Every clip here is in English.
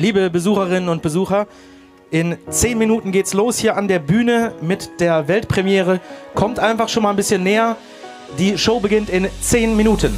liebe Besucherinnen und Besucher, in 10 Minuten geht's los hier an der Bühne mit der Weltpremiere. Kommt einfach schon mal ein bisschen näher. Die Show beginnt in 10 Minuten.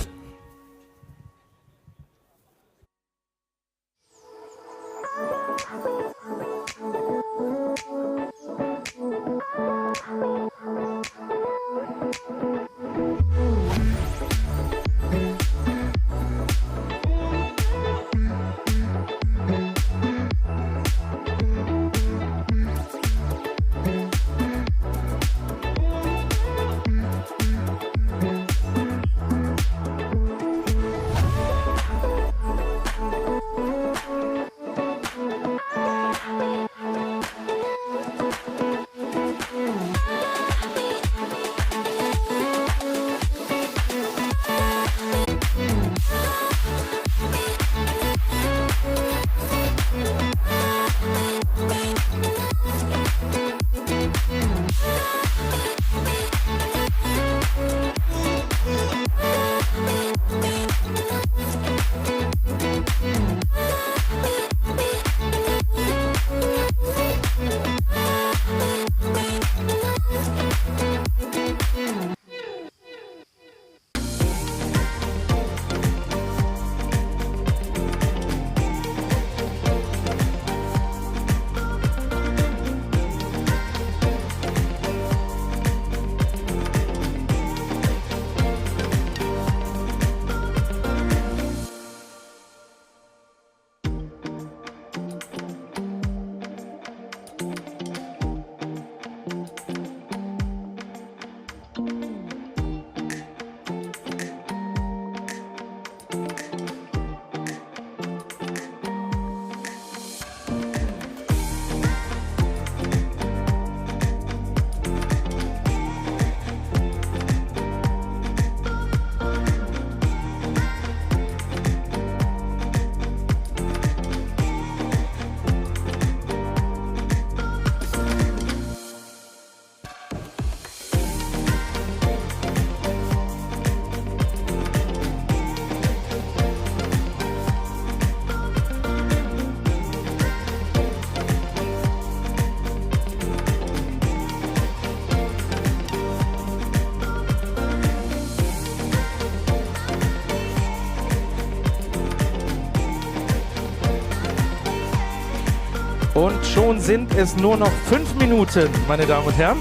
Und schon sind es nur noch 5 Minuten, meine Damen und Herren.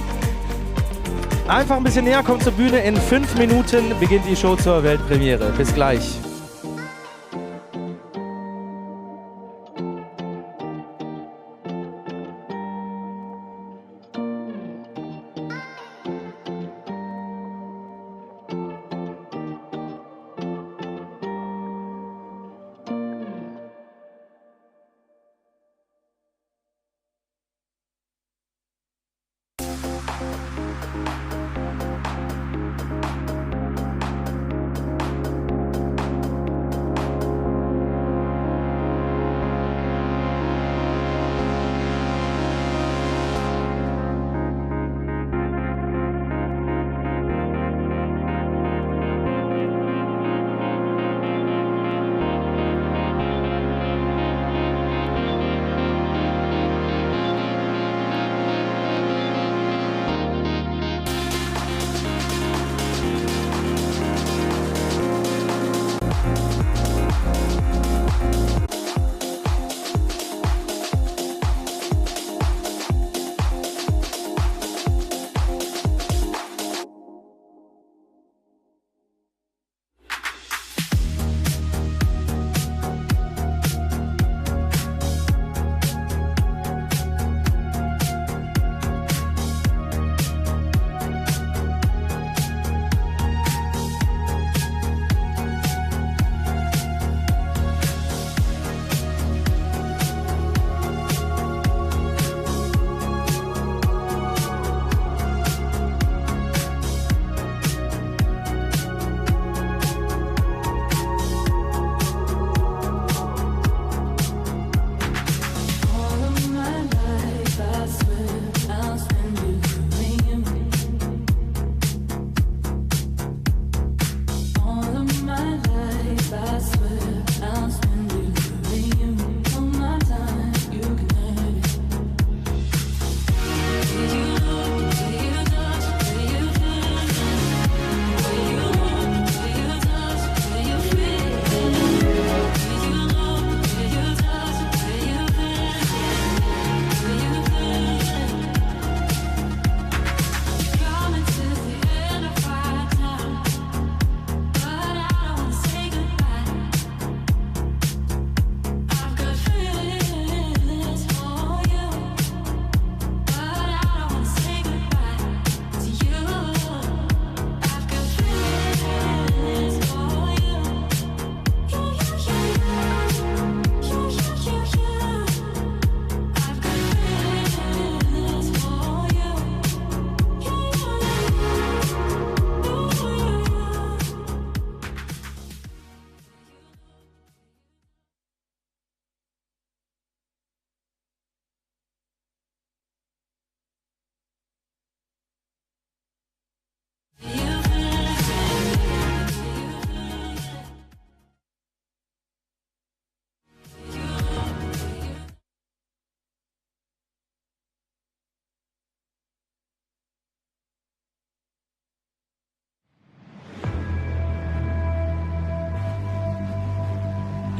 Einfach ein bisschen näher, kommt zur Bühne. In 5 Minuten beginnt die Show zur Weltpremiere. Bis gleich.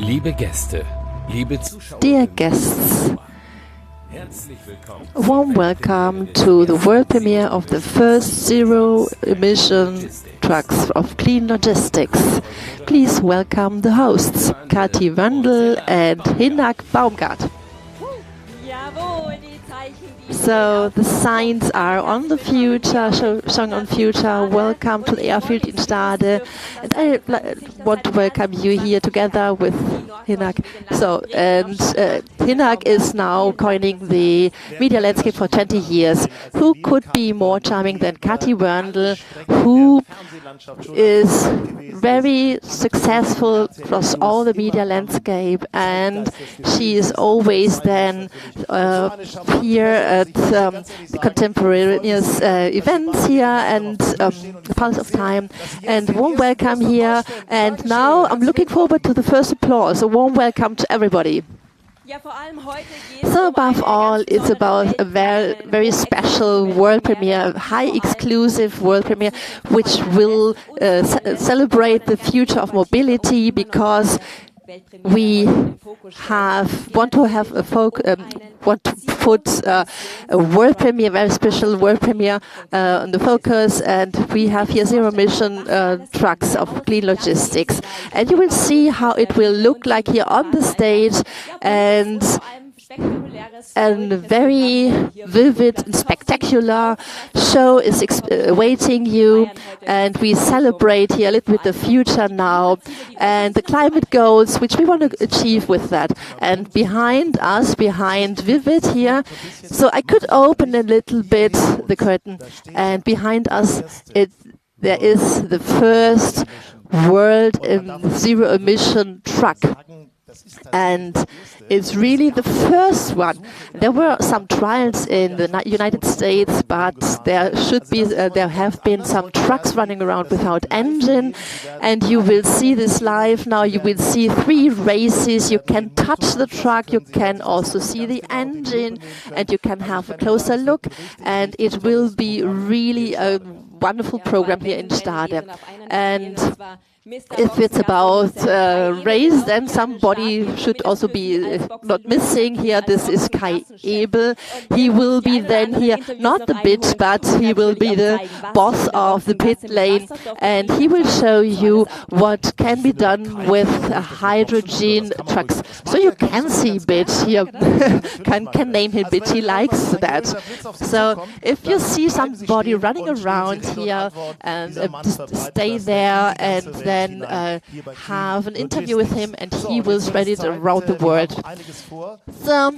Liebe Gäste, liebe Zuschauer, Dear guests, a warm welcome to the world premiere of the first zero-emission trucks of clean logistics. Please welcome the hosts, Kathi Wörndl and Hinnerk Baumgarten. So the signs are on the future, showing on future. Welcome to the airfield in Stade, and I want to welcome you here together with Hinnerk. So, and Hinnerk is now coining the media landscape for 20 years. Who could be more charming than Kathi Wörndl, who is very successful across all the media landscape, and she is always then here at contemporaneous events here and Pulse of Time, and warm welcome here. And now I'm looking forward to the first applause. A warm welcome to everybody. So above all, it's about a very, very special world premiere, high exclusive world premiere, which will celebrate the future of mobility, because we want to put a world premiere, very special world premiere on the focus, and we have here zero-emission trucks of clean logistics, and you will see how it will look like here on the stage, and a very vivid and spectacular show is awaiting you, and we celebrate here a little bit the future now and the climate goals which we want to achieve with that. And behind us, behind Vivid here, so I could open a little bit the curtain, and behind us there is the first world zero-emission truck. And it's really the first one. There were some trials in the United States, but there have been some trucks running around without engine, and you will see this live now. You will see 3 races. You can touch the truck, you can also see the engine, and you can have a closer look, and it will be really a wonderful program here in Stade. And if it's about race, then somebody should also be not missing here. This is Kai Ebel. He will be then here, not the bitch, but he will be the boss of the pit lane, and he will show you what can be done with hydrogen trucks. So you can see bitch here, can name him bitch, he likes that. So if you see somebody running around here, and stay there and then have an interview with him, and he will spread it around the world. So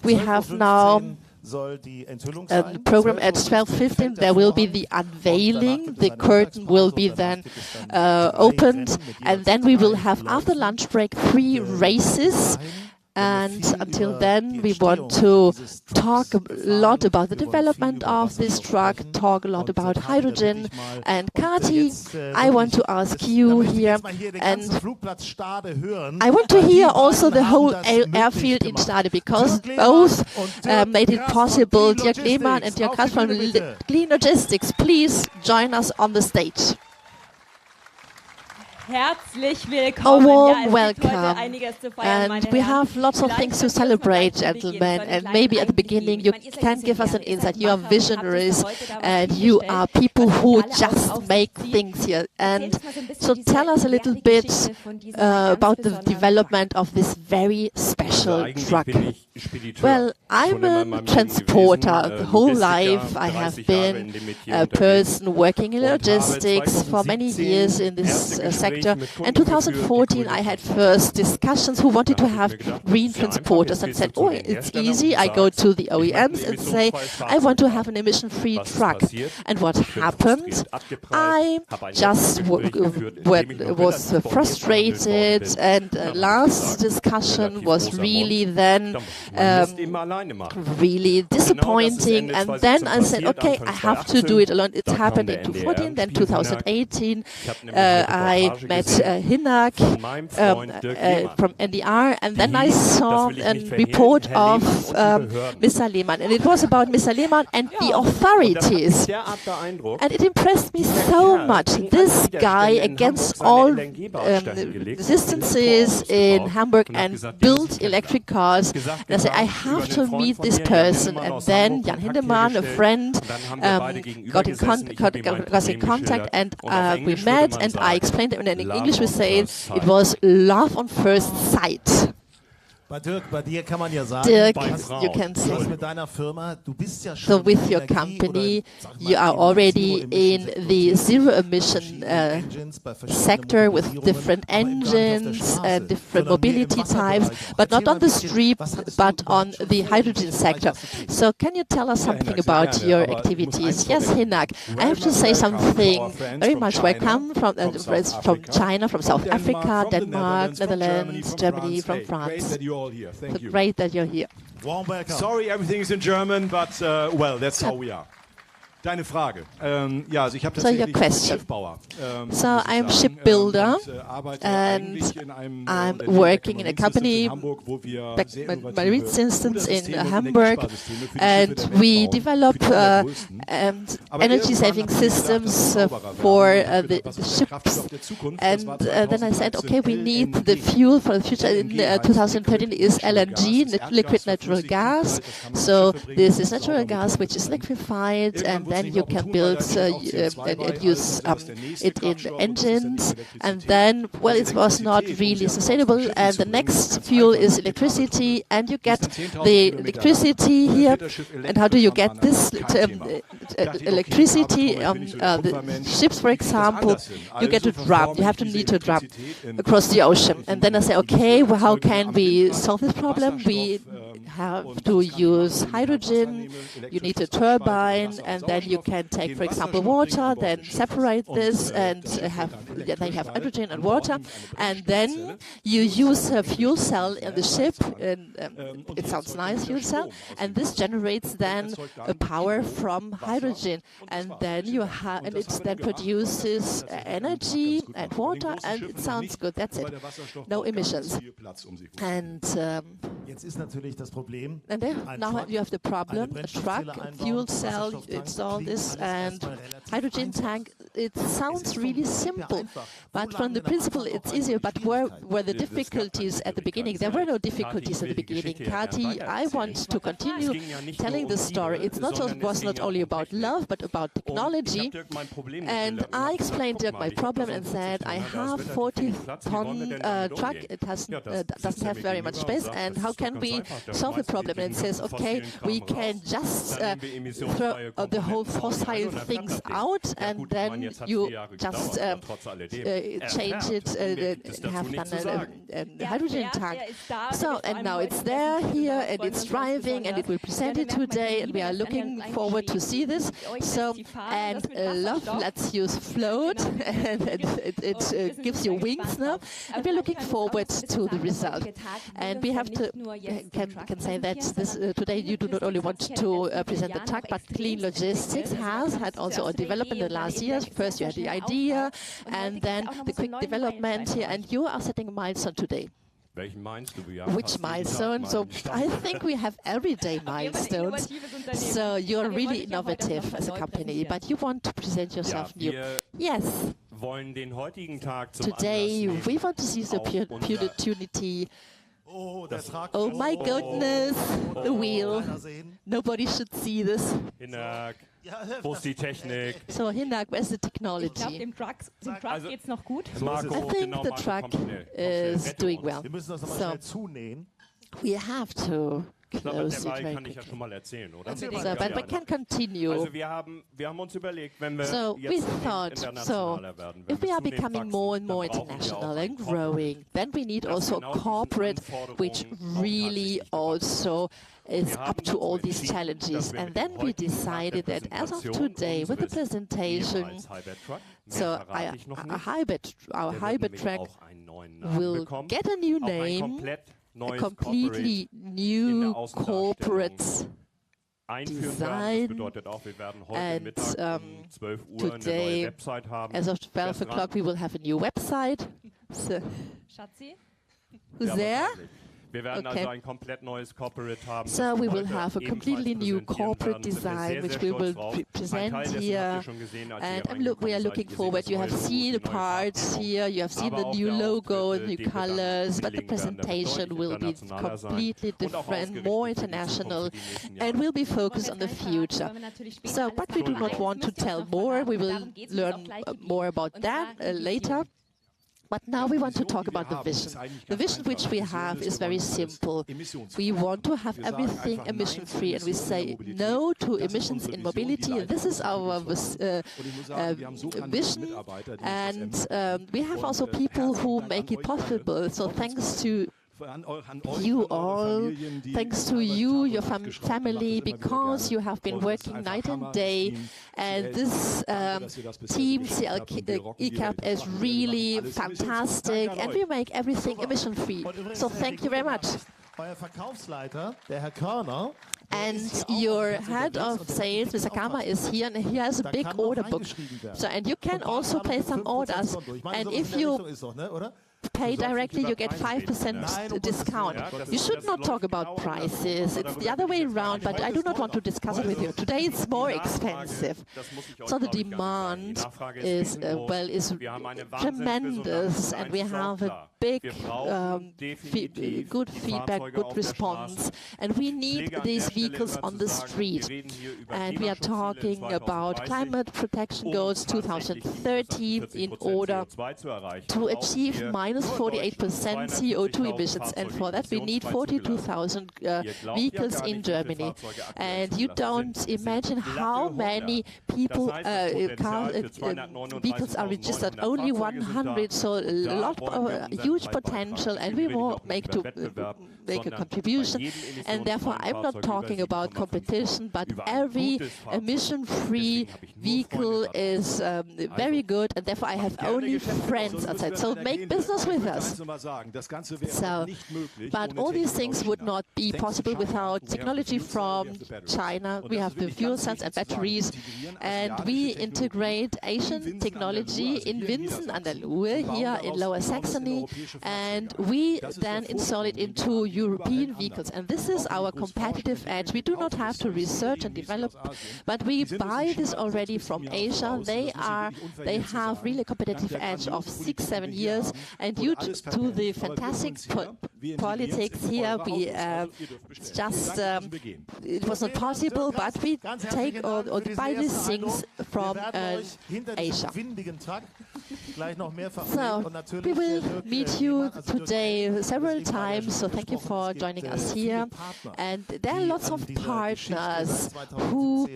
we have now the program at 12:15. There will be the unveiling. The curtain will be then opened, and then we will have, after lunch break, 3 races. And until then, we want to talk a lot about the development of this truck, talk a lot about hydrogen. And Kathi, I want to ask you here, and I want to hear also the whole airfield in Stade, because both made it possible. Dirk Lehmann and Dirk Kraus from Clean Logistics, please join us on the stage. A warm welcome, and we have lots of things to celebrate, gentlemen, and maybe at the beginning you can give us an insight. You are visionaries, and you are people who just make things here. And so tell us a little bit about the development of this very special truck. Well, I'm a transporter. The whole life I have been a person working in logistics for many years in this sector. In 2014, I had first discussions who wanted to have green transporters, and said, oh, it's easy. I go to the OEMs and say, I want to have an emission-free truck. And what happened? I just was frustrated, and last discussion was really then really disappointing. And then I said, okay, I have to do it alone. It happened in 2014, then 2018. I met Hinnerk from NDR, and then I saw a report of Mr. Lehmann, and it was about Mr. Lehmann and the authorities. And it impressed me so much. This guy, against all resistances in Hamburg, and built electric cars. And I said, I have to meet this person. And then Jan Hindemann, a friend, got in contact, and we met, and I explained it, and in English we say it was love on first sight. Dirk, bei dir kann man ja sagen, Dirk, you can say, mit deiner Firma, du bist ja so schon with your company, you are already in the zero-emission sector with different engines and different mobility types, but not on the street, but on the hydrogen sector. So can you tell us something about your activities? Yes, Hinnerk, I have to say something very much welcome from China, from South Africa, Denmark, Netherlands, Germany, from France. Here. Thank you. Great that you're here. Warm welcome. Sorry, everything is in German, but well, that's how we are. Deine Frage. Ja, also ich habe tatsächlich Schiffbauer. So I'm a shipbuilder, and I'm working in a company, my recent instance in Hamburg, and we develop energy-saving systems for the ships. And then I said, okay, we need the fuel for the future. In 2013 is LNG, liquid natural gas. So this is natural gas which is liquefied, and then you can build and use it in engines, and then, well, it was not really sustainable, and the next fuel is electricity, and you get the electricity here. And how do you get this electricity on the ships, for example? You get a drum, you have to need a drum across the ocean. And then I say, okay, well, how can we solve this problem? We have to use hydrogen, you need a turbine, and then you can take, for example, water, then separate this, and then you have hydrogen and water, and then you use a fuel cell in the ship, and it sounds nice, fuel cell, and this generates then a power from hydrogen, and then you have, and it then produces energy and water, and it sounds good. That's it. No emissions. And then now you have the problem, a truck, a fuel cell, you install this, and hydrogen tank. It sounds really simple, but from the principle it's easier. But where were the difficulties at the beginning? There were no difficulties at the beginning. Kathi, I want to continue telling the story. It was not only about love, but about technology. And I explained Dirk my problem and said, I have 40-ton truck. It doesn't have very much space, and how can we solve the problem? And it says, okay, we can just throw the whole fossil things out, and then you just change it and have done a hydrogen tank. So, and now it's there here, and it's driving, and it will present it today, and we are looking forward to see this. So, and love lets you float, and it gives you wings now, and we're looking forward to the result. And we have to can say that this today you do not only want to present the truck, but Clean Logistics has had also a development in the last years. First you had the idea, and then the quick development here, and you are setting a milestone today. Which milestone? So I think we have everyday milestones. So you're really innovative as a company, but you want to present yourself new. Yes. Today we want to seize the opportunity. Oh my goodness, the wheel. Nobody should see this. Hinnerk, wo ist die Technik? So Hinnerk, where's the technology? Ich glaube, dem Truck geht's noch gut. I think the truck is doing well. So we have to close it very quickly. So, but we can continue. So we thought, so if we are becoming more and more international and growing, then we need also a corporate which really also is up to all these challenges. And then we decided that as of today, with the presentation, so our hybrid track will get a new name, a completely new corporate einführen werden. Das bedeutet auch, wir werden heute Mittag um 12 Uhr eine neue Website haben. As of 12 o'clock we will have a new website. So. Schatzi? Who's there? Wir werden also ein komplett neues Corporate haben. So we will have a completely new corporate design, which we will present here. And we are looking forward. You have seen the parts here, you have seen the new logo, the new colors, but the presentation will be completely different, more international, and will be focused on the future. So, but we do not want to tell more. We will learn more about that later. But now we want to talk about the vision. The vision which we have is very simple. We want to have everything emission-free, and we say no to emissions in mobility. This is our vision, and we have also people who make it possible. So thanks to you all, thanks to you, your family, because you have been working night and day, and this team ECAP is really fantastic, and we make everything emission-free. So thank you very much. And your head of sales, Mr. Kama, is here, and he has a big order book. So, and you can also place some orders, and if you pay directly, you get 5% discount. You should not talk about prices. It's the other way around, but I do not want to discuss it with you. Today it's more expensive. So the demand is tremendous, and we have a big good feedback, good response, and we need these vehicles on the street. And we are talking about climate protection goals 2030 in order to achieve minus 48% CO2 emissions, and for that we need 42,000 vehicles in Germany. And you don't imagine how many people vehicles are registered. Only 100, so a lot of huge potential, and we will make a contribution. And therefore I'm not talking about competition, but every emission-free vehicle is very good, and therefore I have only friends outside. So make business with us. So, but all these things would not be possible without technology from China. We have the fuel cells and batteries, and we integrate Asian technology in Winsen an der Luhe here in Lower Saxony, and we then install it into European vehicles. And this is our competitive edge. We do not have to research and develop, but we buy this already from Asia. They have really a competitive edge of 6-7 years, and due to the fantastic politics here, we just it was not possible, but we take or buy these things from Asia. So we will meet you today several times, so thank you for joining us here. And there are lots of partners who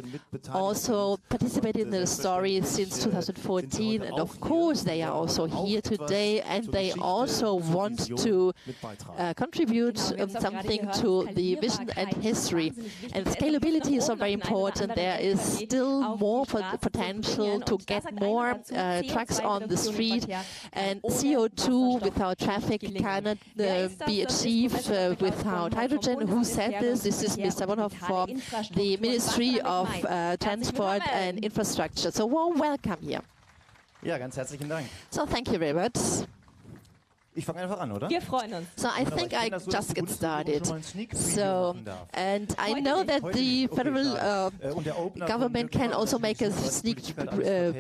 also participated in the story since 2014, and of course they are also here today, and they also want to contribute something to the vision and history. And scalability is so very important. There is still more potential to get more trucks on the street, and CO2 without traffic cannot be achieved without hydrogen. Who said this? This is Mr. Bonhoff from the Ministry of Transport and Infrastructure. So warm welcome here. Ja, ganz herzlichen Dank. So thank you very much. Ich fange einfach an, oder? Wir freuen uns. So I think I just get started. So, and I know that the federal government can also make a sneak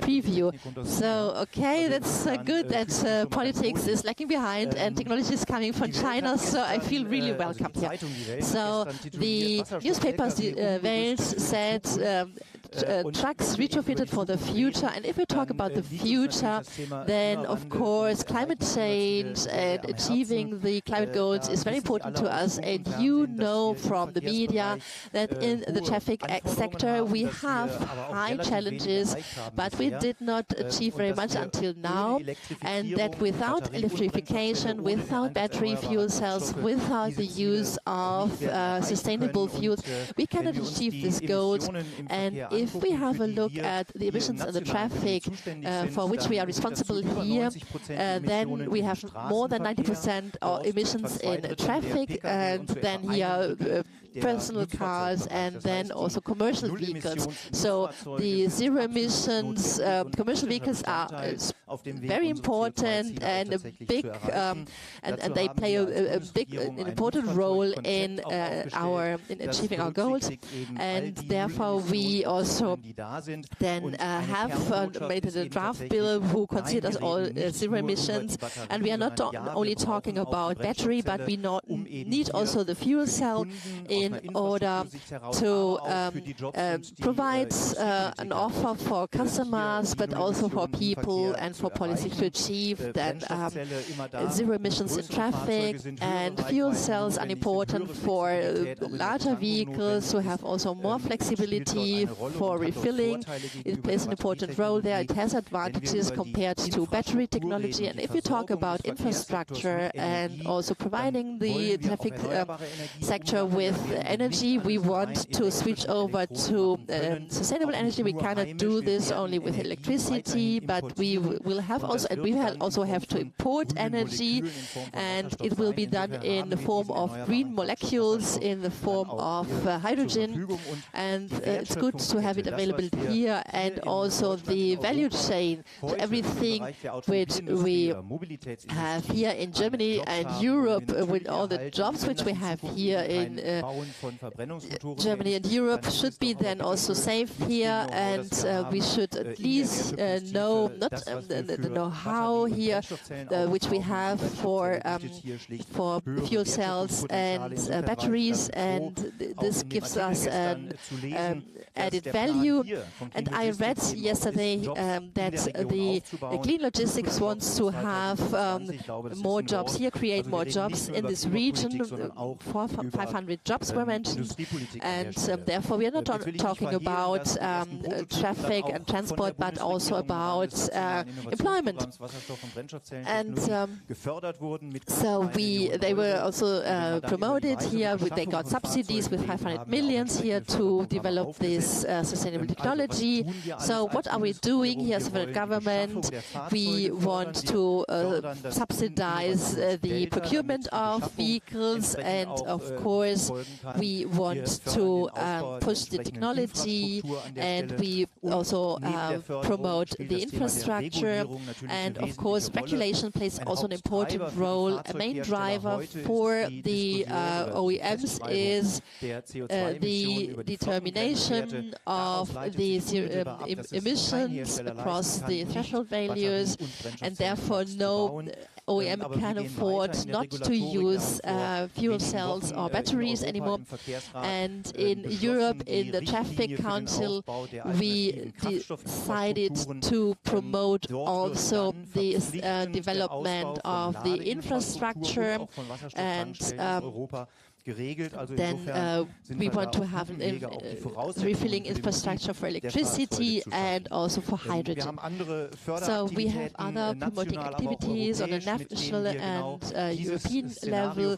preview. So, okay, that's good that politics is lagging behind and technology is coming from China, so I feel really welcome here. So, the newspapers, the Welt said trucks retrofitted for the future, and if we talk about the future, then of course climate change and achieving the climate goals is very important to us. And you know from the media that in the traffic sector we have high challenges, but we did not achieve very much until now, and that without electrification, without battery fuel cells, without the use of sustainable fuels, we cannot achieve these goals. And if we have a look at the emissions and the traffic for which we are responsible here, then we have more than 90% emissions in traffic, and then here personal cars and then also commercial vehicles. So the zero emissions commercial vehicles are very important and a big and they play a big important role in achieving our goals, and therefore we also then have made a draft bill who considers all zero emissions, and we are not only talking about battery, but we need also the fuel cell in order to provide an offer for customers, but also for people and for policy to achieve that zero emissions in traffic. And fuel cells are important for larger vehicles who have also more flexibility for refilling. It plays an important role there. It has advantages compared to battery technology. And if you talk about infrastructure and also providing the traffic sector with energy, we want to switch over to sustainable energy. We cannot do this only with electricity, but we will have also, and we will also have to import energy, and it will be done in the form of green molecules, in the form of hydrogen, and it's good to have it available here, and also the value chain, so everything which we have here in Germany and Europe, with all the jobs which we have here in Germany and Europe, should be then also safe here, and we should at least know the know-how here which we have for fuel cells and batteries, and this gives us an added value. And I read yesterday that the Clean Logistics wants to have more jobs here, create more jobs in this region. 500 jobs were mentioned, and therefore we are not talking about traffic and transport, but also about employment. And so they were also promoted here. They got subsidies with 500 million here to develop this sustainable technology. So what are we doing here as a government? We want to subsidize the procurement of vehicles, and of course we want to push the technology, and we also promote the infrastructure, and of course regulation plays also an important role. A main driver for the OEMs is the determination of the emissions across the threshold values, and therefore no OEM can afford not to use fuel cells or batteries anymore. And in Europe, in the Traffic Council, we decided to promote also the development of the infrastructure, and then we want to have a refilling infrastructure for electricity and also for hydrogen. So we have other promoting activities on a national and European level,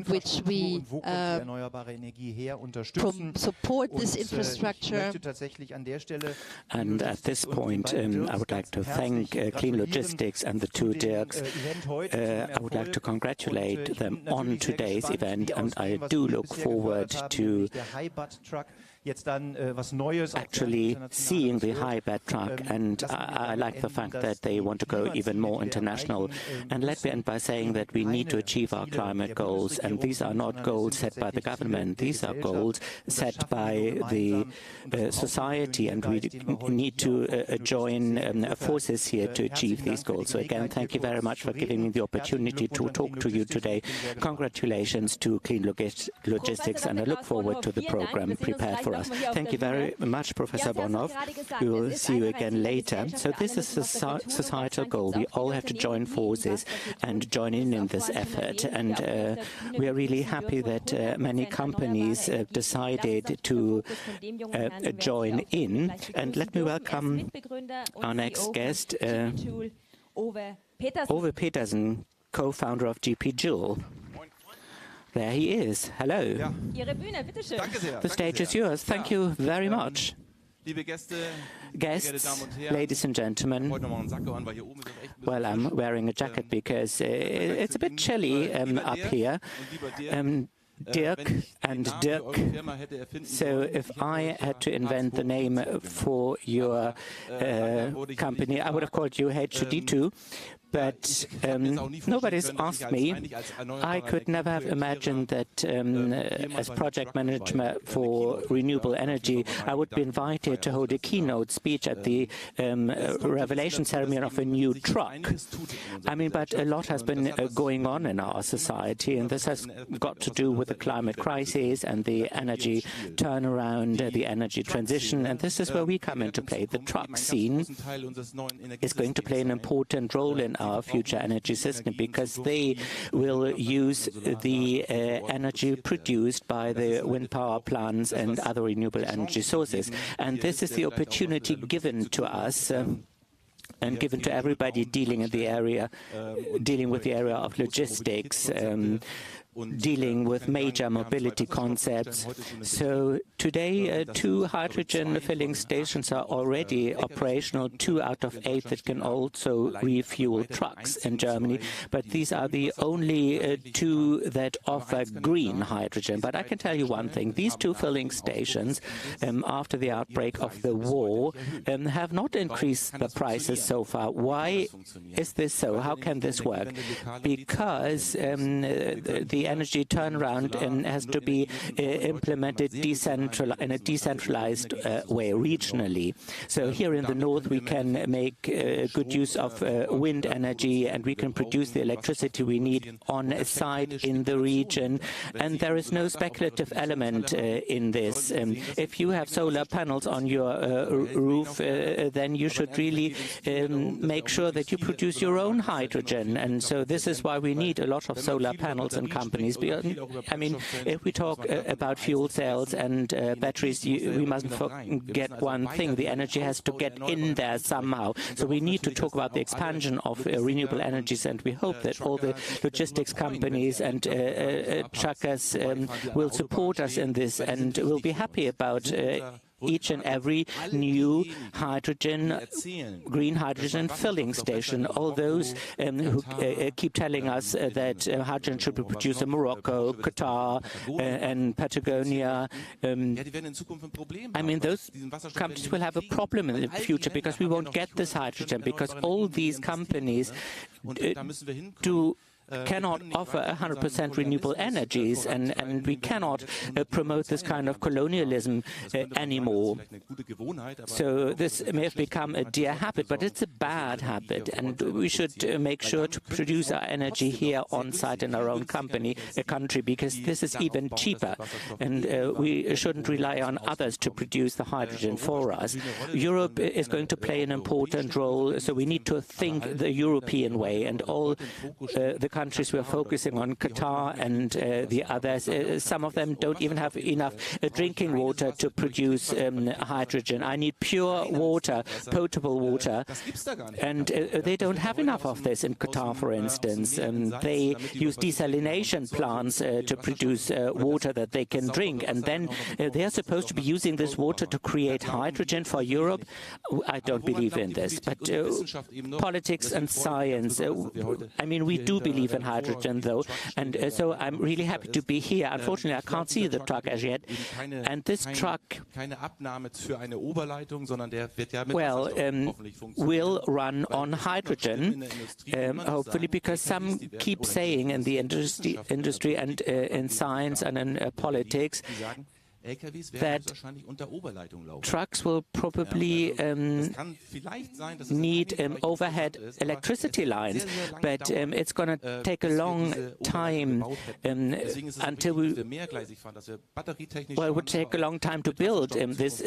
which we support this infrastructure. And at this point, I would like to thank Clean Logistics and the two Dirks. I would like to congratulate them on today's event, and I do look forward to actually seeing the high-bat truck, and I like the fact that they want to go even more international. And let me end by saying that we need to achieve our climate goals, and these are not goals set by the government, these are goals set by the society, and we need to join forces here to achieve these goals. So again, thank you very much for giving me the opportunity to talk to you today. Congratulations to Clean Logistics, and I look forward to the program prepared for us. Thank you very much, Professor Bonhoff. We will see you again later. So this is a societal goal. We all have to join forces and join in this effort. And we are really happy that many companies decided to join in. And let me welcome our next guest, Ove Petersen, co-founder of GP Joule. There he is. Hello. The stage is yours. Thank you very much. Guests, ladies and gentlemen, well, I'm wearing a jacket because it's a bit chilly up here. Dirk and Dirk. So if I had to invent the name for your company, I would have called you H2D2. But nobody's asked me. I could never have imagined that as project manager for renewable energy, I would be invited to hold a keynote speech at the revelation ceremony of a new truck. I mean, but a lot has been going on in our society, and this has got to do with the climate crisis and the energy turnaround, the energy transition, and this is where we come into play. The truck scene is going to play an important role in our future energy system because they will use the energy produced by the wind power plants and other renewable energy sources. And this is the opportunity given to us and given to everybody dealing in the area, dealing with the area of logistics, dealing with major mobility concepts. So today, 2 hydrogen filling stations are already operational, 2 out of 8 that can also refuel trucks in Germany. But these are the only 2 that offer green hydrogen. But I can tell you one thing, these 2 filling stations, after the outbreak of the war, have not increased the prices so far. Why is this so? How can this work? Because the energy turnaround has to be implemented in a decentralized way, regionally. So here in the north we can make good use of wind energy, and we can produce the electricity we need on site in the region, and there is no speculative element in this. If you have solar panels on your roof, then you should really make sure that you produce your own hydrogen, and so this is why we need a lot of solar panels in companies. I mean, if we talk about fuel cells and batteries, we mustn't forget one thing. The energy has to get in there somehow. So we need to talk about the expansion of renewable energies, and we hope that all the logistics companies and truckers will support us in this and will be happy about each and every new hydrogen, green hydrogen filling station. All those who keep telling us that hydrogen should be produced in Morocco, Qatar, and Patagonia. I mean, those companies will have a problem in the future because we won't get this hydrogen, because all these companies cannot offer 100% renewable energies, and we cannot promote this kind of colonialism anymore. So this may have become a dear habit, but it's a bad habit, and we should make sure to produce our energy here on site in our own country, because this is even cheaper, and we shouldn't rely on others to produce the hydrogen for us. Europe is going to play an important role, so we need to think the European way, and all the countries we're focusing on, Qatar and the others, some of them don't even have enough drinking water to produce hydrogen. I need pure water, potable water, and they don't have enough of this in Qatar, for instance. They use desalination plants to produce water that they can drink, and then they are supposed to be using this water to create hydrogen for Europe. I don't believe in this, but politics and science, I mean, we do believe in hydrogen, though, and so I'm really happy to be here. Unfortunately, I can't see the truck as yet, and this truck will run on hydrogen, hopefully, because some keep saying in the industry and in science and in politics that trucks will probably need overhead electricity lines, but it's going to take a long time until it would take a long time to build this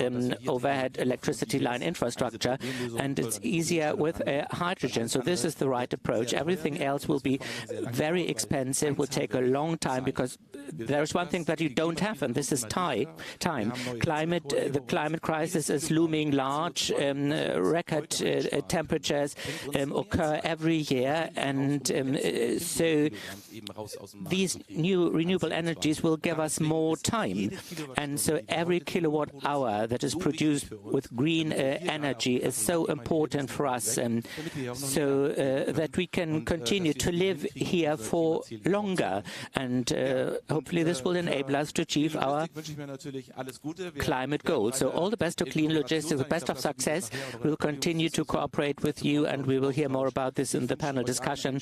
overhead electricity line infrastructure, and it's easier with hydrogen. So this is the right approach. Everything else will be very expensive, will take a long time, because there is one thing that you don't have, and this is time. time. The climate crisis is looming large. Record temperatures occur every year, and so these new renewable energies will give us more time. And so every kilowatt hour that is produced with green energy is so important for us, so that we can continue to live here for longer. And hopefully this will enable us to achieve our climate goals. So all the best to Clean Logistics, the best of success. We'll continue to cooperate with you, and we will hear more about this in the panel discussion.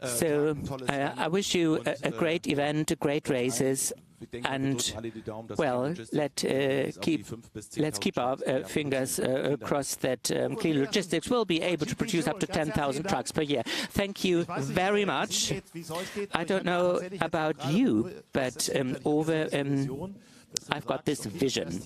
So I wish you a great event, great races, and well, let's keep our fingers crossed that Clean Logistics will be able to produce up to 10,000 trucks per year. Thank you very much. I don't know about you, but I've got this vision.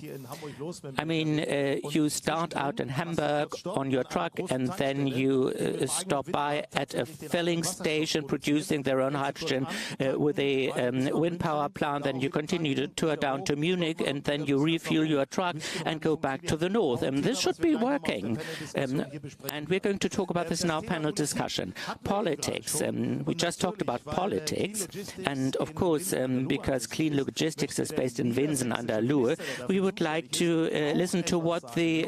I mean, you start out in Hamburg on your truck, and then you stop by at a filling station producing their own hydrogen with a wind power plant. Then you continue to tour down to Munich, and then you refuel your truck and go back to the north. And this should be working. And we're going to talk about this in our panel discussion. Politics. We just talked about politics. And of course, because Clean Logistics is based in Winsen under Luhe, we would like to listen to what the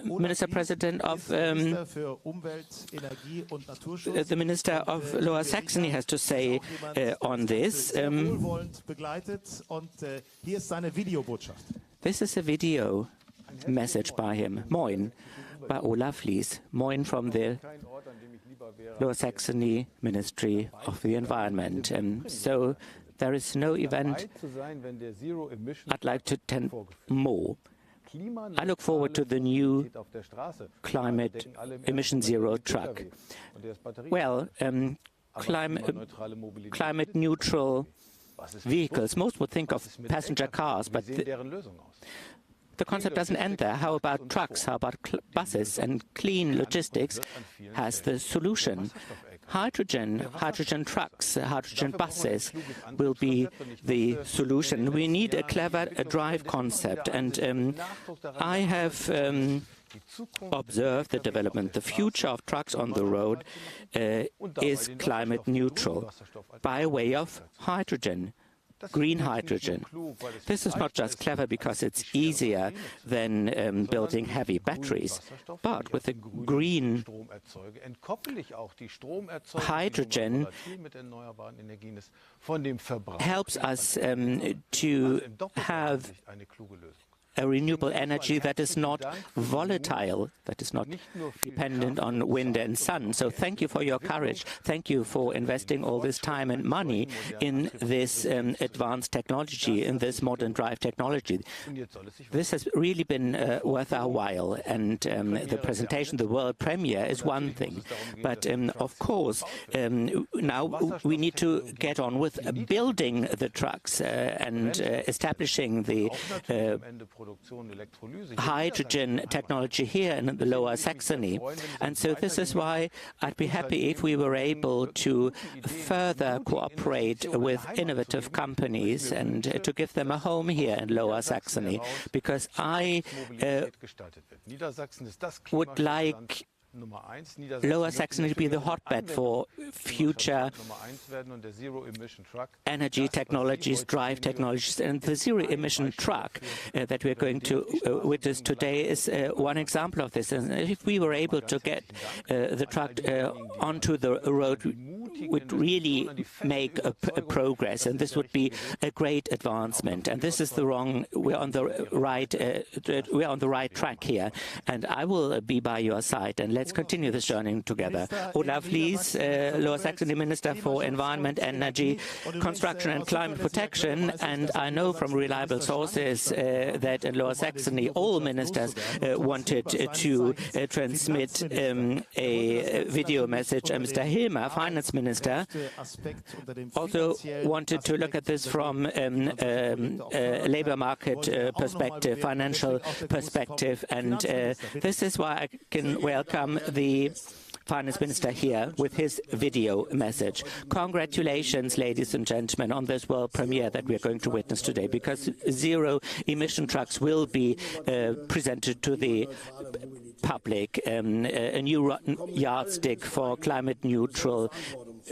Minister President of the Minister of Lower Saxony has to say on this. This is a video message by him. Moin, by Olaf Lies. Moin from the Lower Saxony Ministry of the Environment. So there is no event I'd like to attend more. I look forward to the new climate emission zero truck. Well, climate neutral vehicles. Most would think of passenger cars, but the concept doesn't end there. How about trucks? How about buses? And Clean Logistics has the solution. Hydrogen trucks, hydrogen buses will be the solution. We need a clever drive concept, and I have observed the development. The future of trucks on the road is climate neutral by way of hydrogen. Green hydrogen. This is not just clever because it's easier than building heavy batteries, but with the green hydrogen helps us to have a renewable energy that is not volatile, that is not dependent on wind and sun. So thank you for your courage. Thank you for investing all this time and money in this advanced technology, in this modern drive technology. This has really been worth our while. And the presentation, the world premiere, is one thing. But of course, now we need to get on with building the trucks and establishing the hydrogen technology here in the Lower Saxony. And so this is why I'd be happy if we were able to further cooperate with innovative companies and to give them a home here in Lower Saxony, because I would like Lower Saxony to be the hotbed for future energy technologies, drive technologies, and the zero-emission truck that we're going to witness today is one example of this. And if we were able to get the truck onto the road, would really make a progress, and this would be a great advancement. And this is we're on the right track here, and I will be by your side, and let's continue this journey together. Olaf Lies, Lower Saxony Minister for Environment, Energy, Construction and Climate Protection, and I know from reliable sources that in Lower Saxony all ministers wanted to transmit a video message. Mr. Hilmer, Finance Minister, also wanted to look at this from a labor market perspective, financial perspective, and this is why I can welcome the Finance Minister here with his video message. Congratulations, ladies and gentlemen, on this world premiere that we are going to witness today, because zero-emission trucks will be presented to the public, a new yardstick for climate-neutral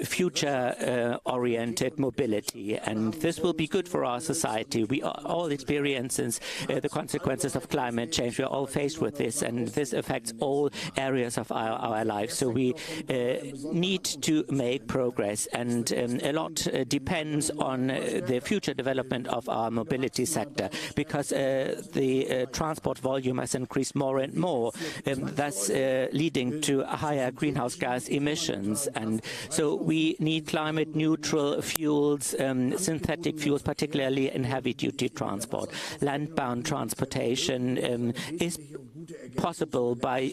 future-oriented mobility, and this will be good for our society. We are all experiencing the consequences of climate change. We are all faced with this, and this affects all areas of our lives. So we need to make progress, and a lot depends on the future development of our mobility sector, because the transport volume has increased more and more, thus leading to higher greenhouse gas emissions. And so we need climate-neutral fuels, synthetic fuels, particularly in heavy-duty transport. Land-bound transportation is possible by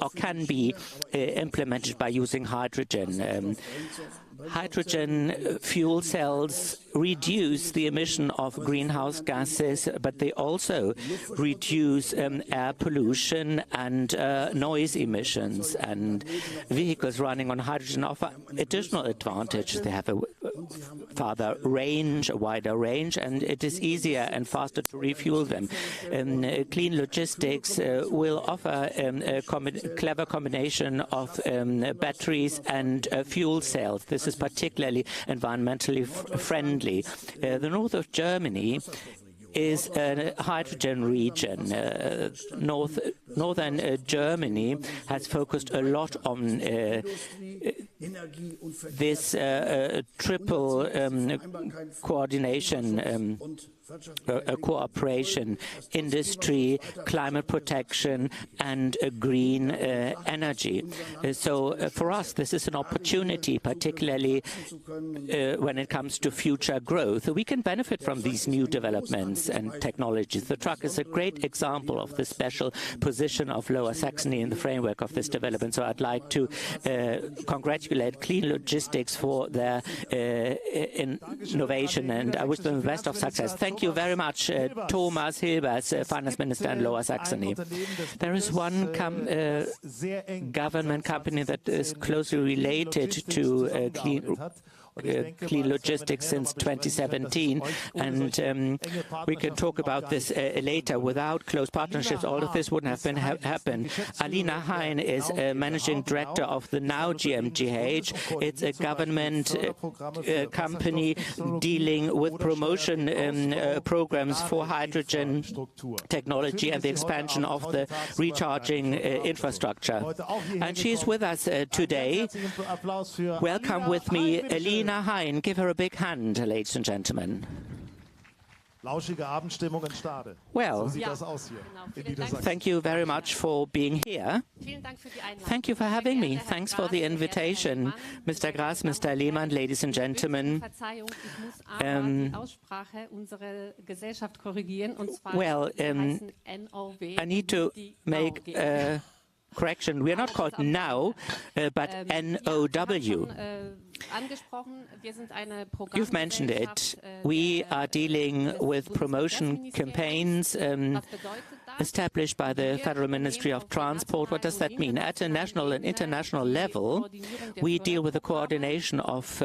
or can be implemented by using hydrogen. Hydrogen fuel cells reduce the emission of greenhouse gases, but they also reduce air pollution and noise emissions. And vehicles running on hydrogen offer additional advantages. They have a farther range, a wider range, and it is easier and faster to refuel them. Clean logistics will offer a clever combination of batteries and fuel cells. This is particularly environmentally friendly. The north of Germany is a hydrogen region. Northern Germany has focused a lot on this triple coordination, cooperation, industry, climate protection, and green energy. So for us, this is an opportunity, particularly when it comes to future growth. We can benefit from these new developments and technologies. The truck is a great example of the special position of Lower Saxony in the framework of this development. So I'd like to congratulate Clean Logistics for their innovation, and I wish them the best of success. Thank you very much, Thomas Hilbers, Finance Minister in Lower Saxony. There is one government company that is closely related to clean logistics since 2017, and we can talk about this later. Without close partnerships, all of this wouldn't have happened. Alina Hein is managing director of the Now GmbH. It's a government company dealing with promotion programs for hydrogen technology and the expansion of the recharging infrastructure. And she's with us today. Welcome with me, Alina Hein. Give her a big hand, ladies and gentlemen. Well, thank you very much for being here. Thank you for having me. Thanks for the invitation, Mr. Grass, Mr. Lehmann, ladies and gentlemen. Well, I need to make a correction. We are not called Now, but NOW. You've mentioned it. We are dealing with promotion campaigns established by the Federal Ministry of Transport. What does that mean? At a national and international level, we deal with the coordination of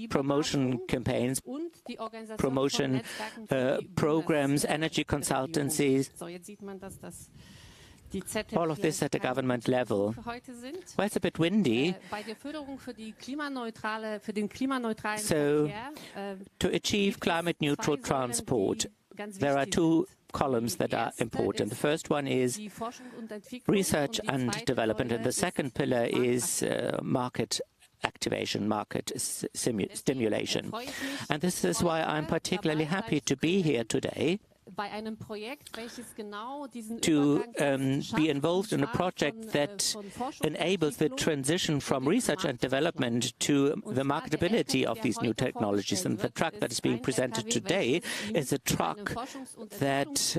promotion campaigns, promotion programs, energy consultancies, all of this at the government level. Well, it's a bit windy. So, to achieve climate-neutral transport, there are two columns that are important. The first one is research and development, and the second pillar is market activation, market stimulation. And this is why I'm particularly happy to be here today, to be involved in a project that enables the transition from research and development to the marketability of these new technologies. And the truck that is being presented today is a truck that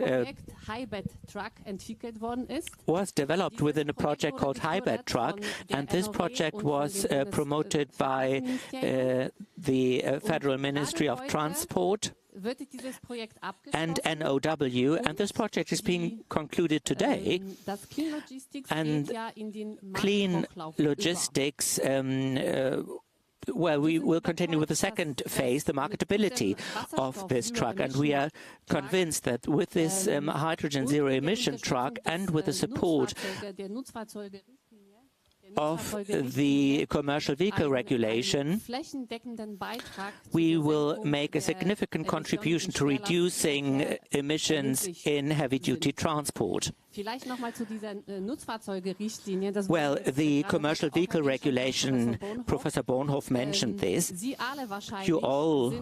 was developed within a project called Hybrid Truck, and this project was promoted by the Federal Ministry of Transport and NOW, and this project is being concluded today. And clean logistics, well, we will continue with the second phase, the marketability of this truck. And we are convinced that with this hydrogen zero-emission truck and with the support of the commercial vehicle regulation, we will make a significant contribution to reducing emissions in heavy-duty transport. Well, the commercial vehicle regulation, Professor Bornhoff mentioned this. You all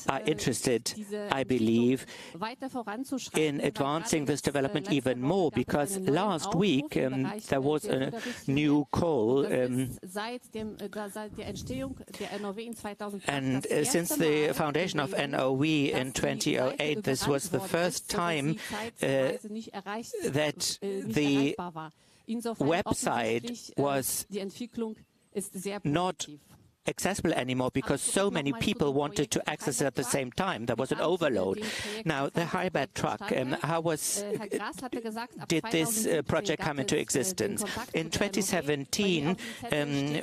are interested, I believe, in advancing this development even more, because last week there was a new call, and since the foundation of NOW in 2008, this was the first time that the website was not accessible anymore because so many people wanted to access it at the same time. There was an overload. Now, the hybrid truck, how did this project come into existence? In 2017,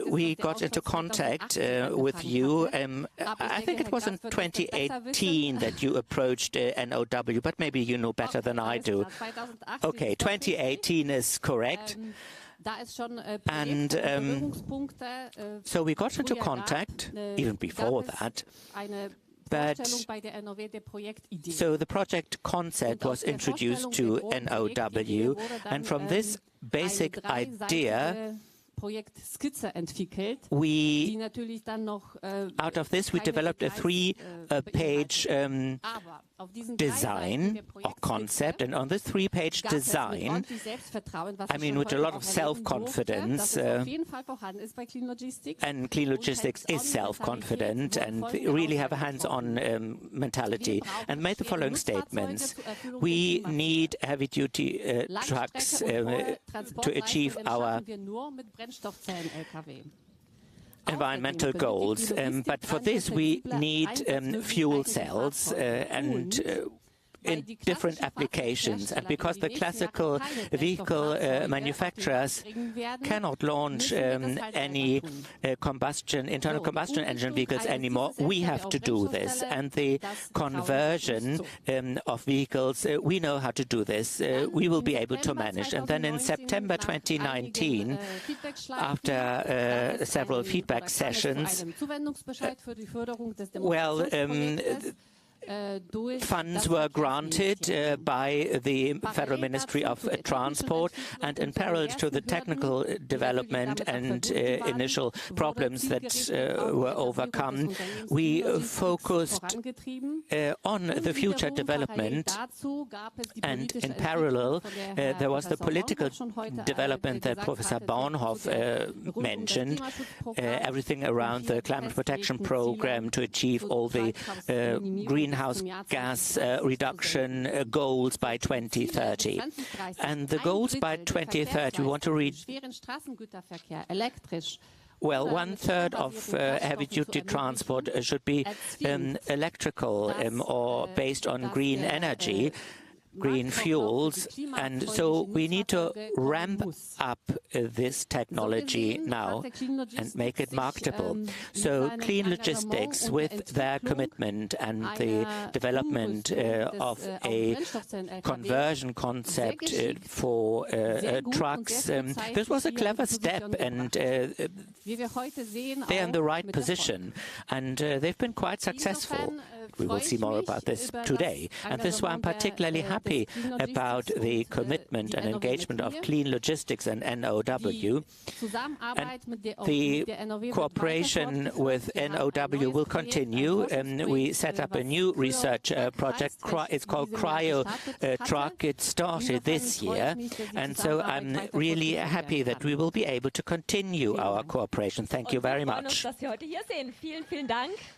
we got into contact with you. I think it was in 2018 that you approached NOW, but maybe you know better than I do. Okay, 2018 is correct. And so we got into contact even before that. But so the project concept was introduced to NOW, and from this basic idea, out of this we developed a three-page design or concept, and on this three-page design, I mean, with a lot of self-confidence, and clean logistics is self-confident and really have a hands-on mentality, and made the following statements. We need heavy-duty trucks to achieve our environmental goals, but for this we need fuel cells and in different applications, and because the classical vehicle manufacturers cannot launch any internal combustion engine vehicles anymore, we have to do this. And the conversion of vehicles, we know how to do this. We will be able to manage. And then in September 2019, after several feedback sessions, well, funds were granted by the Federal Ministry of Transport, and in parallel to the technical development and initial problems that were overcome, we focused on the future development, and in parallel there was the political development that Professor Bornhoff mentioned, everything around the climate protection program to achieve all the greenhouse gas reduction goals by 2030. And the goals by 2030, we want to reach. Well, 1/3 of heavy-duty transport should be electrical or based on green energy, green fuels, and so we need to ramp up this technology now and make it marketable. So clean logistics, with their commitment and the development of a conversion concept for trucks, this was a clever step, and they're in the right position, and they've been quite successful. We will see more about this today. And this is why I'm particularly happy about the commitment and engagement of clean logistics and NOW. And the cooperation with NOW will continue. We set up a new research project. It's called Cryo Truck. It started this year. And so I'm really happy that we will be able to continue our cooperation. Thank you very much.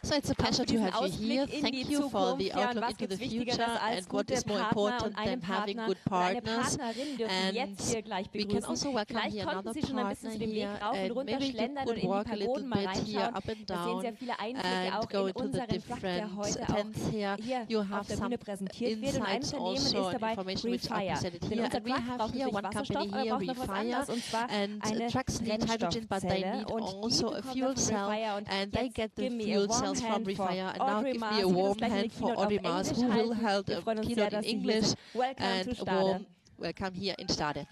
So it's a pleasure to have you here. thank die you for Zukunft. the Ja, und outlook was into the gibt's Wichtigeres future als and what gute is more Partner important und einen than having Partner good und eine partners. Partnerin dürfen wir jetzt hier gleich We can begrüßen. also welcome Vielleicht here konnten another Sie schon ein bisschen partner zu dem Weg here, rauf und and runter maybe you schlendern could und in die walk a little Pagoden mal bit here reinschauen. up and Da sehen down Sie ja viele Einblicke and auch go in to the unseren Truck, der different heute auch tents here. hier You auf have der some Bühne präsentiert wird. Und ein insights Unternehmen also ist and dabei information which are Refire. presented Denn here. unser And we Truck have braucht here natürlich one company Wasserstoff, aber here, braucht noch was Refire, anderes, und zwar and eine trucks need hydrogen, but they need Brennstoffzelle. Und also die a bekommt fuel er von cell, Refire. Und and they jetzt get the give me a fuel warm cells from hand for Refire. And now Audrey give Maas, me a die wird warm uns gleich eine hand for Keynote auf Audrey Maas, Englisch who will halten. hold Wir a freuen uns sehr, keynote in dass Sie hier English, sind. Welcome and to a Stade. warm welcome here in Stade.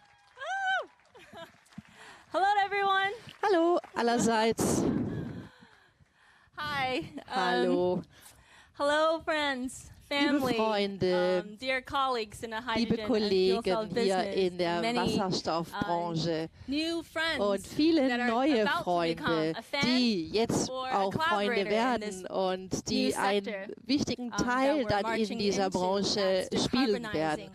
Hello everyone. Hallo allerseits. Hi. Hallo. Hello friends, family, Liebe Freunde, dear colleagues in the liebe hydrogen and fuel cell Kollegen hier business. in der Many Wasserstoffbranche new friends und viele that are neue about to Freunde, become a fan die jetzt or a auch Freunde collaborator in this werden und new die sector, einen wichtigen that Teil we're dann marching in dieser into, Branche that's spielen decarbonizing werden.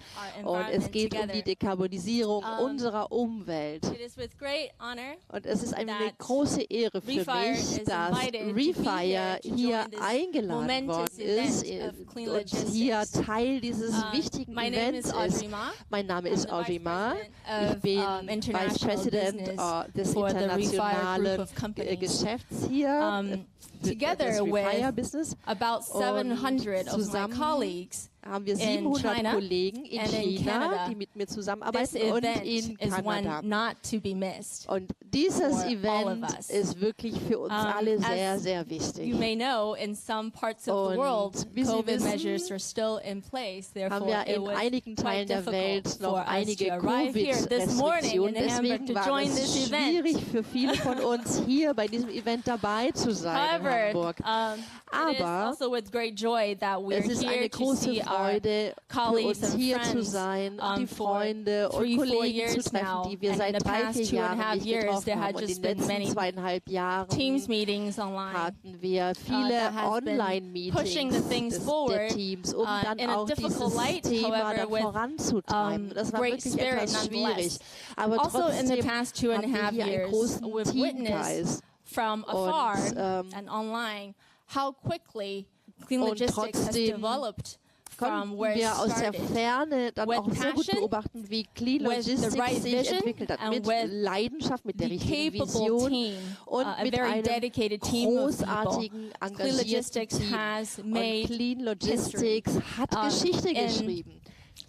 our Und es environment geht um together. die Dekarbonisierung unserer Umwelt. It is with great honor Und es ist eine that große Ehre für Refire mich, is dass invited to be Refire here to hier join this eingeladen momentous worden ist event of clean und hier logistics. Teil dieses wichtigen My name Events is Audrey ist. Ma. Mein Name ist I'm the Audrey Vice Ma. President Ich bin of, Vice international President business des for the Refire Group internationalen of companies. Geschäfts hier Together des Refire with Business. about 700 of my zusammen colleagues haben wir in 700 China Kollegen in and in China, Canada. die mit mir This zusammenarbeiten und event in is Kanada. one not to be missed. Und dieses for all Event of us. ist wirklich für uns alle sehr, as sehr wichtig. You may know, in some parts of the world, wie Sie COVID wissen, measures are still in place. haben Therefore, wir it in was einigen Teilen quite der Welt difficult noch for us einige to arrive here this morning Covid-Restriktionen. in Hamburg Deswegen to war join es this event. schwierig für viele von uns hier bei diesem Event dabei zu sein in However, Hamburg. it is Aber also with great joy that we're es ist here eine to große see our Freude für colleagues uns and hier zu friends sein, die for Freunde und 3-4 Kollegen zu years treffen, now. die wir And in seit the 3-4 past 2.5 Jahren nicht years, getroffen there haben. had Und in just den been letzten many 2,5 Jahren Teams meetings online. hatten wir viele that has been Online-Meetings pushing the things der forward, Teams, um dann in a auch difficult dieses light, Thema however, dann with, voranzutreiben. Das war great wirklich spirit etwas schwierig. nonetheless. Aber Also in the trotzdem past 2.5 haben wir hier einen years, großen we've Teamgeist. witnessed from afar Und, and online how quickly clean und logistics has trotzdem developed from konnten where it wir aus der started. Ferne dann With auch sehr gut passion, beobachten, wie Clean with the Logistics right sich vision, entwickelt hat. and Mit with Leidenschaft, mit der the richtigen capable Vision team, und a mit very einem dedicated team of großartigen, people. Clean engagierten Logistics Team. has Und made Clean Logistics history, hat Geschichte in geschrieben.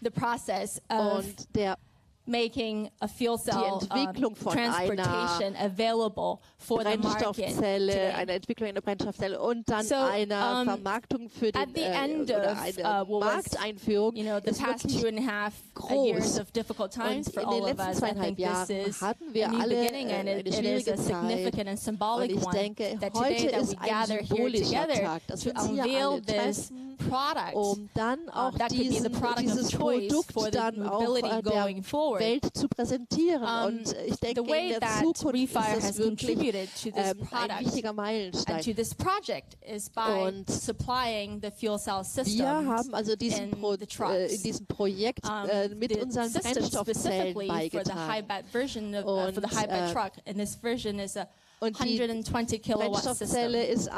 the process of Und der making a fuel cell Entwicklung von transportation available for the market Brennstoffzelle, today. eine Entwicklung einer Brennstoffzelle und dann So, einer Vermarktung für den at the end oder of, eine what was, Markteinführung. you know, the ist past wirklich 2.5 years of difficult times und for in all den of letzten us. I think 2,5 this Jahren is hatten wir a new alle beginning, and eine it is schwierige a significant and Zeit. symbolic Und ich one denke, that heute today that ist we ein gather here symbolischer together Tag, dass to wir uns hier unveil alle this treffen, product um dann auch that could be the product dieses of choice for Produkt the dann auch mobility der going forward. Welt zu präsentieren. Und ich denke, the way in der that Zukunft Refire ist has es wirklich contributed to this ein product wichtiger Meilenstein. and to this project is by Und supplying the fuel cell systems wir haben also in diesem Projekt mit unseren Brennstoffzellen for the high beigetragen. bat version of, for the high bat truck, and this version is a Und die 120 kilowatt Brennstoffzelle system.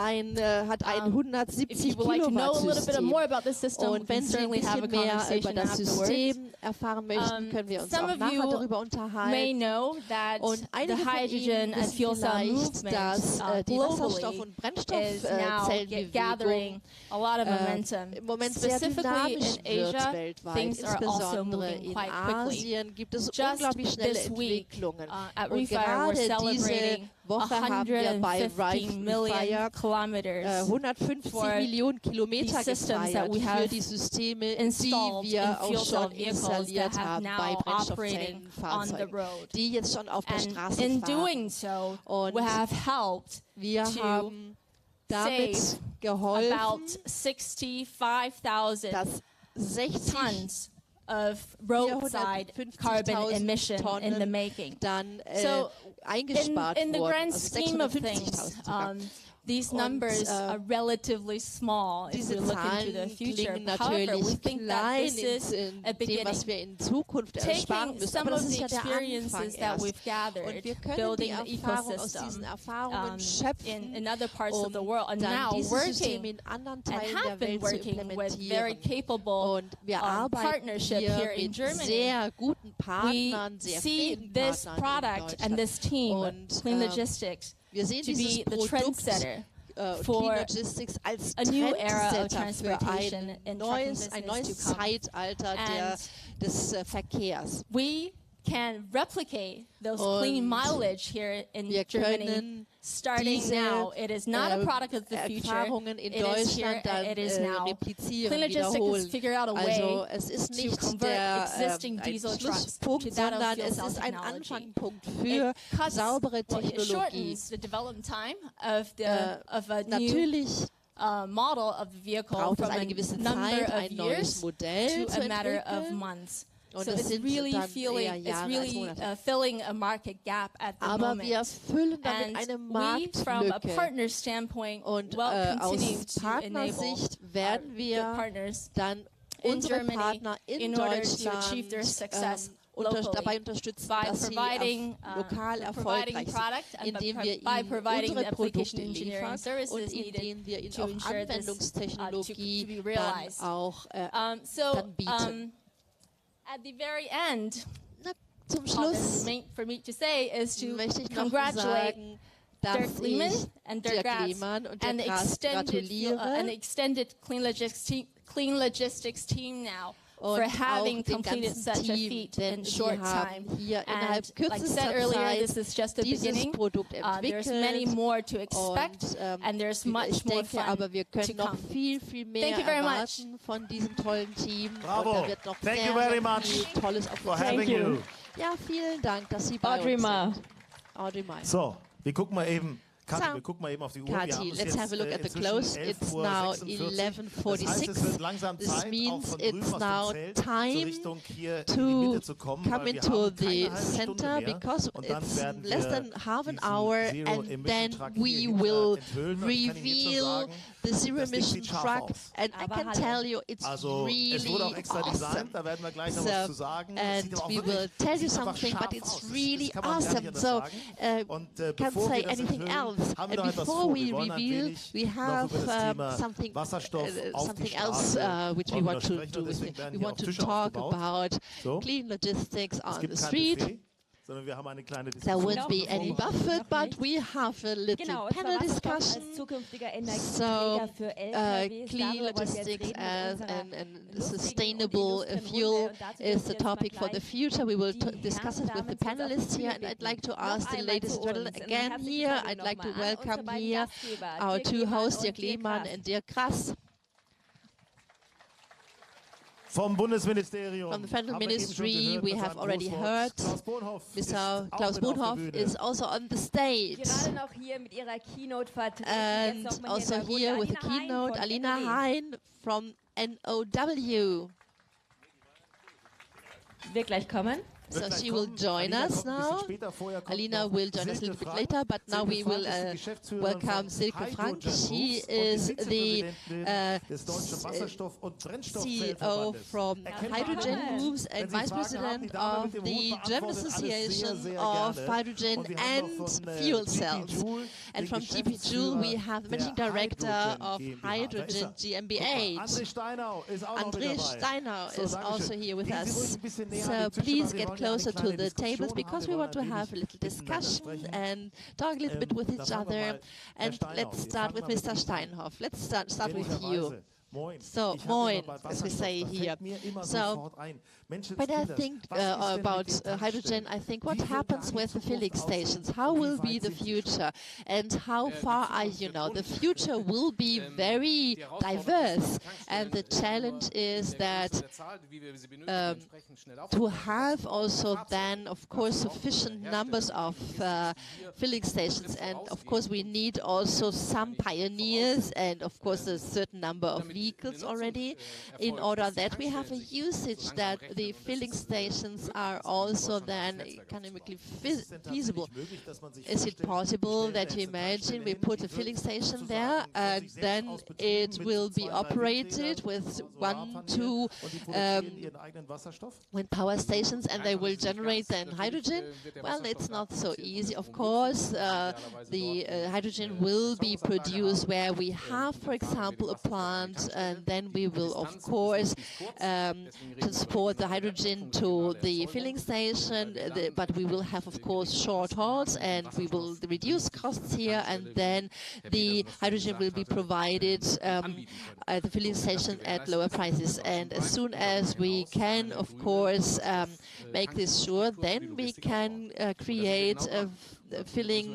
hat ein 170 If you would like to know a little bit Kilowatt more about this system, we Und can wenn Sie ein certainly have a bisschen mehr über conversation das afterwards. System erfahren möchten, können wir uns Some auch of nachher you darüber may unterhalten. know that Und einige the von hydrogen Ihnen and wissen fuel cell vielleicht, movement dass die Wasserstoff- und globally is now Brennstoffzellenbewegung gathering a lot of momentum. im Moment sehr Specifically dynamisch in Asia, wird weltweit. things are also Insbesondere moving in quite quickly. Asien gibt es Just unglaublich schnelle this week, Entwicklungen. at Und Refire, we're gerade diese celebrating Woche haben wir bei 115 million Refire kilometers 150 for Millionen Kilometer the systems that gefeiert we für have die Systeme, die installed in wir auch fuel cell schon vehicles installiert that have haben now bei operating on the Brennstoffzellenfahrzeugen, road. die jetzt schon auf der And Straße in fahren. doing so, Und we have helped wir to haben damit save geholfen, about 65,000 dass 60 tons of roadside carbon 450.000 emission in the Tonnen making. dann So eingespart in the wurden. grand Also scheme of things, 650.000 sogar. These numbers are relatively small if we look into the future. However, we think that this is a beginning. Taking some of the experiences that we've gathered, building the ecosystem in other parts of the world, and now working and have been working with very capable partnership here in Germany. We see this product and this team, Clean Logistics, to be the trendsetter for a new era of transportation in trucking business to come. We can replicate those clean mileage here in Germany starting now. It is not a product of the future. It is here and it is now. Clean Logistics has figured out a way to convert existing diesel trucks to that of fuel cell technology. It cuts, it shortens the development time of a new model of the vehicle from a number of years to a matter of months. So it's really filling a market gap at the moment. And we, from a partner standpoint, will continue to enable the partners in Germany in order to achieve their success locally by providing product and by providing the application engineering services needed to ensure this to be realized. At the very end, all that's for me to say is to congratulate Dirk Lehmann and Dirk Gratz and the extended Clean Logistics team now for having completed such a feat in short time. And like I said earlier, this is just the beginning. There's many more to expect, and there's much more fun to come. Thank you very much. Bravo. Thank you very much for having you. Ja, vielen Dank, dass Sie bei uns sind. Audrey Ma. So, wir gucken mal eben. Kathi, wir gucken mal eben auf die Uhr. Kathi, let's have a look at the close. It's now 11:46. This means it's now time to come into the center because it's less than half an hour and then we will reveal the zero-emission truck, and I can tell you it's really awesome. And we will tell you something, but it's really awesome. So can't say anything else. And before we reveal, we have something else which we want to do. We want to talk about clean logistics on the street. There won't be any buffet, but we have a little panel discussion. So, clean logistics as and sustainable fuel is the topic for the future. We will discuss it with the panelists here, and I'd like to ask the ladies again here. I'd like to welcome here our two hosts, Dirk Lehmann and Dirk Gratz. From the Federal Ministry, we have already heard Mr. Klaus Boonhoff is also on the stage. And also here with the keynote, Alina Hein from NOW. Wird gleich kommen. So she will join us now. Alina will join us a little bit later, but now we will welcome Silke Frank. She is the CEO from Hydrogen Moves and Vice President of the German Association of Hydrogen and Fuel Cells. And from GP Joule, we have the Managing Director of Hydrogen GmbH. André Steinau is also here with us. So please get closer to the tables because we want to have a little discussion and talk a little bit with each other. And let's start with Mr. Steinhoff. Let's start with you. So, moin, as we say here. So, when I think about hydrogen, I think what happens with the filling stations? How will be the future? And how far are you now? The future will be very diverse. And the challenge is that to have also then, of course, sufficient numbers of filling stations. And, of course, we need also some pioneers and, of course, a certain number of leaders vehicles already. In order that we have a usage that the filling stations are also then economically feasible. Is it possible that you imagine we put a filling station there and then it will be operated with 1, 2 wind power stations and they will generate then hydrogen? Well, it's not so easy. Of course, the hydrogen will be produced where we have, for example, a plant, and then we will, of course, transport the hydrogen to the filling station, but we will have, of course, short hauls, and we will reduce costs here, and then the hydrogen will be provided at the filling station at lower prices. And as soon as we can, of course, make this sure, then we can create a filling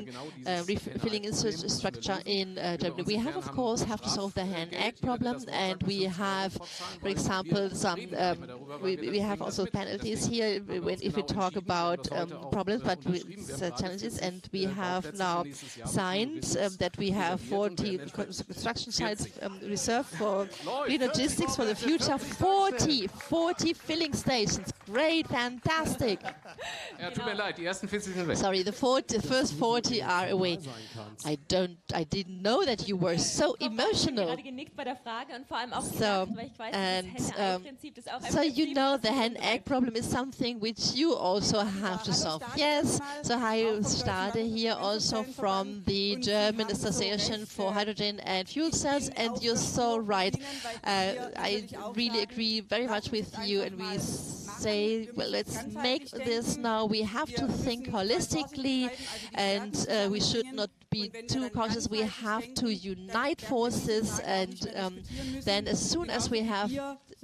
infrastructure in Germany. We have, of course, to solve the Hinnerk problem, and we have, for example, some we have also penalties here if we talk about problems, but challenges. And we have now signed that we have 40 construction sites reserved for green logistics for the future. 40 filling stations. Great, fantastic. Sorry, the first 40 are away. I didn't know that you were so emotional. So you know the Hinnerk problem is something which you also have to solve. Yes, so I started here also from the German Association for Hydrogen and Fuel Cells, and you're so right. I really agree very much with you, and we say, well, let's make this now. We have to think holistically, and we should not be too cautious. We have to unite forces, and then as soon as we have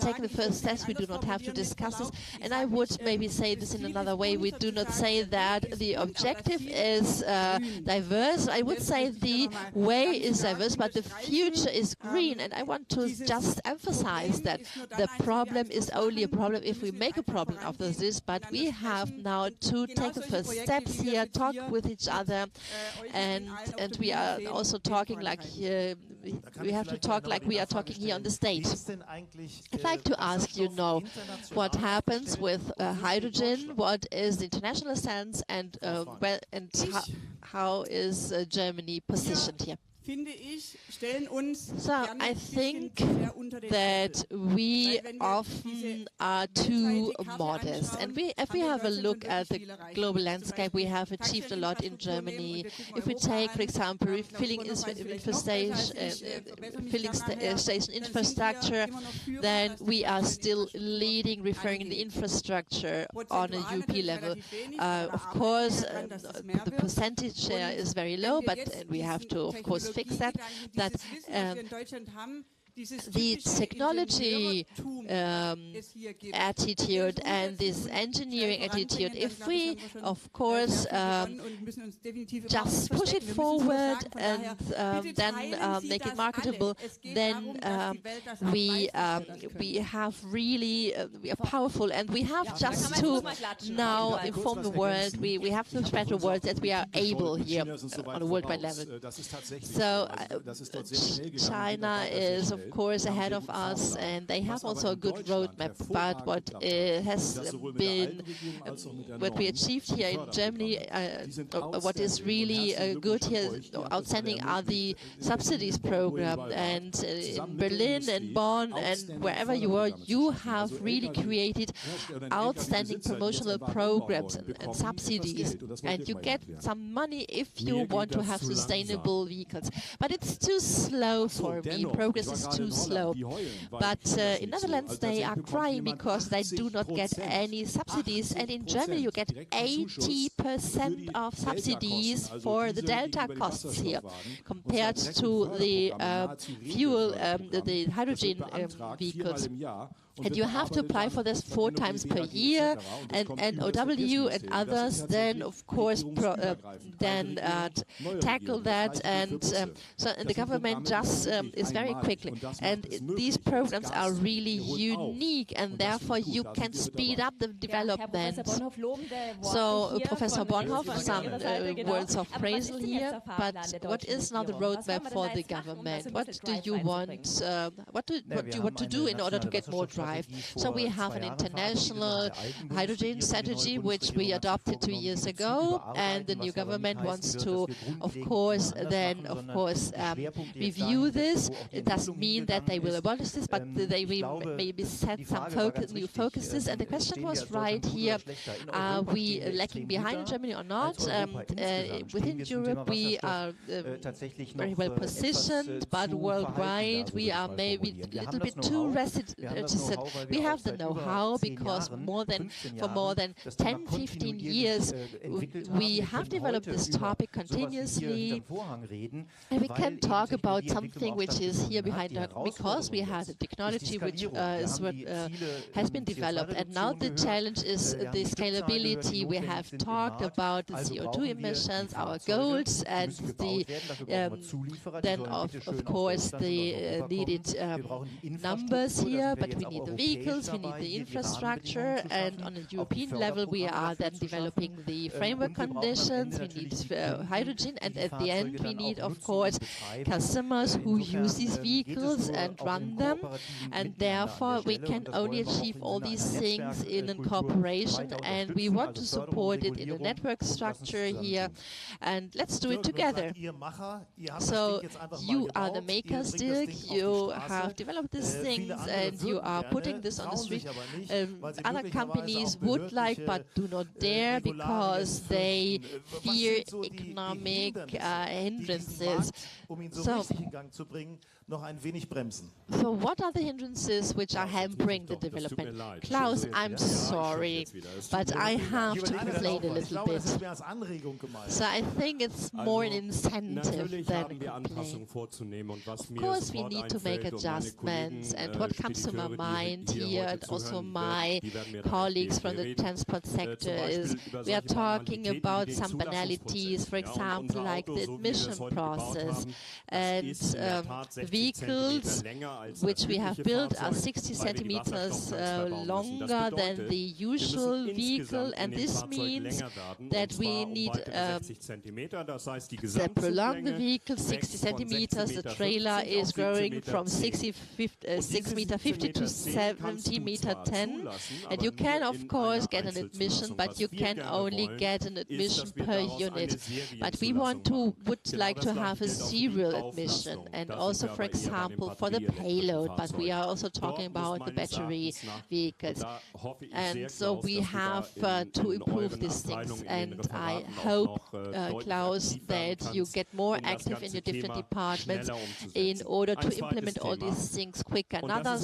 taken the first steps, we do not have to discuss this. And I would maybe say this in another way. We do not say that the objective is diverse. I would say the way is diverse, but the future is green. And I want to just emphasize that the problem is only a problem if we make a problem out of this, but we have now to take the first steps here, talk with each other, and we are also talking like we have to talk like we are talking here on the stage. I'd like to ask you now what happens with hydrogen, what is the international stance, and how is Germany positioned here? So I think that we often are too modest, and if we have a look at the global landscape, we have achieved a lot in Germany. If we take, for example, filling station infrastructure, then we are still leading, referring the infrastructure on a European level. Of course, the percentage share is very low, but we have to, of course, fix that the technology attitude and this engineering attitude, if we, of course, just push it forward and then make it marketable, then we have really, we are powerful, and we have just to now inform the world, we have to spread the word that we are able here on a worldwide level. So China is, of course, ahead of us, and they have also a good roadmap, but what has been what we achieved here in Germany, what is really good here, outstanding, are the subsidies program, and in Berlin and Bonn and wherever you are, you have really created outstanding promotional programs and subsidies, and you get some money if you want to have sustainable vehicles. But it's too slow for me. Progress is too slow. But in Netherlands they are crying because they do not get any subsidies, and in Germany you get 80% of subsidies for the delta costs here compared to the fuel, the hydrogen vehicles. And you have to apply for this 4 times per year, and NOW and others then, of course, tackle that, and so the government just is very quickly. And these programs are really unique, and therefore you can speed up the development. So, Professor Bonhoff, some words of praise here, but what is now the roadmap for the government? What do you want? What do you want to do in order to get more drive? So we have an international hydrogen strategy which we adopted 2 years ago, and the new government wants to, of course, review this. It doesn't mean that they will abolish this, but they will maybe set some new focuses. And the question was right here: are we lacking behind in Germany or not? Within Europe, we are very well positioned, but worldwide we are maybe a little bit too reticent. We have the know-how because for more than 10-15 years we have developed this topic continuously, and we can talk about something which is here behind us because we have a technology which has been developed, and now the challenge is the scalability. We have talked about the CO2 emissions, our goals, and then of course the needed numbers here, but we need the vehicles, we need the infrastructure, and on a European level we are then developing the framework conditions. We need hydrogen, and at the end we need, of course, customers who use these vehicles and run them, and therefore we can only achieve all these things in a cooperation, and we want to support it in a network structure here, and let's do it together. So you are the makers, Dirk, you have developed these things and you are putting this on the street. Other companies would like but do not dare because they fear economic hindrances. So what are the hindrances which are hampering the development? Klaus, I'm sorry, but I have to complain a little bit. So I think it's more an incentive than a complaint. Of course we need to make adjustments, and what comes to my mind here, and also my colleagues from the transport sector, is we are talking about some banalities, for example, like the admission process, and vehicles which we have built are 60 centimeters longer than the usual vehicle, and this means that we need to prolong the vehicle 60 centimeters. The trailer is growing from 6 meter 50 to 70 meter 10, and you can of course get an admission, but you can only get an admission per unit. But we would like to have a serial admission, and also, for example, for the payload, but we are also talking about the battery vehicles. And so we have to improve these things, and I hope, Klaus, that you get more active in your different departments in order to implement all these things quicker. Another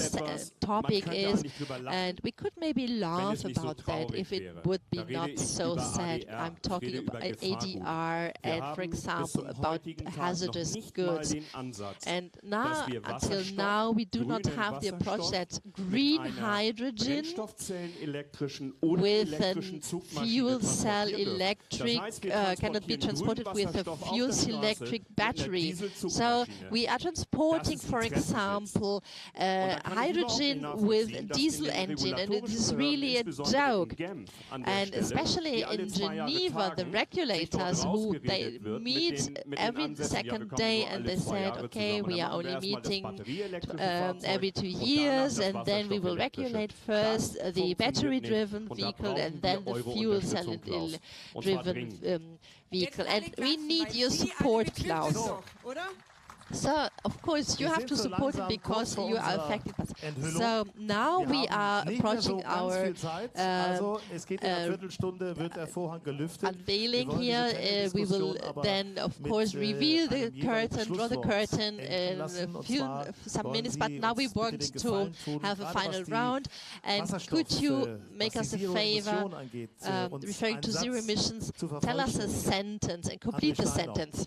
topic is, and we could maybe laugh about that if it would be not so sad. I'm talking about ADR and, for example, about hazardous goods. And now, until now, we do not have the approach that green hydrogen with a fuel cell electric cannot be transported with a fuel cell electric battery. So we are transporting, for example, hydrogen with a diesel engine, and it is really a joke. And especially in Geneva, the regulators who they meet every second day, and they said, okay, we are only meeting every 2 years, and then we will regulate first the battery-driven vehicle and then the fuel cell-driven vehicle. And we need your support, Klaus. So, of course, you have to support it because you are affected. So, now we are approaching our unveiling here. We will then, of course, reveal the curtain, draw the curtain in some minutes, but now we want to have a final round. And could you make us a favor, referring to zero emissions, tell us a sentence and complete the sentence.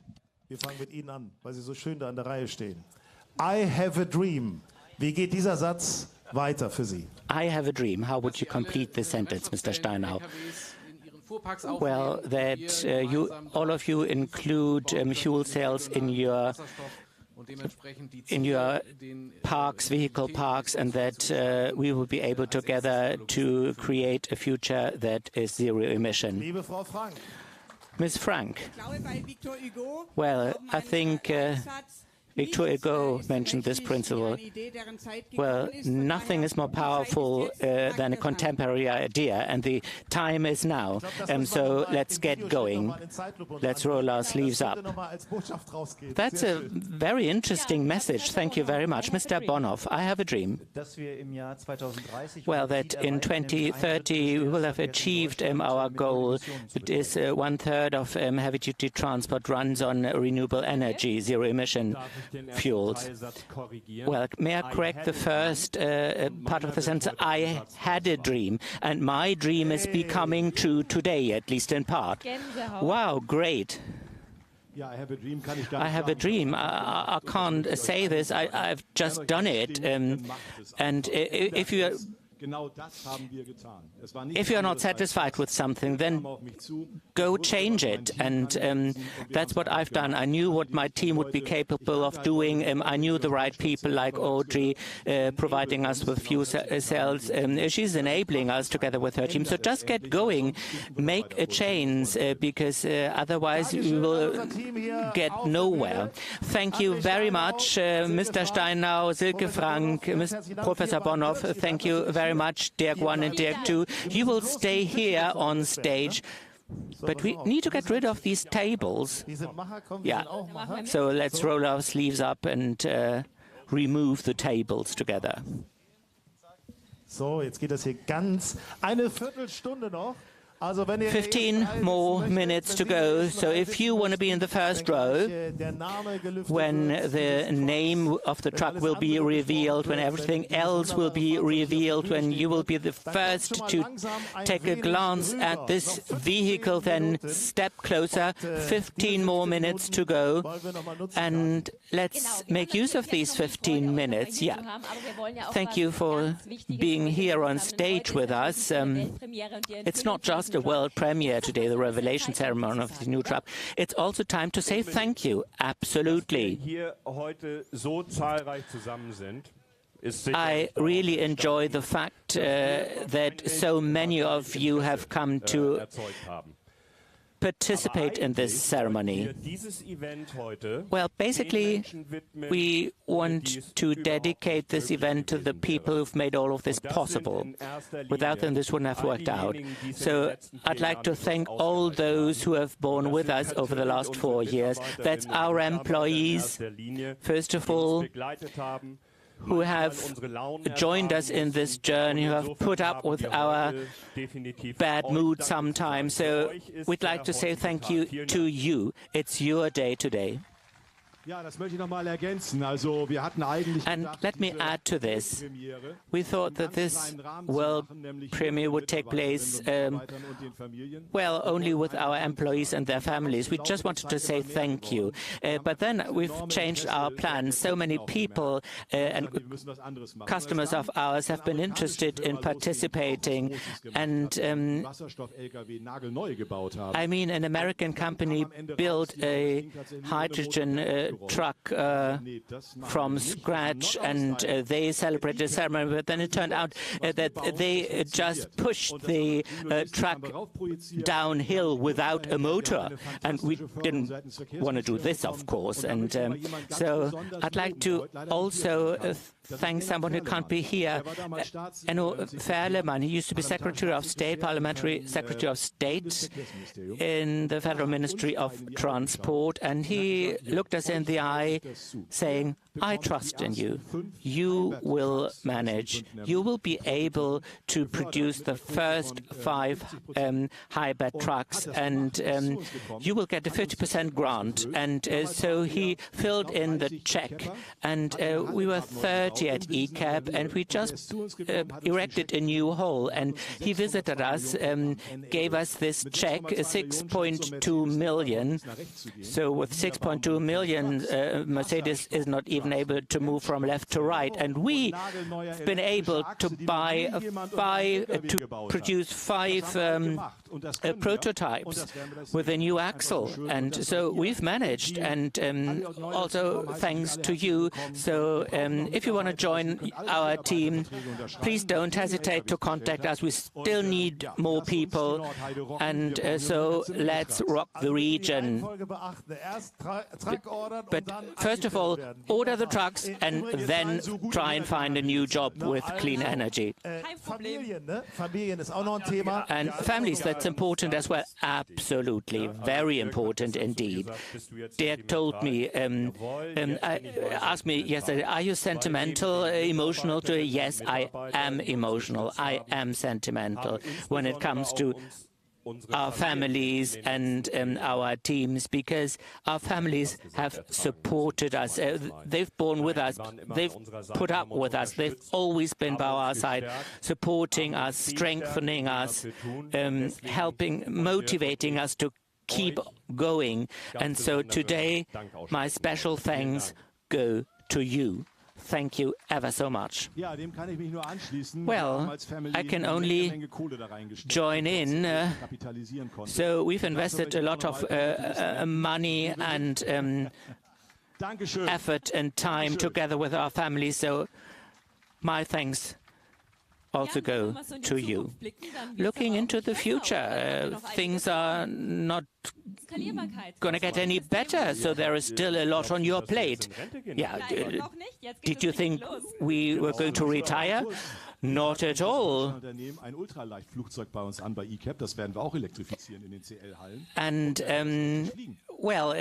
Wir fangen mit Ihnen an, weil Sie so schön da an der Reihe stehen. I have a dream. Wie geht dieser Satz weiter für Sie. I have a dream. How would you complete this sentence, Mr. Steinau? Well, that all of you include fuel cells in your parks, vehicle parks, and that we will be able together to create a future that is zero emission. Ms. Frank, well, I think Victor Hugo mentioned this principle. Well, nothing is more powerful than a contemporary idea, and the time is now. So let's get going. Let's roll our sleeves up. That's a very interesting message. Thank you very much. Mr. Bonhoff, I have a dream. Well, that in 2030 we will have achieved our goal. It is 1/3 of heavy-duty transport runs on renewable energy, zero-emission fuels. Well, may I correct the first part of the sentence? I had a dream, and my dream is becoming true today, at least in part. Wow, great. I have a dream. I can't say this. I've just done it. And if you're not satisfied with something, then go change it. And that's what I've done. I knew what my team would be capable of doing. I knew the right people like Audrey providing us with fuel cells. She's enabling us together with her team. So just get going, make a change, because otherwise we will get nowhere. Thank you very much, Mr. Steinau, Silke Frank, Professor Bonhoff. Thank you very much, Dirk 1 and Dirk 2. You will stay here on stage, but we need to get rid of these tables. Yeah, so let's roll our sleeves up and remove the tables together. So, jetzt geht das hier ganz eine Viertelstunde noch. 15 more minutes to go, so if you want to be in the first row, when the name of the truck will be revealed, when everything else will be revealed, when you will be the first to take a glance at this vehicle, then step closer. 15 more minutes to go, and let's make use of these 15 minutes. Yeah. Thank you for being here on stage with us. It's not just a world premiere today, the revelation ceremony of the new truck. It's also time to say thank you. Absolutely. I really enjoy the fact that so many of you have come to participate in this ceremony. Well, basically, we want to dedicate this event to the people who've made all of this possible. Without them, this wouldn't have worked out. So I'd like to thank all those who have borne with us over the last 4 years. That's our employees, first of all, who have joined us in this journey, who have put up with our bad mood sometimes. So we'd like to say thank you to you. It's your day today. And let me add to this. We thought that this world premiere would take place, well, only with our employees and their families. We just wanted to say thank you. But then we've changed our plans. So many people and customers of ours have been interested in participating. And I mean, an American company built a hydrogen truck from scratch, and they celebrated the ceremony, but then it turned out that they just pushed the truck downhill without a motor, and we didn't want to do this, of course. And so I'd like to also thank someone who can't be here. Enno Ferlemann, he used to be Secretary of State, Parliamentary Secretary of State in the Federal Ministry of Transport, and he looked us in the eye saying, I trust in you. You will manage. You will be able to produce the first 5 hybrid trucks, and you will get a 50% grant. And so he filled in the check, and we were 30 at ECAP, and we just erected a new hall, and he visited us, gave us this check, 6.2 million. So with 6.2 million, Mercedes is not even able to move from left to right, and we've been able to produce 5 prototypes with a new axle, and so we've managed, and also thanks to you. So if you want to join our team, please don't hesitate to contact us. We still need more people, and so let's rock the region. But first of all, order the trucks and then try and find a new job with clean energy. And families, that's important as well. Absolutely, very important indeed. Dirk told me, asked me yesterday, are you sentimental, emotional to it? Yes, I am emotional. I am sentimental when it comes to our families and our teams, because our families have supported us. They've borne with us. They've put up with us. They've always been by our side, supporting us, strengthening us, helping, motivating us to keep going. And so today, my special thanks go to you. Thank you ever so much. Well, I can only join in. So we've invested a lot of money and effort and time together with our families. So my thanks also go to you. Looking into the future, things are not going to get any better, so there is still a lot on your plate. Yeah, did you think we were going to retire? Not at all. And well,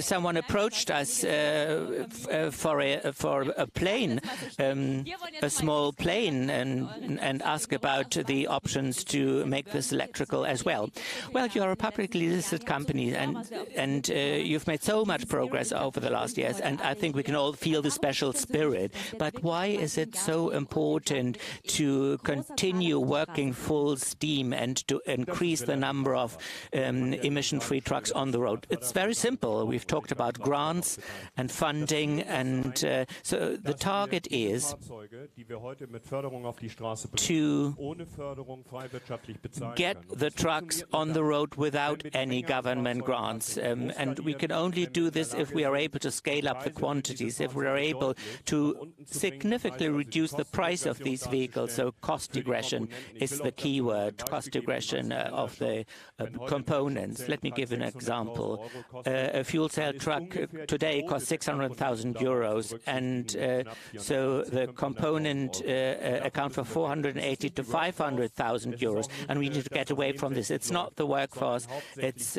someone approached us for a plane, a small plane, and asked about the options to make this electrical as well. Well, you are a publicly listed company, and you've made so much progress over the last years, and I think we can all feel the special spirit. But why is it so important to continue working full steam and to increase the number of emission-free trucks on the road? It's very simple. We've talked about grants and funding, and so the target is to get the trucks on the road without any government grants. And we can only do this if we are able to scale up the quantities, if we are able to significantly reduce the price of these vehicles. So cost regression is the key word, cost regression of the components. Let me give an example. A fuel cell truck today costs 600,000 euros, and so the component account for 480 to 500,000 euros, and we need to get away from this. It's not the workforce, it's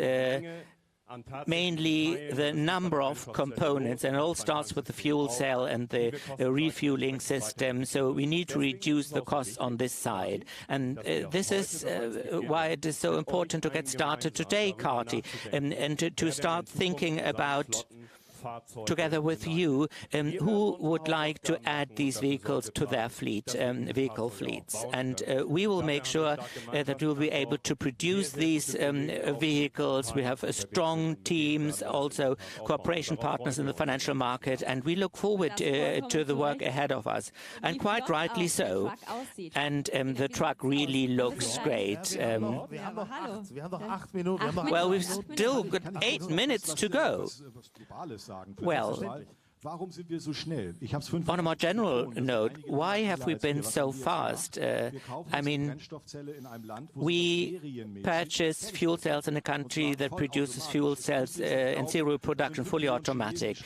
mainly the number of components, and it all starts with the fuel cell and the refueling system. So we need to reduce the costs on this side, and this is why it is so important to get started today, Kathi, and to start thinking about, together with you, who would like to add these vehicles to their fleet, vehicle fleets. And we will make sure that we will be able to produce these vehicles. We have strong teams, also cooperation partners in the financial market, and we look forward to the work ahead of us. And quite rightly so. And the truck really looks great. Well, we've still got 8 minutes to go. Well, on a more general note, why have we been so fast? I mean, we purchase fuel cells in a country that produces fuel cells in serial production, fully automatic.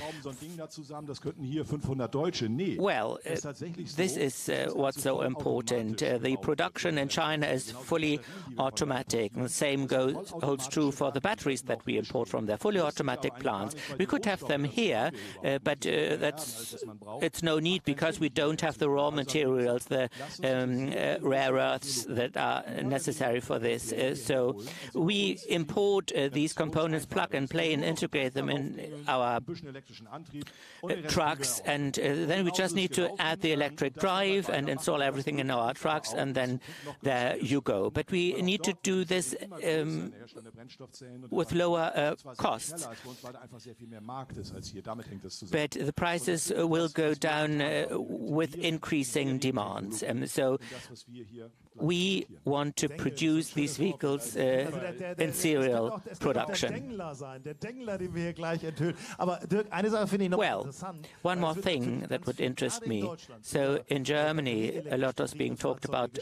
Well, this is what's so important. The production in China is fully automatic. And the same holds true for the batteries that we import from their fully automatic plants. We could have them here, but it's no need because we don't have the raw materials, the rare earths that are necessary for this. So we import these components, plug and play, and integrate them in our trucks, and then we just need to add the electric drive and install everything in our trucks, and then there you go. But we need to do this with lower costs. But the prices will go down with increasing demands. So we want to produce these vehicles in serial production. Well, one more thing that would interest me. So in Germany, a lot is being talked about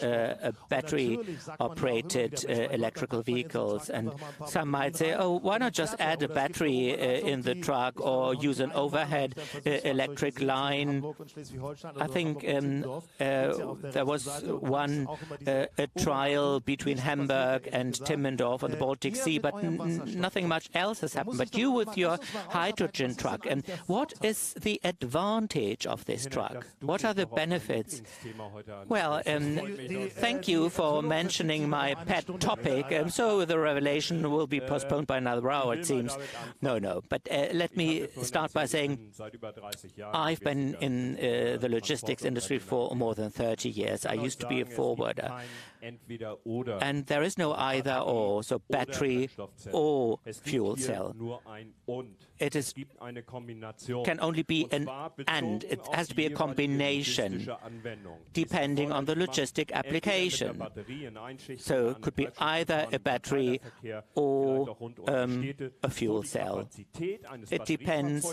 battery-operated electrical vehicles, and some might say, oh, why not just add a battery in the truck or use an overhead electric line? I think there was one a trial between Hamburg and Timmendorf on the Baltic Sea, but nothing much else has happened. But you with your hydrogen truck, and what is the advantage of this truck? What are the benefits? Well, thank you for mentioning my pet topic. So the revelation will be postponed by another hour, it seems. No. But let me start by saying I've been in the logistics industry for more than 30 years. I used to be a forwarder. And there is no either or, so battery or fuel cell. It can only be an and. It has to be a combination, depending on the logistic application. So it could be either a battery or a fuel cell. It depends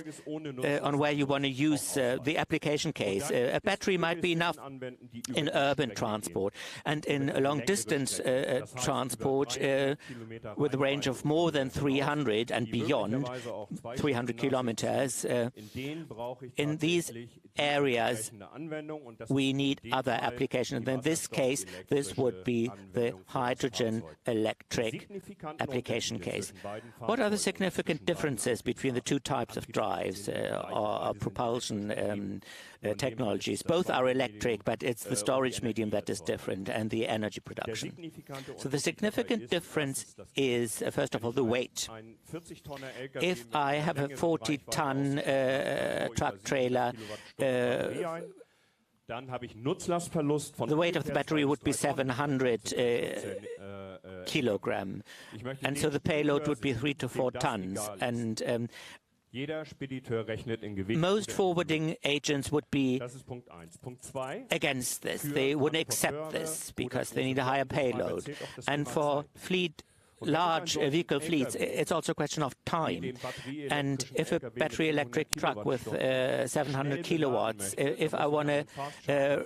on where you want to use the application case. A battery might be enough in urban transport, and in a long-distance transport with a range of more than 300 and beyond, 300 kilometers. In these areas, we need other applications. In this case, this would be the hydrogen electric application case. What are the significant differences between the two types of drives or propulsion technologies? Both are electric, but it's the storage medium that is different and the energy production. So the significant difference is, first of all, the weight. If I have a 40-ton truck trailer, the weight of the battery would be 700 kilogram, and so the payload would be 3 to 4 tons. And most forwarding agents would be against this. They wouldn't accept this because they need a higher payload. And for large vehicle fleets, it's also a question of time. And if a battery electric truck with 700 kilowatts, if I want to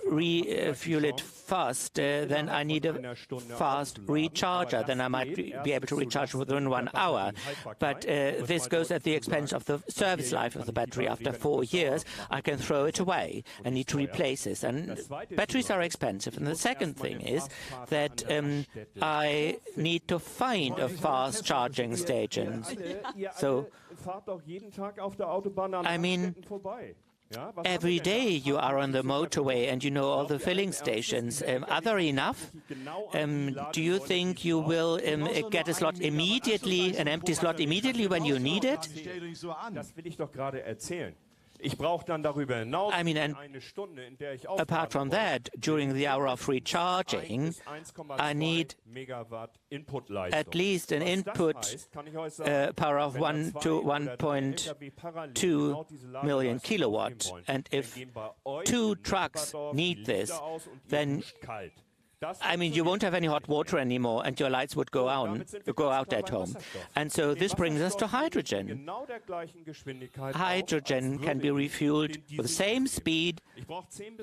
refuel it fast, then I need a fast recharger. Then I might be able to recharge within 1 hour. But this goes at the expense of the service life of the battery. After 4 years, I can throw it away and need to replace this. And batteries are expensive. And the second thing is that I need to find a fast charging station. So, I mean, every day you are on the motorway and you know all the filling stations. Are there enough? Do you think you will get a slot immediately, an empty slot immediately when you need it? I mean, and apart from that, during the hour of recharging, I need at least an input power of 1 to 1.2 million kilowatt. And if 2 trucks need this, then I mean, you won't have any hot water anymore, and your lights would go out at home. And so this brings us to hydrogen. Hydrogen can be refueled with the same speed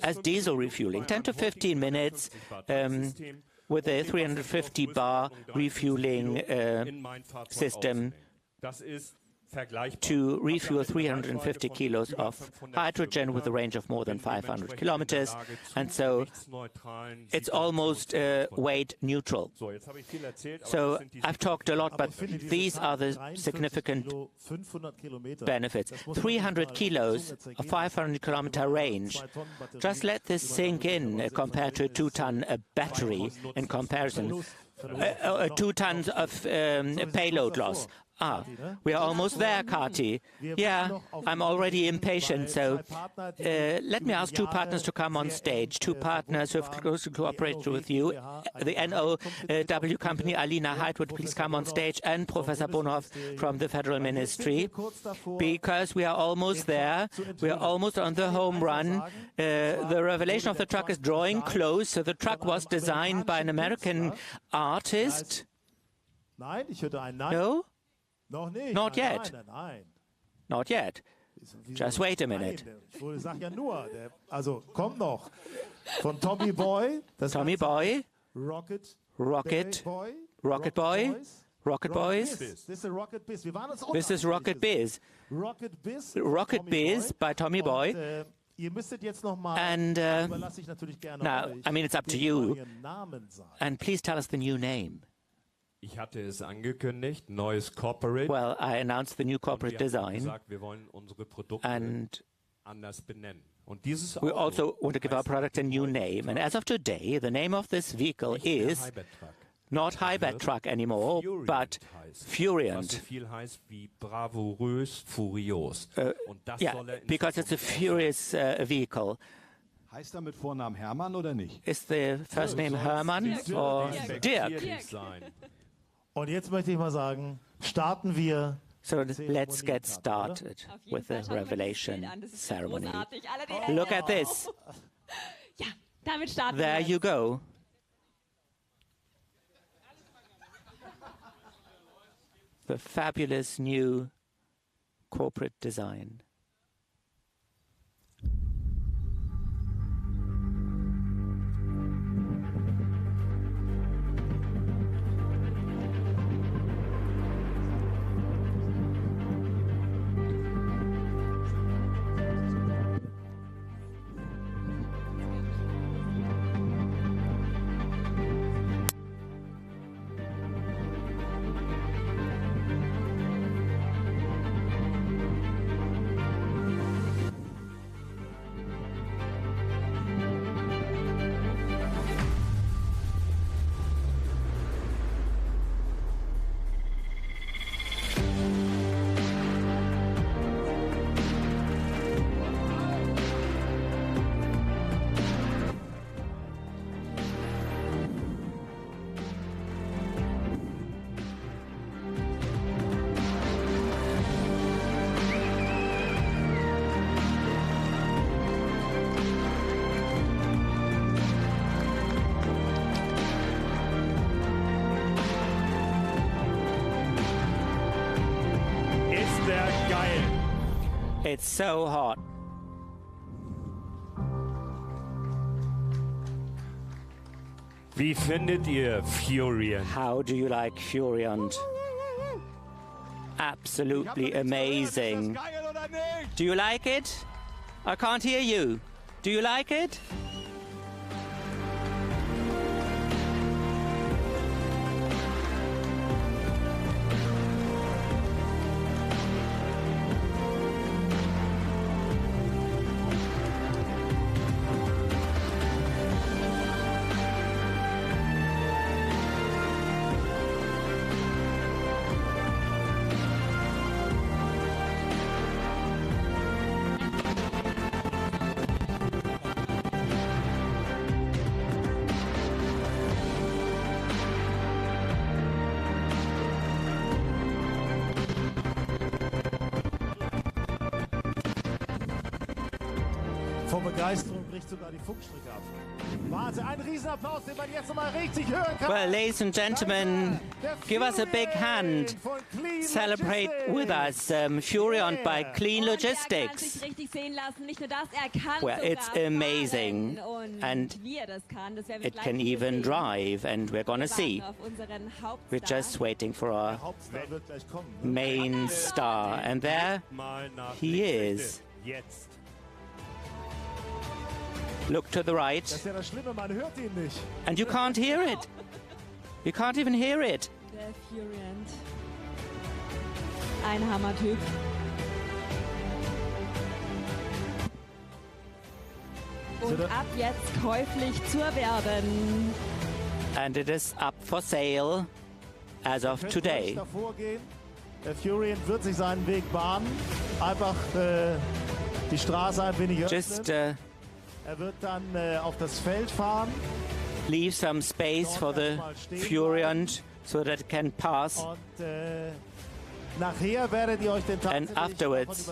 as diesel refueling, 10 to 15 minutes with a 350 bar refueling system. to refuel 350 kilos of hydrogen with a range of more than 500 kilometers, and so it's almost weight neutral. So I've talked a lot, but these are the significant benefits. 300 kilos, a 500-kilometer range. Just let this sink in compared to a 2-ton battery in comparison. 2 tons of payload loss. We are almost there, Kathi. Yeah, I'm already impatient, so let me ask 2 partners to come on stage. 2 partners who have closely cooperated with you. The NOW company, Alina Heid, would please come on stage, and Professor Bonhoff from the Federal Ministry, because we are almost there. We are almost on the home run. The revelation of the truck is drawing close. So the truck was designed by an American artist. No? Not yet. Not yet. Just wait a minute. Tommy Boy. Tommy Boy. Rocket Boy. Rocket Boys. This is Rocket Biz. Rocket Biz by Tommy Boy. And now, I mean, it's up to you. And please tell us the new name. Ich hatte es angekündigt, neues Corporate. Well, I announced the new corporate design, and we also want to give our product a new name. And as of today, the name of this vehicle is not High-Bed Truck anymore, but Furiant. Yeah, because it's a furious vehicle. Heißt er mit Vornamen Hermann oder nicht? Is the first name Hermann or Dirk? Und jetzt möchte ich mal sagen, starten wir. So let's get started with the revelation ceremony. Look at this. There you go. The fabulous new corporate design. It's so hot. Wie findet ihr Furiant? How do you like Furiant? Absolutely amazing. Do you like it? I can't hear you. Do you like it? bricht sogar die Funkstrecke ab. Wahnsinn, ein Riesenapplaus, den man jetzt nochmal richtig hören kann. Well, ladies and gentlemen, give us a big hand. Celebrate with us Furion by Clean Logistics. Well, it's amazing, and it can even drive, and we're gonna see. We're just waiting for our main star, and there he is. Look to the right, Das ist ja das Schlimme, man hört ihn nicht. and you can't hear it. You can't even hear it. Der Furiant. Ein Hammertyp. Und ab jetzt käuflich zu erwerben. And it is up for sale as of today. Davor gehen. Der Furiant wird sich seinen Weg bahnen. Einfach die Straße ein wenig Just öffnen. Er wird dann auf das Feld fahren. leave some space for the Furiant so that it can pass. Und nachher werdet ihr euch den And afterwards,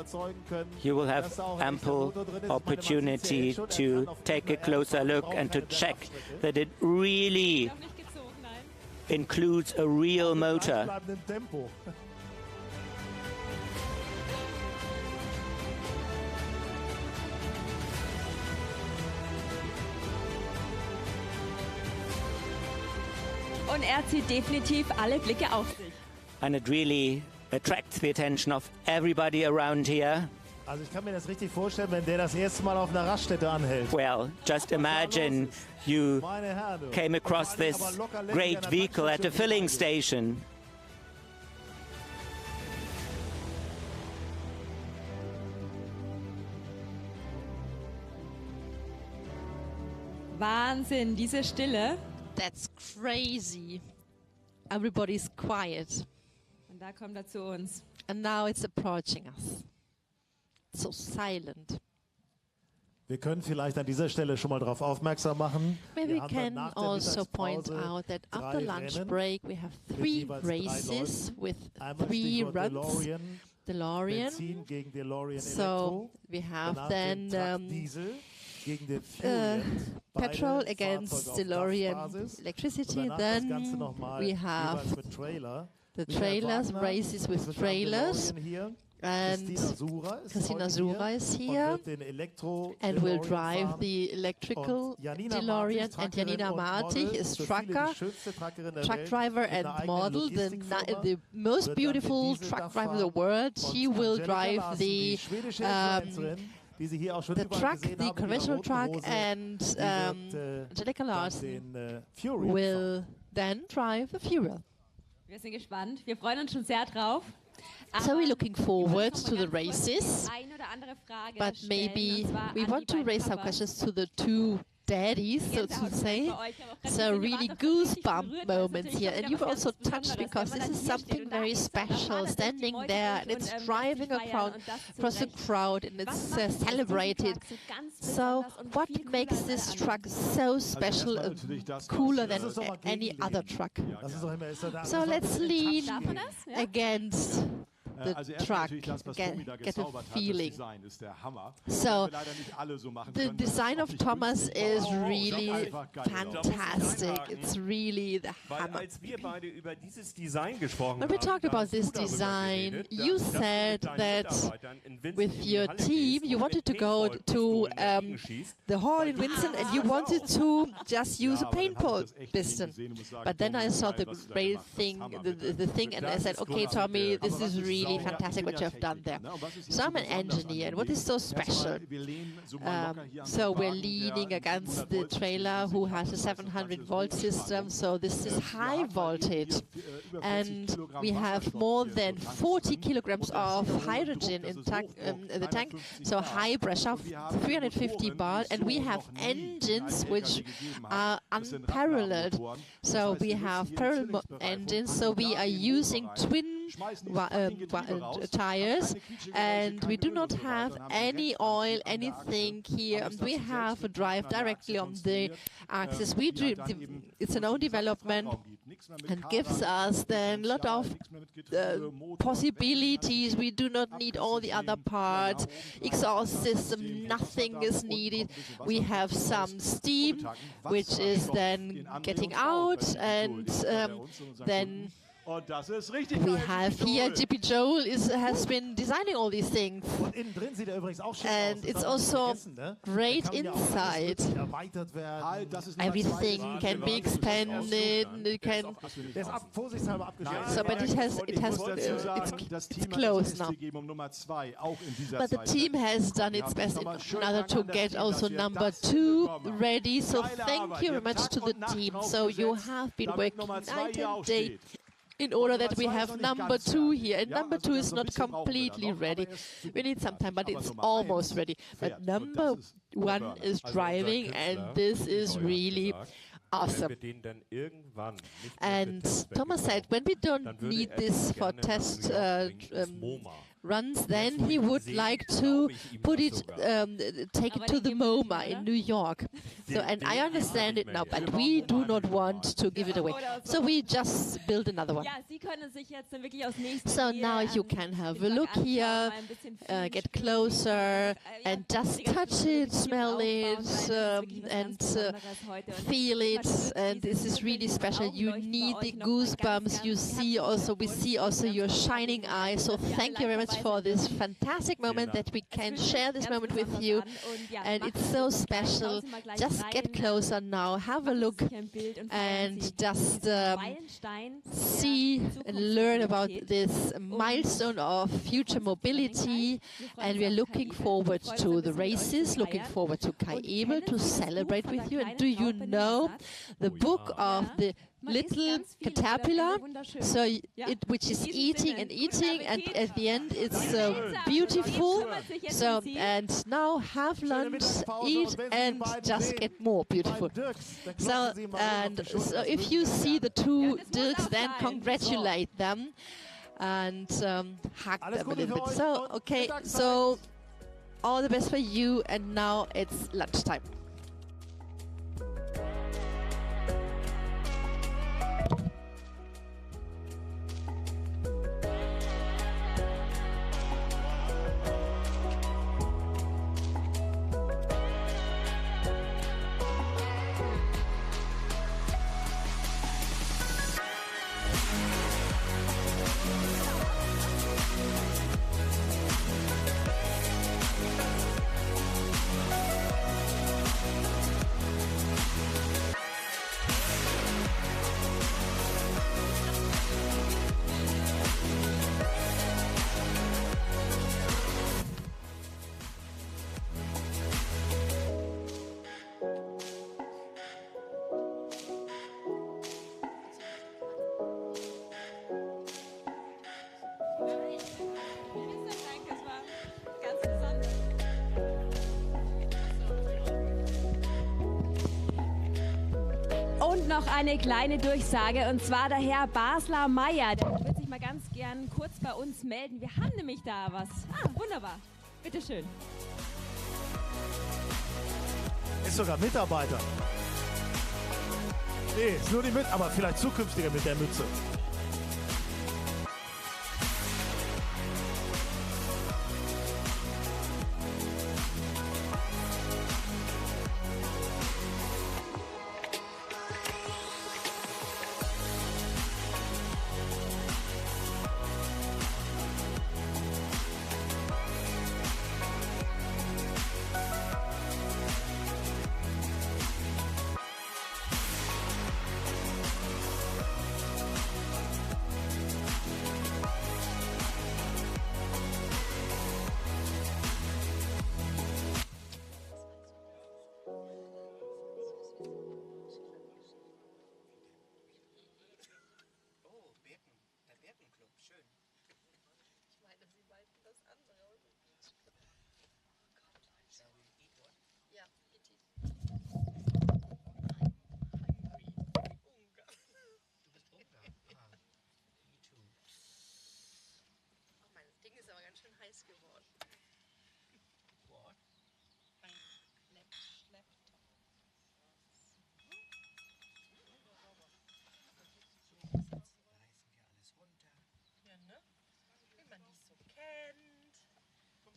you will have ample opportunity to take a closer look and to check that it really includes a real motor. Und er zieht definitiv alle Blicke auf sich. And it really attracts the attention of everybody around here. Also ich kann mir das richtig vorstellen, wenn der das erste Mal auf einer Raststätte anhält. Well, just imagine you came across this great vehicle at a filling station. Wahnsinn, diese Stille. That's crazy. Everybody's quiet. Und da kommt er zu uns. And now it's approaching us. So silent. Wir können vielleicht an dieser Stelle schon mal darauf aufmerksam machen. Maybe we can also point out that after lunch break we have 3 races with 3 runs. DeLorean. So we have then petrol against DeLorean electricity. Then we have the trailers, races with trailers. And Christina Sura is here and will drive the electrical DeLorean, and Janina Martig is truck driver and model, the most beautiful truck driver in the world. She will drive the truck, the conventional truck, and Angelica Larsen will then drive the Furion. Wir sind gespannt. Wir freuen uns schon sehr drauf. So we're looking forward to the races, but maybe we want to raise some questions to the 2 daddies, so to say. So really goosebump moments here. And you've also touched, because this is something very special, standing there and it's driving across the crowd and it's celebrated. So what makes this truck so special and cooler than any other truck? So let's lean against the truck, get a feeling. So the design of Thomas is really fantastic. It's really the hammer. When we talked about this design, you said that with your team you wanted to go to the hall in Vincent and you wanted to just use a paintball piston. But then I saw the great thing, the thing, and I said, okay, Tommy, this is really fantastic what you have done there. So I'm an engineer, and what is so special? So we're leaning against the trailer who has a 700-volt system, so this is high voltage. And we have more than 40 kilograms of hydrogen in the tank, so high pressure, 350 bar, and we have engines which are unparalleled. So we have parallel engines, so we are using twin tires, and we do not have any oil, anything here. We have a drive directly on the axis. It's an own development. and gives us then a lot of possibilities. We do not need all the other parts. Exhaust system, nothing is needed. We have some steam, which is then getting out, and then we have here Jippy Joel has been designing all these things, and it's also great inside. Everything can be expanded. It can. So, but it's closed now. But the team has done its best in order to get also number 2 ready. So thank you very much to the team. So you have been working night and day in order that we have number 2 here. And number 2 is not completely ready. We need some time, but it's almost ready. But number 1 is driving, and this is really awesome. And Thomas said, when we don't need this for test runs, then he would like to put it, take it to the MoMA in New York. So, and I understand it now, but we do not want to give it away. So we just build another one. So now you can have a look here, get closer, and just touch it, smell it, and feel it. And this is really special. You need the goosebumps. You see also, we see also your shining eyes. So thank you very much for this fantastic moment that we can share this moment with you. And it's so special. Just get closer now, have a look, and just see and learn about this milestone of future mobility. And we're looking forward to the races, looking forward to Kai Ebel to celebrate with you. And do you know the book of the little caterpillar, so which is eating and eating, and at the end it's beautiful. So, and now have lunch, eat, and just get more beautiful. So, and so if you see the 2 Dirks, then congratulate them and hug them a little bit. So, okay, so all the best for you, and now it's lunchtime. Noch eine kleine Durchsage, und zwar der Herr Basler Meier, der wird sich mal ganz gern kurz bei uns melden. Wir haben nämlich da was. Ah, wunderbar. Bitteschön. Ist sogar Mitarbeiter. Nee, ist nur die aber vielleicht zukünftiger mit der Mütze.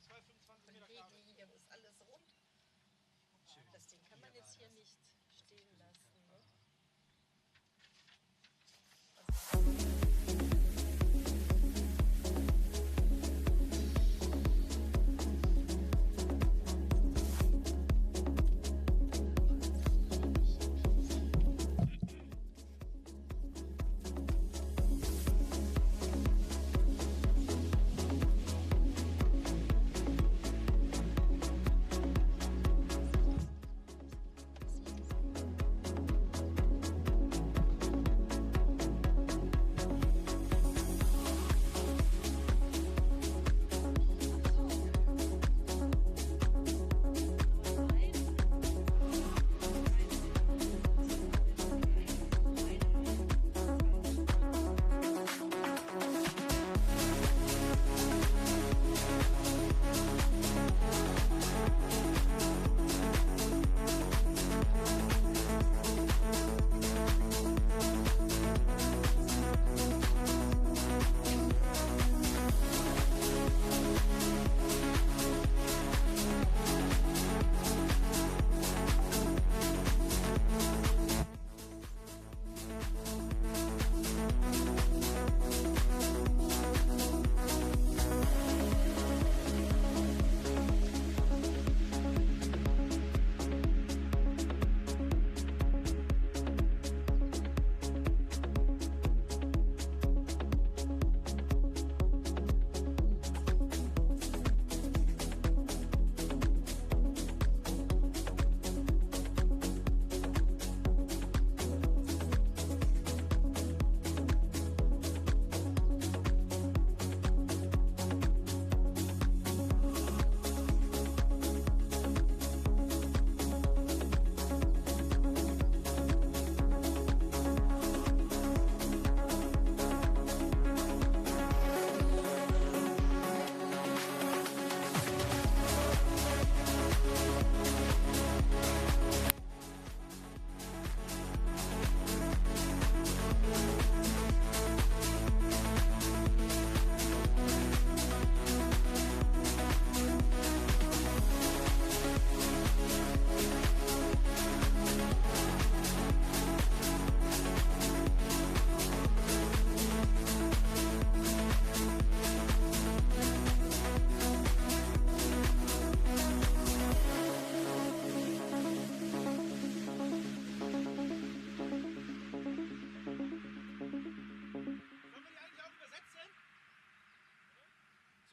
Hier ist alles rund. Das Ding kann man jetzt hier nicht stehen lassen. Ne?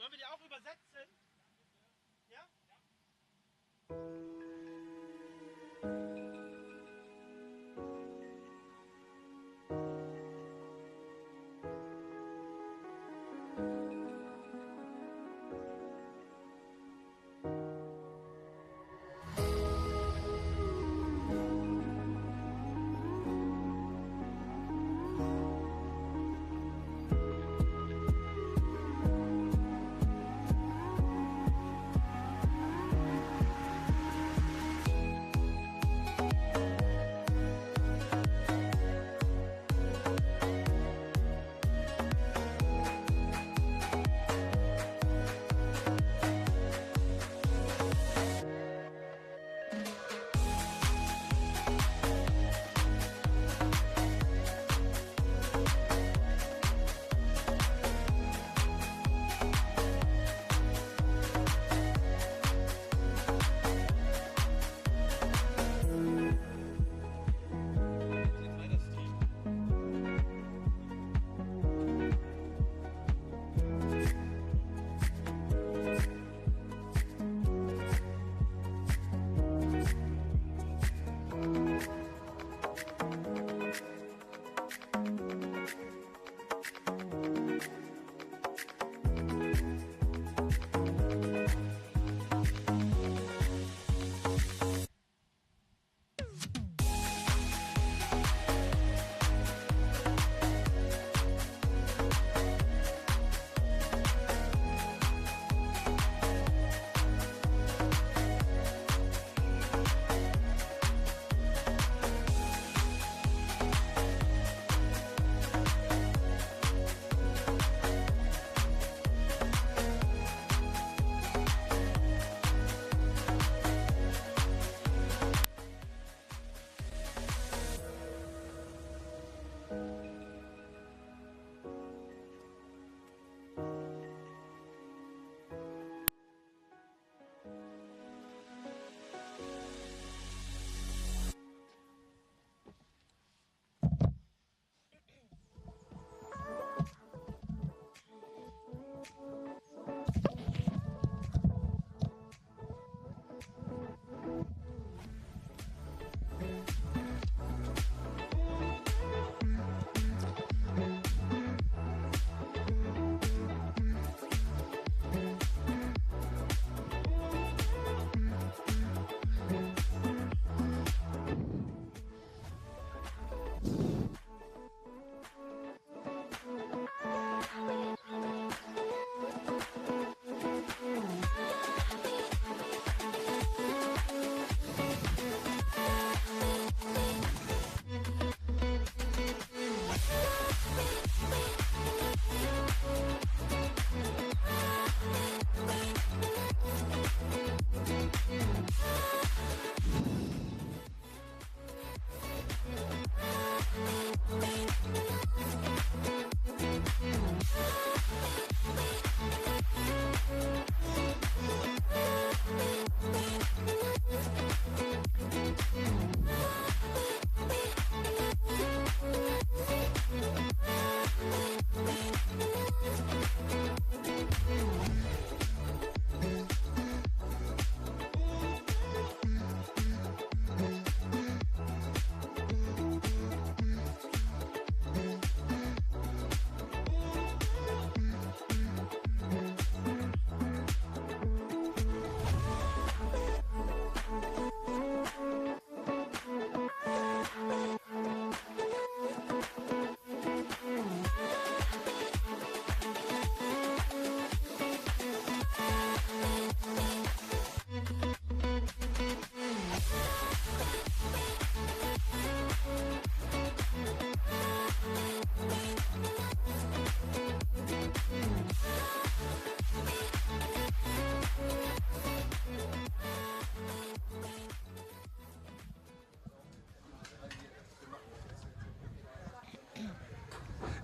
Sollen wir die auch übersetzen? Ja?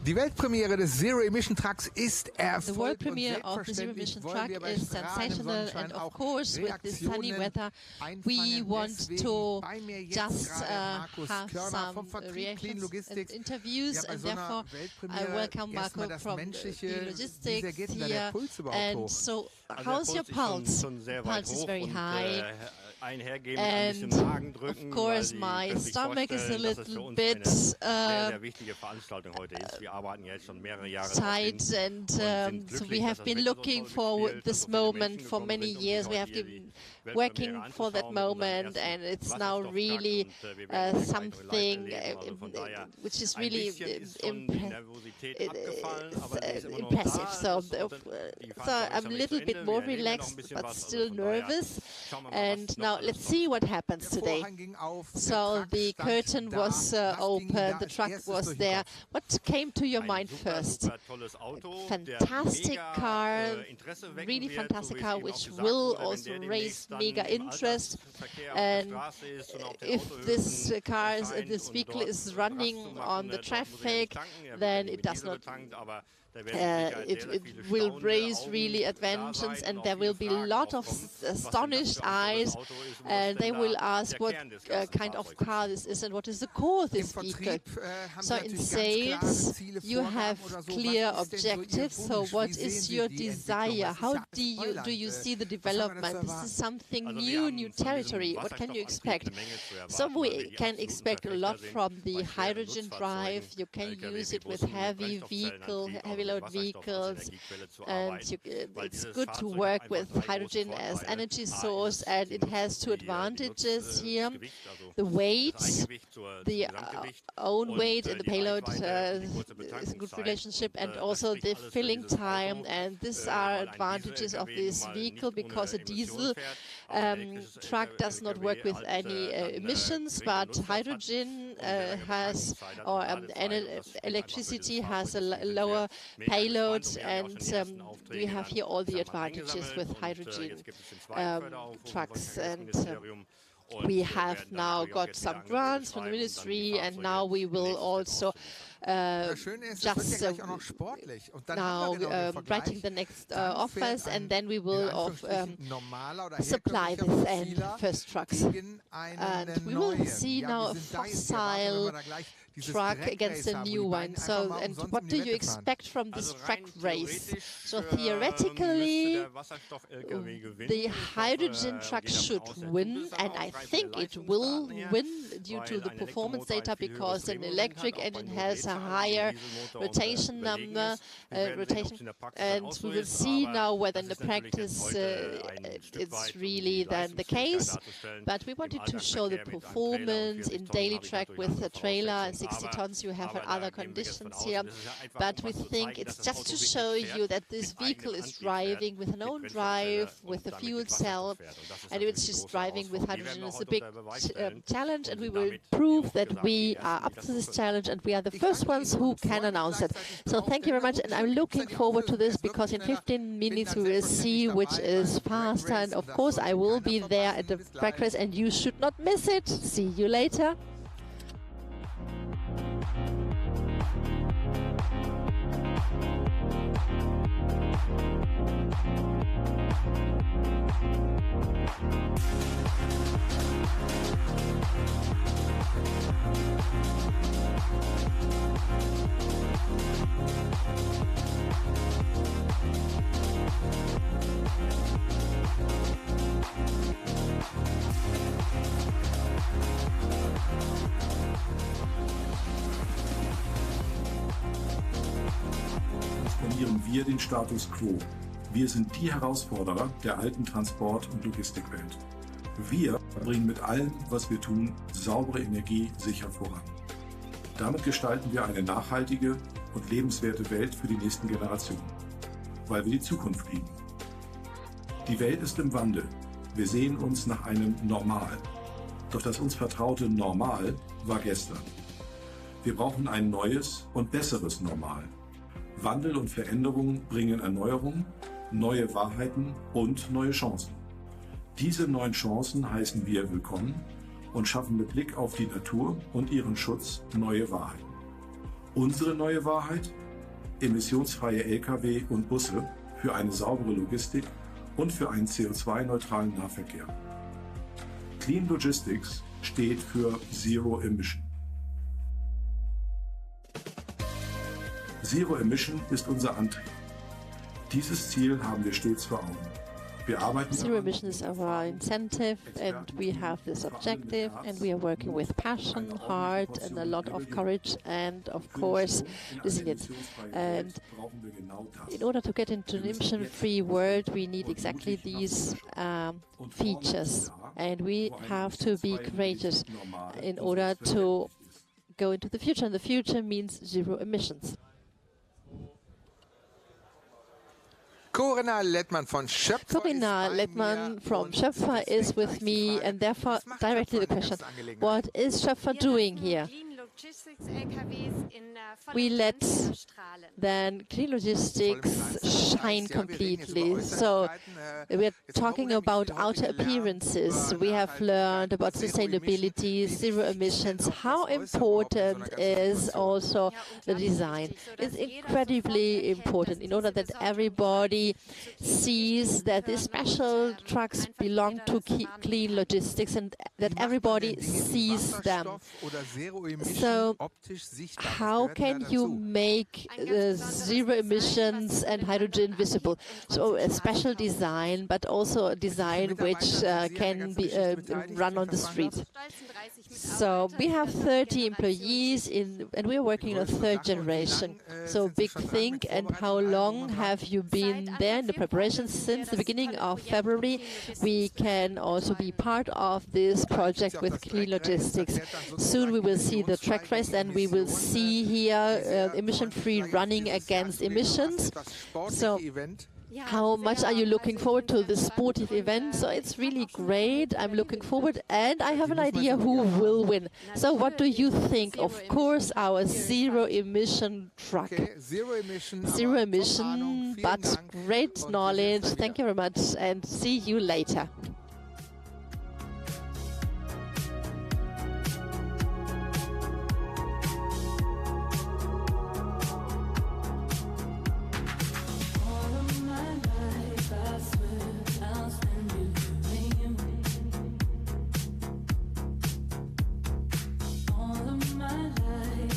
Die Weltpremiere des Zero-Emission Trucks ist erfolgt. The world premiere of the Zero-Emission truck is sensational, and of course, with this sunny weather, we want to just have some reactions and interviews, and therefore I welcome Marco from the logistics here. And so, how's your pulse? Pulse is very high. And of course, my stomach is a little bit tight, and so we have been looking for this moment for many years. We have been working for that moment, and it's now really something which is really impressive. So I'm a little bit more relaxed, but still nervous. And now let's see what happens today. So the curtain was open, the truck was there. What came to your mind first? Fantastic car, really fantastic car, which will also raise mega interest. And if this car, this vehicle is running on the traffic, then it does not. It will raise really attention, and there will be a lot of astonished eyes, and they will ask what kind of car this is and what is the core of this vehicle. So in sales, you have clear objectives. So what is your desire? How do you see the development? This is something new territory. What can you expect? So we can expect a lot from the hydrogen drive. You can use it with heavy load vehicles, and it's good to work with hydrogen as energy source, and it has two advantages here. The weight, the own weight and the payload is a good relationship, and also the filling time, and these are advantages of this vehicle, because a diesel truck does not work with any emissions, but hydrogen has, or electricity has a lower payload, and we have here all the advantages with hydrogen trucks. And we have now got some grants from the ministry, and now we will also just now writing the next offers, and then we will supply this and first trucks. And we will see now a fossil truck against a new one. So, and what do you expect from this track race? So theoretically, the hydrogen truck should win, and I think it will win due to the performance data, because an electric engine has a higher rotation number, and we will see now whether in the practice it's really then the case. But we wanted to show the performance in daily track with a trailer and 60 tons. You have other conditions here, but we think it's just to show you that this vehicle is driving with an own drive, with a fuel cell, and it's just driving with hydrogen is a big challenge, and we will prove that we are up to this challenge, and we are the first ones who can announce it. So thank you very much, and I'm looking forward to this, because in 15 minutes we will see which is faster, and of course I will be there at the track race, and you should not miss it. See you later. Wir den Status quo. Wir sind die Herausforderer der alten Transport- und Logistikwelt. Wir bringen mit allem, was wir tun, saubere Energie sicher voran. Damit gestalten wir eine nachhaltige und lebenswerte Welt für die nächsten Generationen, weil wir die Zukunft lieben. Die Welt ist im Wandel. Wir sehen uns nach einem Normal. Doch das uns vertraute Normal war gestern. Wir brauchen ein neues und besseres Normal. Wandel und Veränderung bringen Erneuerung, neue Wahrheiten und neue Chancen. Diese neuen Chancen heißen wir willkommen und schaffen mit Blick auf die Natur und ihren Schutz neue Wahrheiten. Unsere neue Wahrheit? Emissionsfreie Lkw und Busse für eine saubere Logistik und für einen CO2-neutralen Nahverkehr. Clean Logistics steht für Zero-Emission. Zero-Emission ist unser Antrieb. Dieses Ziel haben wir stets vor Augen. Wir arbeiten Zero emission is our incentive, and we have this objective, and we are working with passion, heart, and a lot of courage, and of course resilience. And in order to get into an emission-free world, we need exactly these features, and we have to be courageous in order to go into the future, and the future means zero emissions. Corinna Lettmann from Schöpfer is with me, and therefore directly the question, what is Schöpfer doing here? We let then clean logistics shine completely. So we are talking about outer appearances. We have learned about sustainability, zero emissions. How important is also the design? It's incredibly important in order that everybody sees that these special trucks belong to clean logistics and that everybody sees them. So how can you make zero emissions and hydrogen visible? So a special design, but also a design which can be run on the street. So we have 30 employees and we are working on a third generation. So big thing. And how long have you been there in the preparation? Since the beginning of February. We can also be part of this project with clean logistics. Soon we will see the track race, and we will see here emission-free running against emissions. So how much are you looking forward to this sportive event? So it's really great. I'm looking forward, and I have an idea who will win. So what do you think? Of course, our zero-emission truck. Zero emission, but great knowledge. Thank you very much, and see you later. All of my life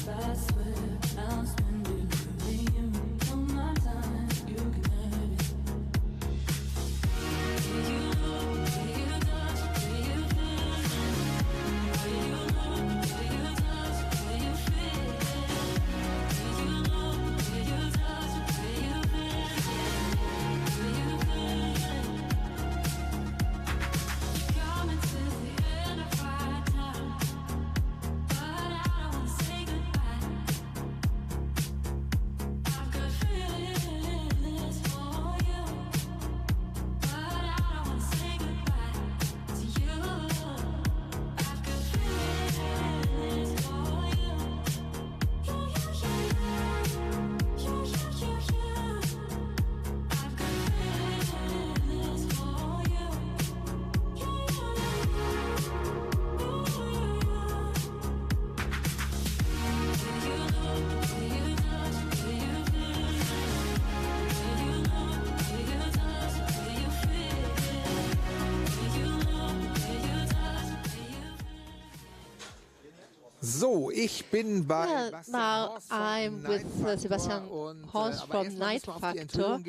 So, ich bin bei now I'm with Sebastian Horst from Night Factor,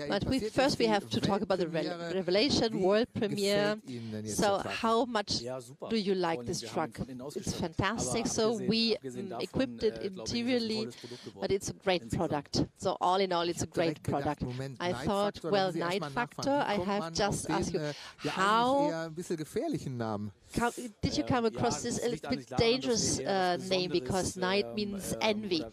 but first we have to talk about the Revelation world premiere. So how much do you like this truck? It's fantastic. So we equipped it interiorly, but it's a great product. So all in all, it's a great product. I thought, well, Night Factor, I have just asked you, how did you come across this a little bit dangerous name, because night means envy?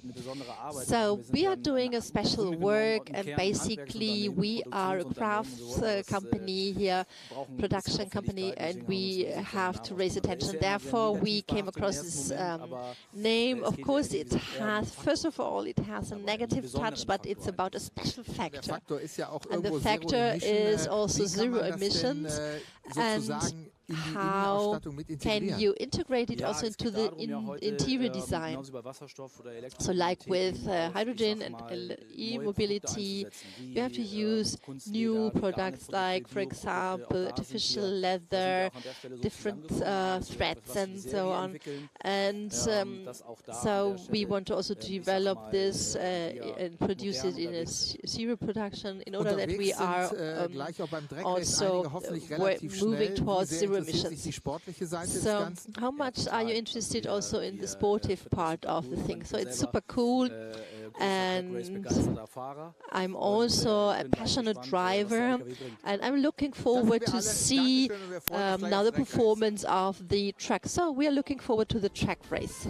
So we are doing a special work, and basically we are a crafts company here, production company, and we have to raise attention. Therefore, we came across this name. Of course, it has, first of all, it has a negative touch, but it's about a special factor. And the factor is also zero emissions. And how can you integrate it also into the interior design? So like with hydrogen and e-mobility, you have to use new products like, for example, artificial leather, different threads and so on. And so we want to also develop this and produce it in a zero production in order that we are also moving towards zero emissions. So how much are you interested also in the sportive part of the thing? So it's super cool, and I'm also a passionate driver, and I'm looking forward to see now the performance of the track. So we are looking forward to the track race.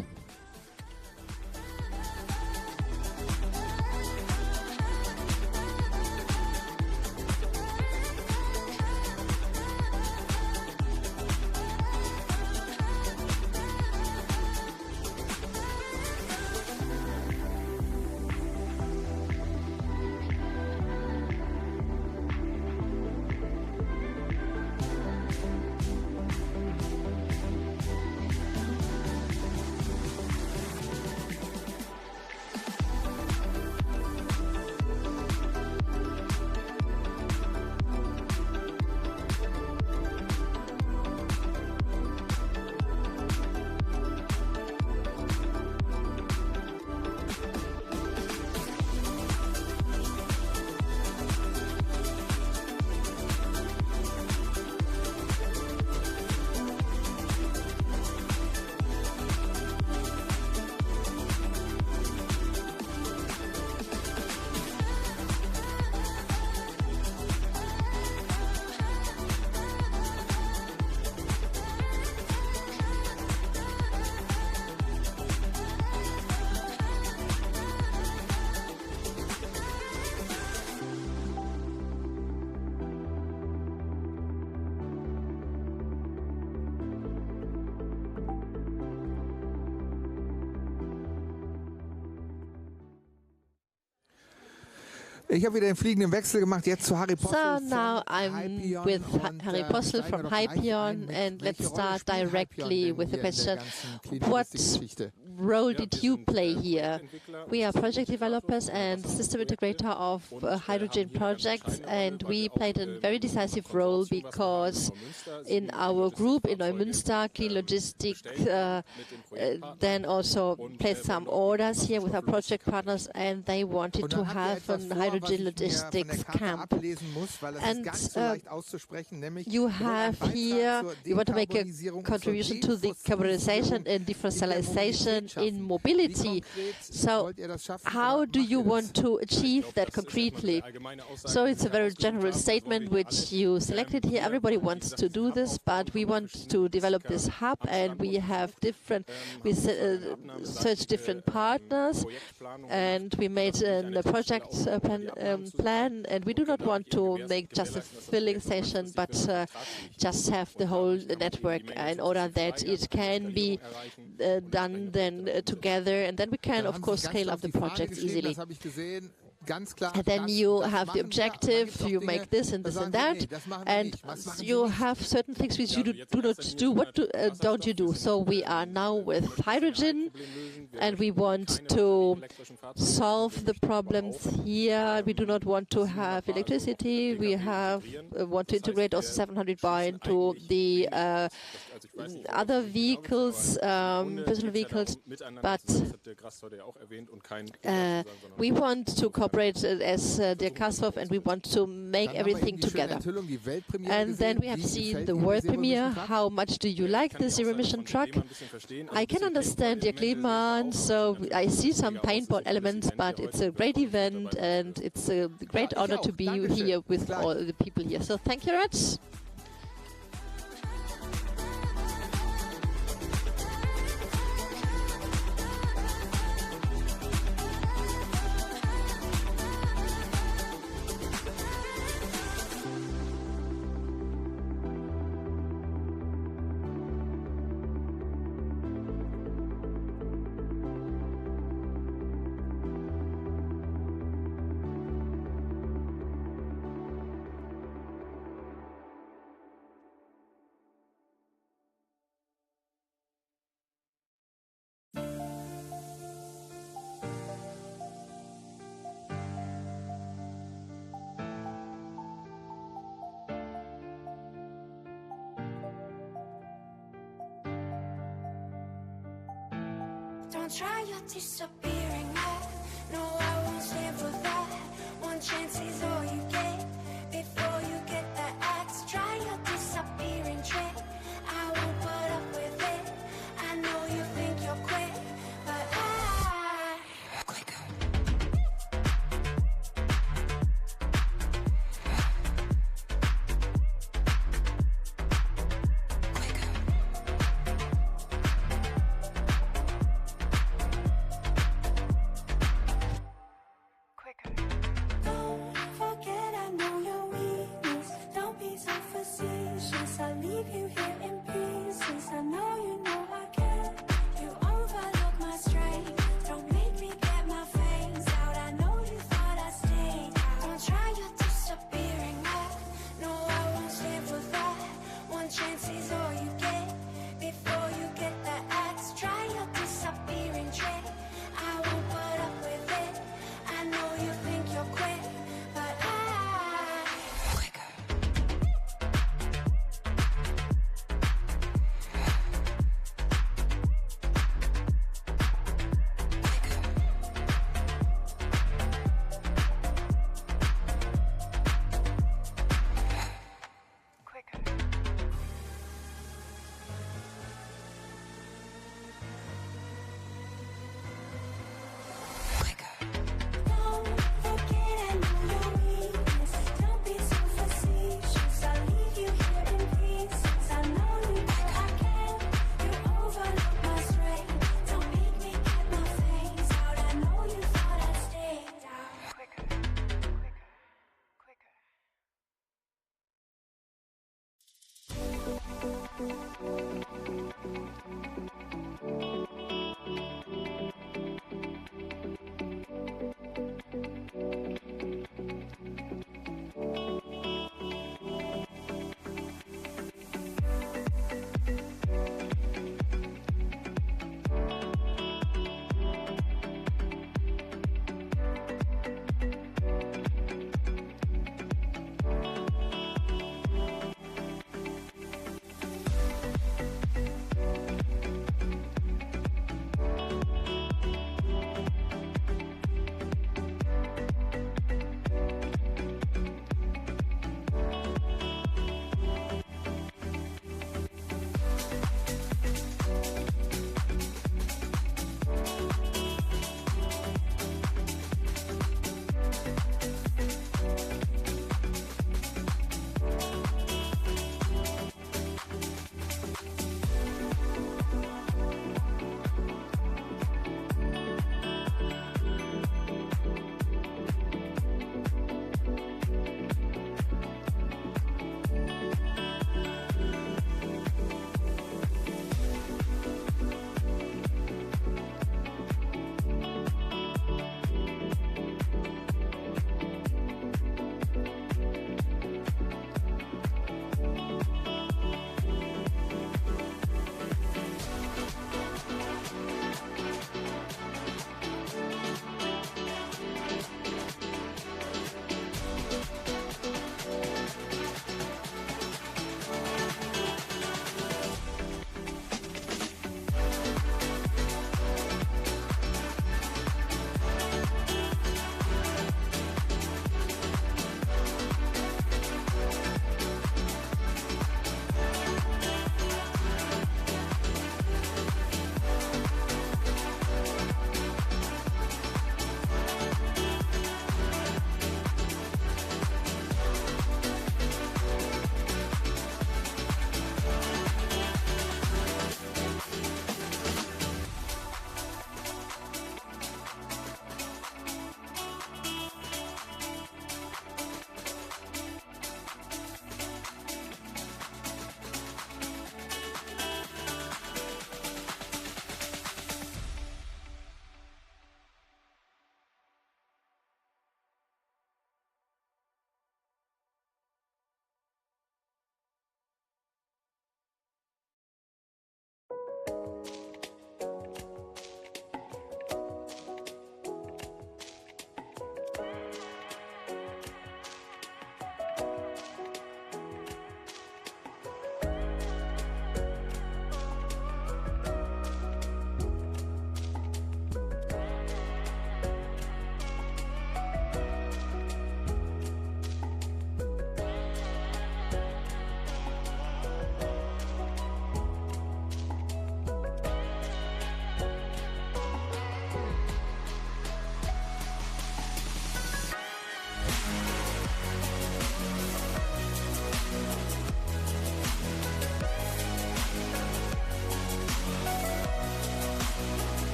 Ich habe wieder den fliegenden Wechsel gemacht, jetzt zu Harry Postel. So now I'm with Harry Postel from Hypion, and let's start directly with the question, what role did you play here? We are project developers and system integrator of hydrogen projects, and we played a very decisive role because in our group in Neumünster, Clean Logistics, then also placed some orders here with our project partners, and they wanted to have a hydrogen logistics camp. And you have here, you want to make a contribution to the carbonization and differentialization in mobility. So how do you want to achieve that concretely? So it's a very general statement which you selected here. Everybody wants to do this, but we want to develop this hub, and we have different, we searched different partners, and we made a project plan, and we do not want to make just a filling station, but just have the whole network in order that it can be done then together, and then we can of course scale up the projects easily. And then you have the objective, you make this and this and that, and you have certain things which you do not do. What don't you do? So we are now with hydrogen, and we want to solve the problems here. We do not want to have electricity. We want to integrate also 700 bar into the other vehicles, personal vehicles, but we want to cooperate as Dirk Kastorf, and we want to make everything together. And then we have seen the world premiere. How much do you like the zero-emission truck? I can understand Dirk Lehmann, so I see some paintball elements, but it's a great event, and it's a great honor to be here with all the people here. So thank you very much. Don't try your disappearing act. No, I won't stand for that. One chance is all you get. Before you get the axe, try your disappearing trick. I won't put up with it. I know you think you're quick, but quicker.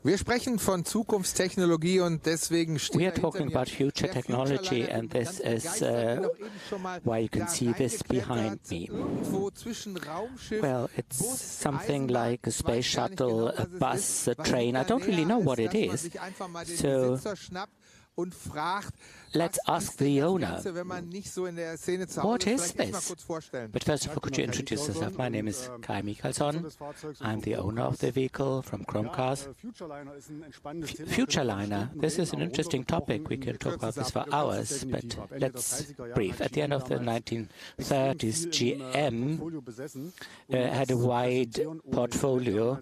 Wir sprechen von Zukunftstechnologie und deswegen we are talking about future technology, and this is why you can see this behind me. Well, it's something like a space shuttle, a bus, a train. I don't really know what it is. So let's ask the owner, what is this? But first of all, could you introduce yourself? My name is Kai Michalsson. I'm the owner of the vehicle from Chromecast. Futureliner, this is an interesting topic. We can talk about this for hours, but let's brief. At the end of the 1930s, GM had a wide portfolio,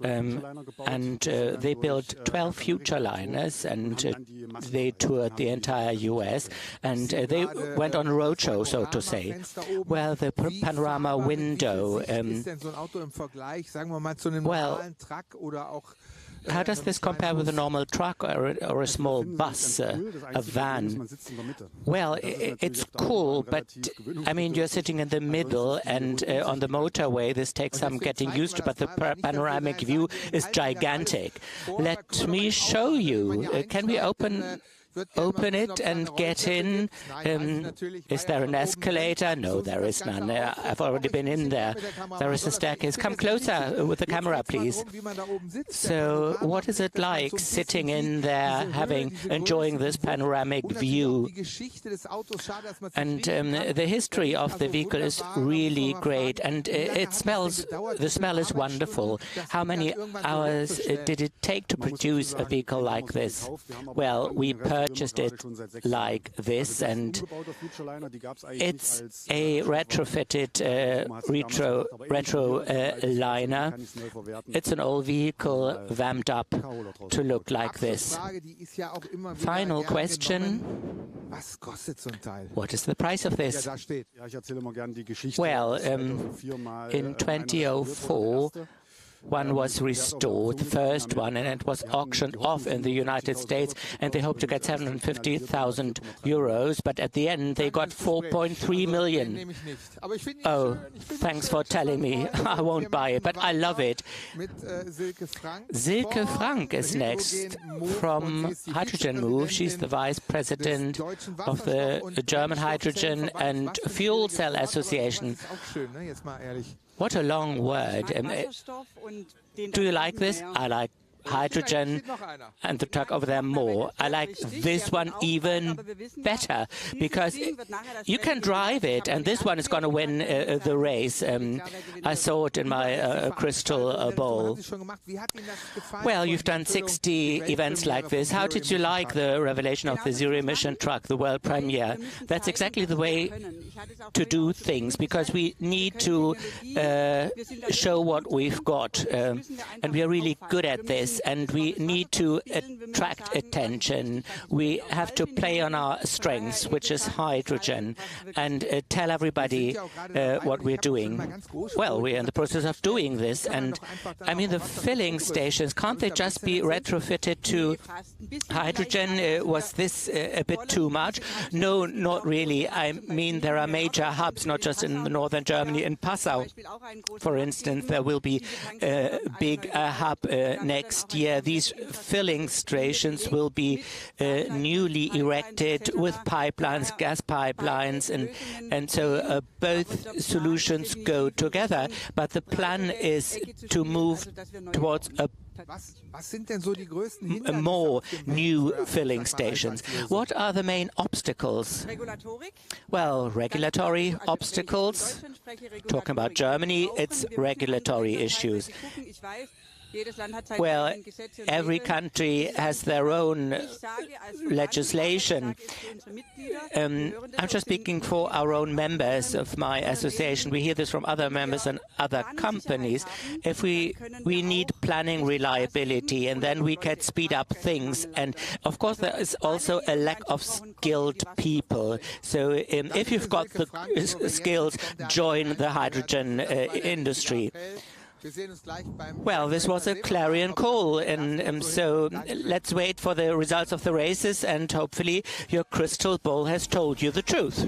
and they built 12 Futureliners, and they toured the entire US, and they went on a roadshow, so to say. Well, the panorama window, well, how does this compare with a normal truck or a small bus, a van? Well, it's cool, but I mean, you're sitting in the middle, and on the motorway, this takes some getting used to, but the panoramic view is gigantic. Let me show you. Can we open it and get in? Is there an escalator? No, there is none. I've already been in there. There is a staircase. Come closer with the camera, please. So what is it like sitting in there, enjoying this panoramic view? And the history of the vehicle is really great, and the smell is wonderful. How many hours did it take to produce a vehicle like this? Well, we purchased it like this, and it's a retrofitted retro liner. It's an old vehicle vamped up to look like this. Final question: what is the price of this? Well, in 2004, one was restored, the first one, and it was auctioned off in the United States, and they hoped to get 750,000 euros, but at the end they got 4.3 million. Oh, thanks for telling me. I won't buy it, but I love it. Silke Frank is next from Hydrogen Move. She's the vice president of the German Hydrogen and Fuel Cell Association. What a long word. Do you like this? I like hydrogen and the truck over there more. I like this one even better because you can drive it, and this one is going to win the race. I saw it in my crystal ball. Well, you've done 60 events like this. How did you like the revelation of the zero-emission truck, the world premiere? That's exactly the way to do things, because we need to show what we've got, and we are really good at this. And we need to attract attention. We have to play on our strengths, which is hydrogen, and tell everybody what we're doing. Well, we're in the process of doing this, and I mean, the filling stations, can't they just be retrofitted to hydrogen? Was this a bit too much? No, not really. I mean, there are major hubs, not just in northern Germany. In Passau, for instance, there will be a big hub next year. These filling stations will be newly erected with pipelines, gas pipelines, and so both solutions go together. But the plan is to move towards more new filling stations. What are the main obstacles? Well, regulatory obstacles. Talking about Germany, it's regulatory issues. Well, every country has their own legislation. I'm just speaking for our own members of my association. We hear this from other members and other companies. If we need planning reliability, and then we can speed up things. And of course, there is also a lack of skilled people. So if you've got the skills, join the hydrogen industry. Well, this was a clarion call, and so let's wait for the results of the races, and hopefully your crystal ball has told you the truth.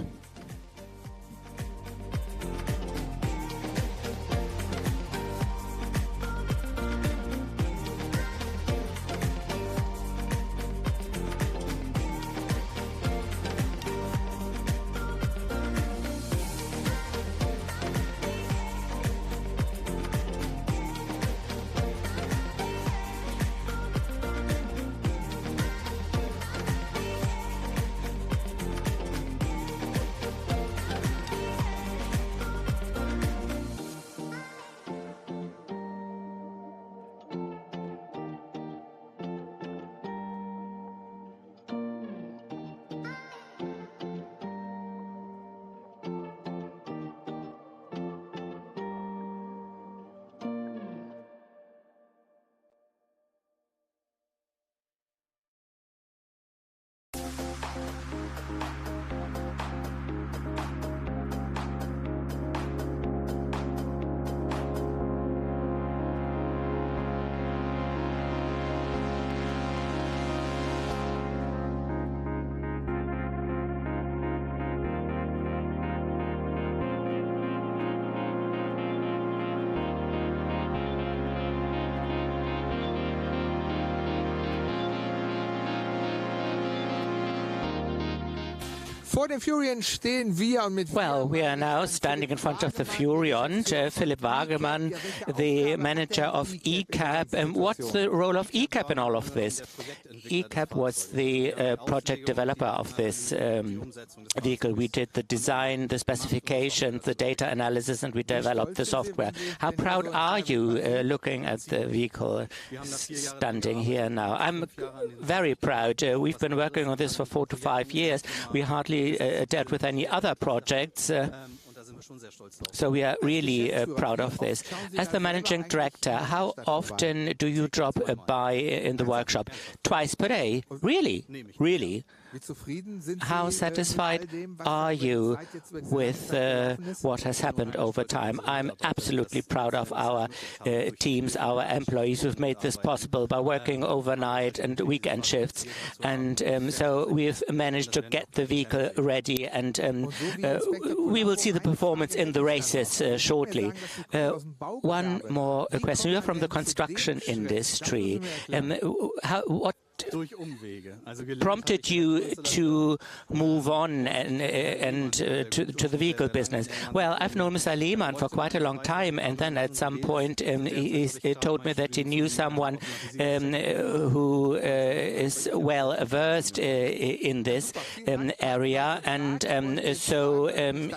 Well, we are now standing in front of the Furion. Philipp Wagemann, the manager of ECAP. What's the role of ECAP in all of this? ECAP was the project developer of this vehicle. We did the design, the specification, the data analysis, and we developed the software. How proud are you looking at the vehicle standing here now? I'm very proud. We've been working on this for 4 to 5 years. We hardly dealt with any other projects. So we are really proud of this. As the managing director, how often do you drop by in the workshop? Twice per day? Really? Really? How satisfied are you with what has happened over time? I'm absolutely proud of our teams, our employees who've made this possible by working overnight and weekend shifts. And so we've managed to get the vehicle ready, and we will see the performance in the races shortly. One more question. You're from the construction industry. What prompted you to move on and to the vehicle business? Well, I've known Mr. Lehmann for quite a long time, and then at some point he told me that he knew someone who is well versed in this area, and so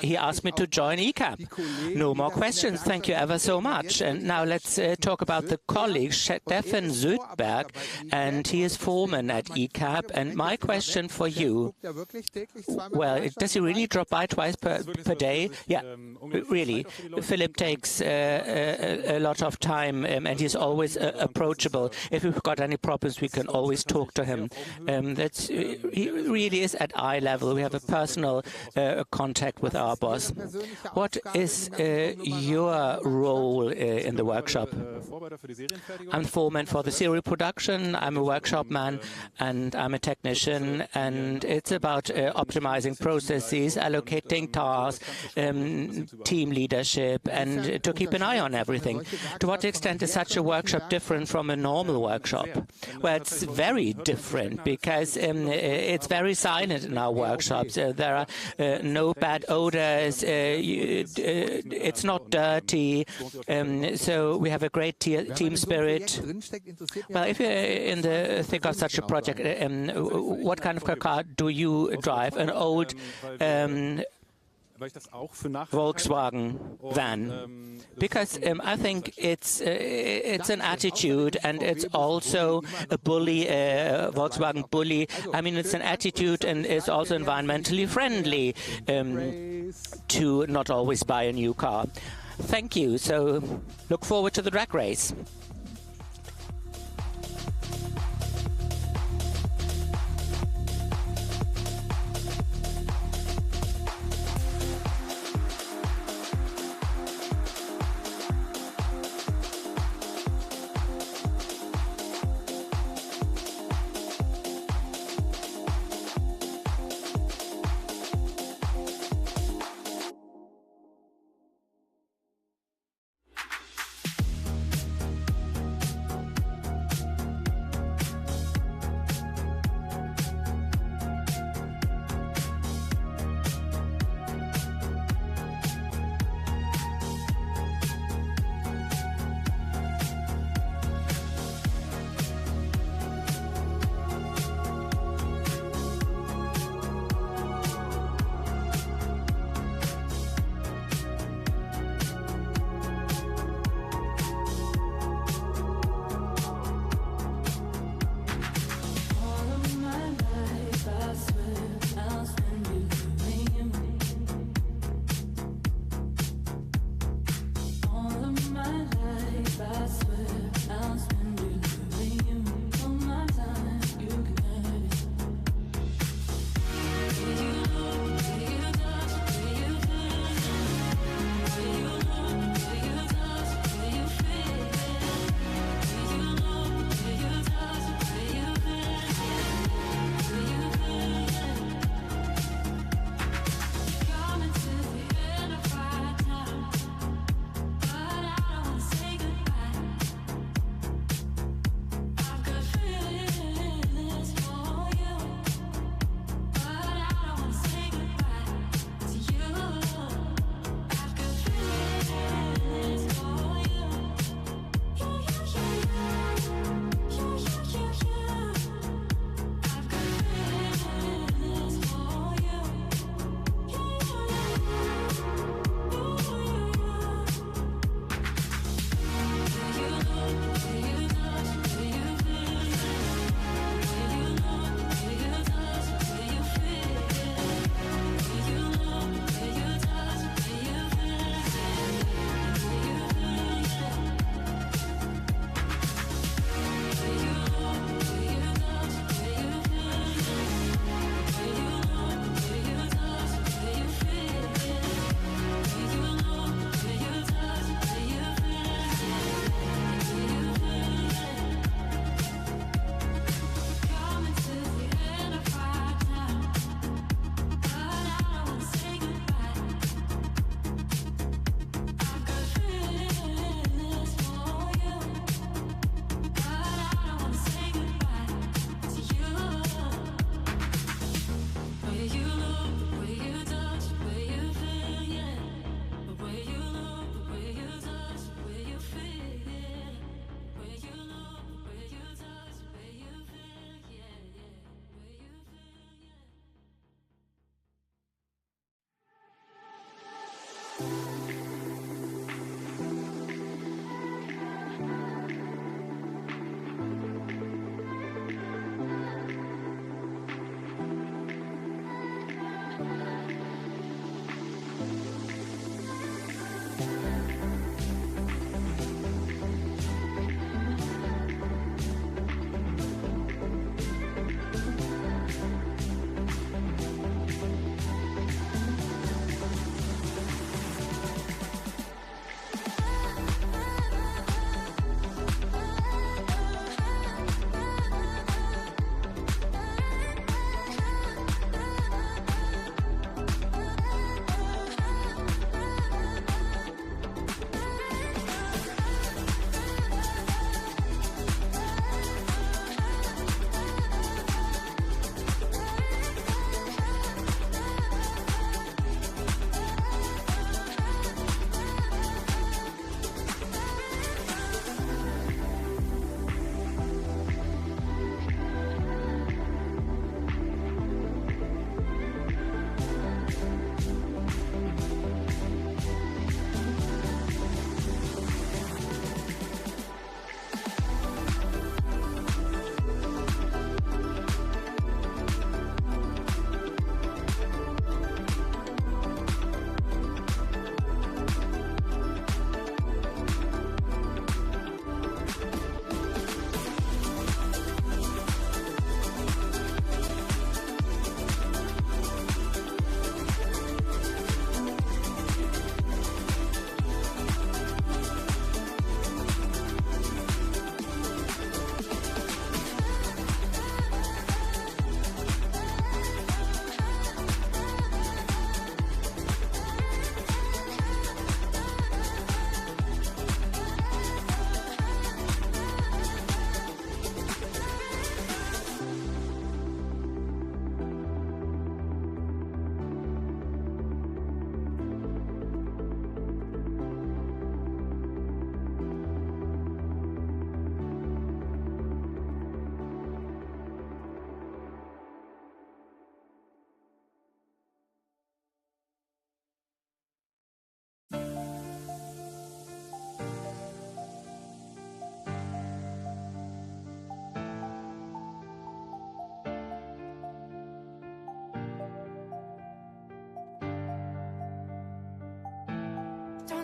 he asked me to join ECAP. No more questions. Thank you ever so much. And now let's talk about the colleague, Steffen Södberg, and he is foreman at ECAP. And my question for you, well, does he really drop by twice per day? Yeah, really. Philip takes a lot of time, and he's always approachable. If we've got any problems, we can always talk to him. He really is at eye level. We have a personal contact with our boss. What is your role in the workshop? I'm foreman for the serial production. I'm a workshop man, and I'm a technician, and it's about optimizing processes, allocating tasks, team leadership, and to keep an eye on everything. To what extent is such a workshop different from a normal workshop? Well, it's very different because it's very silent in our workshops. There are no bad odors, it's not dirty, so we have a great team spirit. Well, if you're in the thick of such a project, what kind of car do you drive? An old Volkswagen van, because I think it's an attitude, and it's also a bully, Volkswagen bully. I mean, it's an attitude, and it's also environmentally friendly to not always buy a new car. Thank you. So look forward to the drag race.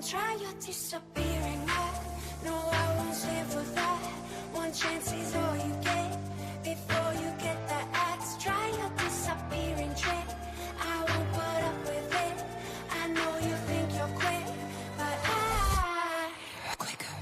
Don't try, you're disappearing now. No, I won't stand for that. One chance is all you get. Before you get the axe, try your disappearing trick. I won't put up with it. I know you think you're quick, but I'm quicker.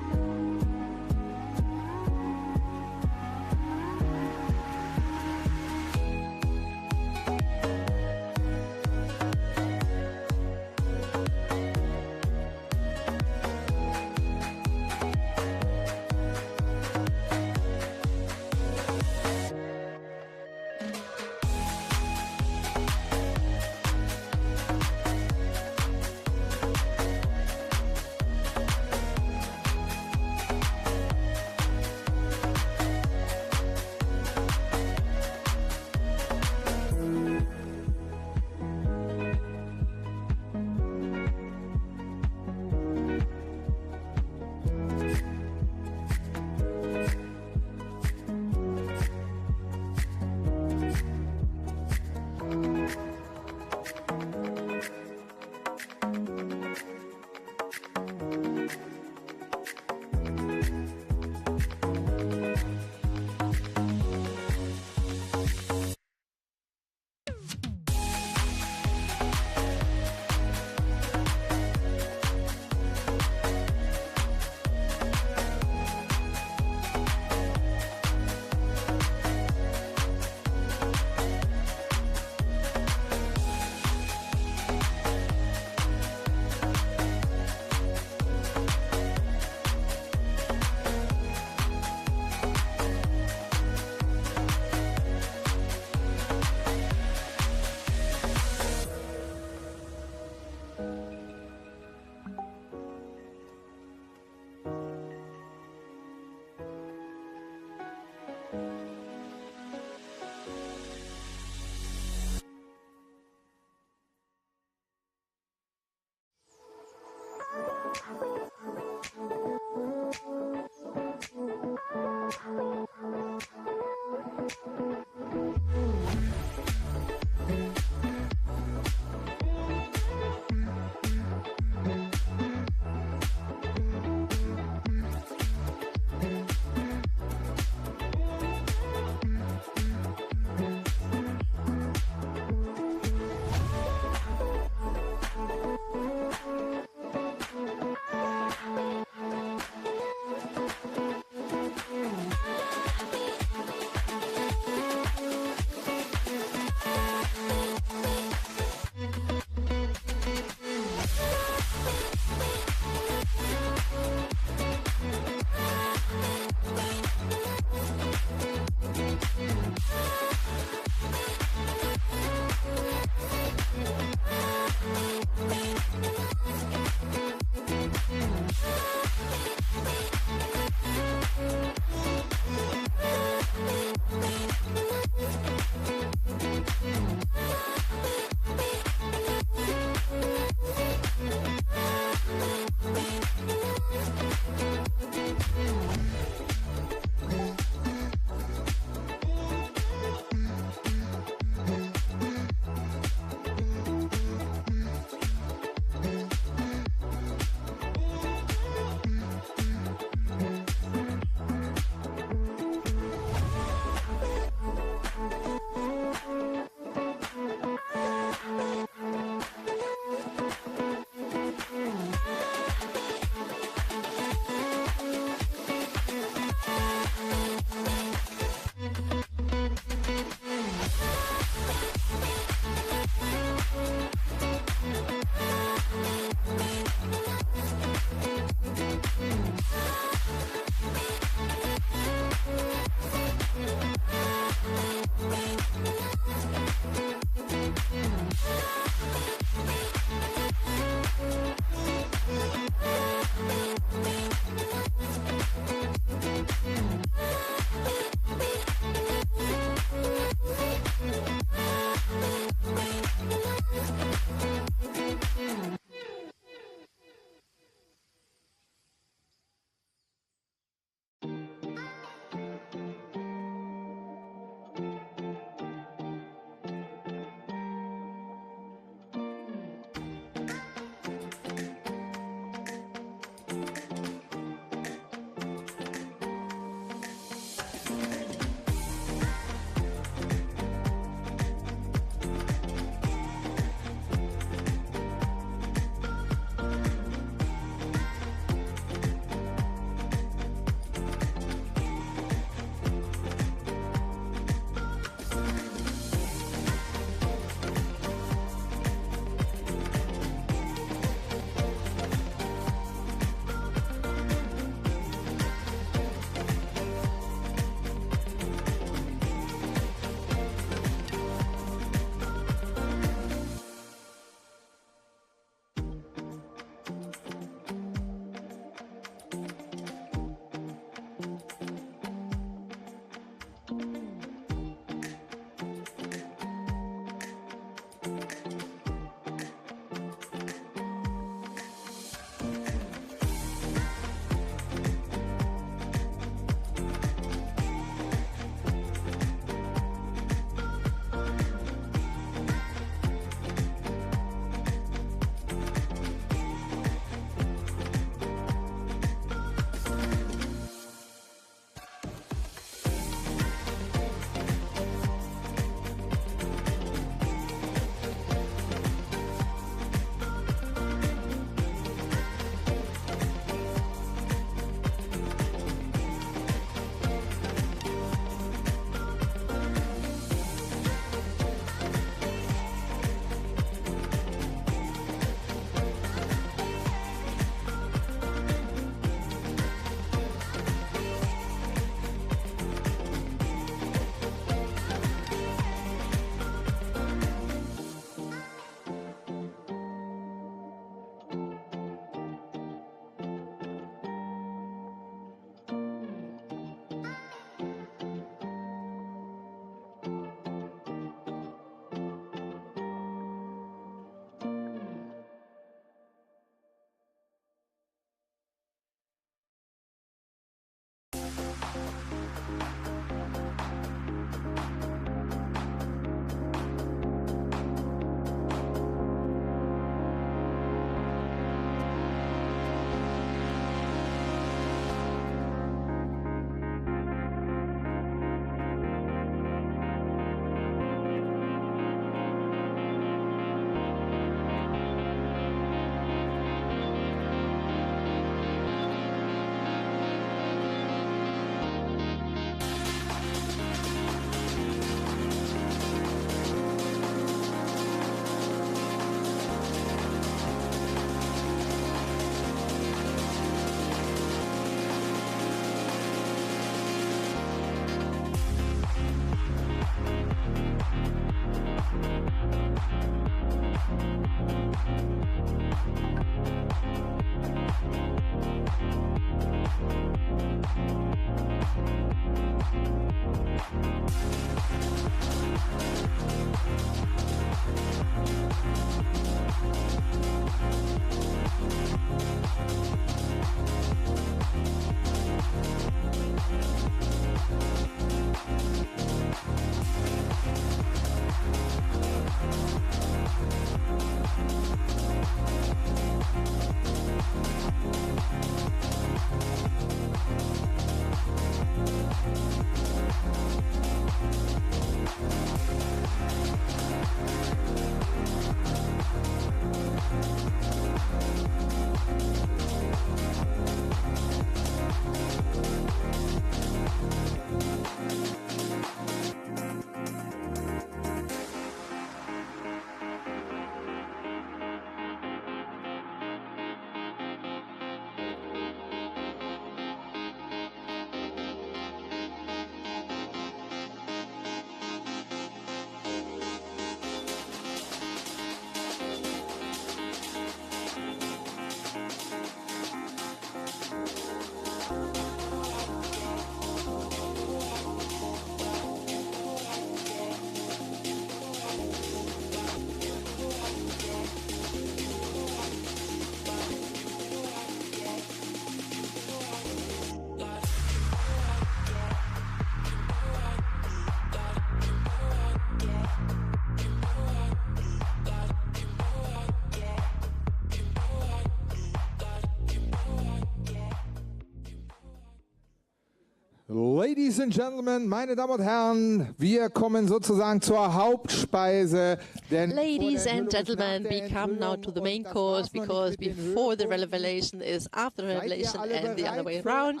Ladies and Gentlemen, meine Damen und Herren, wir kommen sozusagen zur Hauptspeise. Ladies and gentlemen, we come now to the main course because before the revelation is after the revelation and the other way around.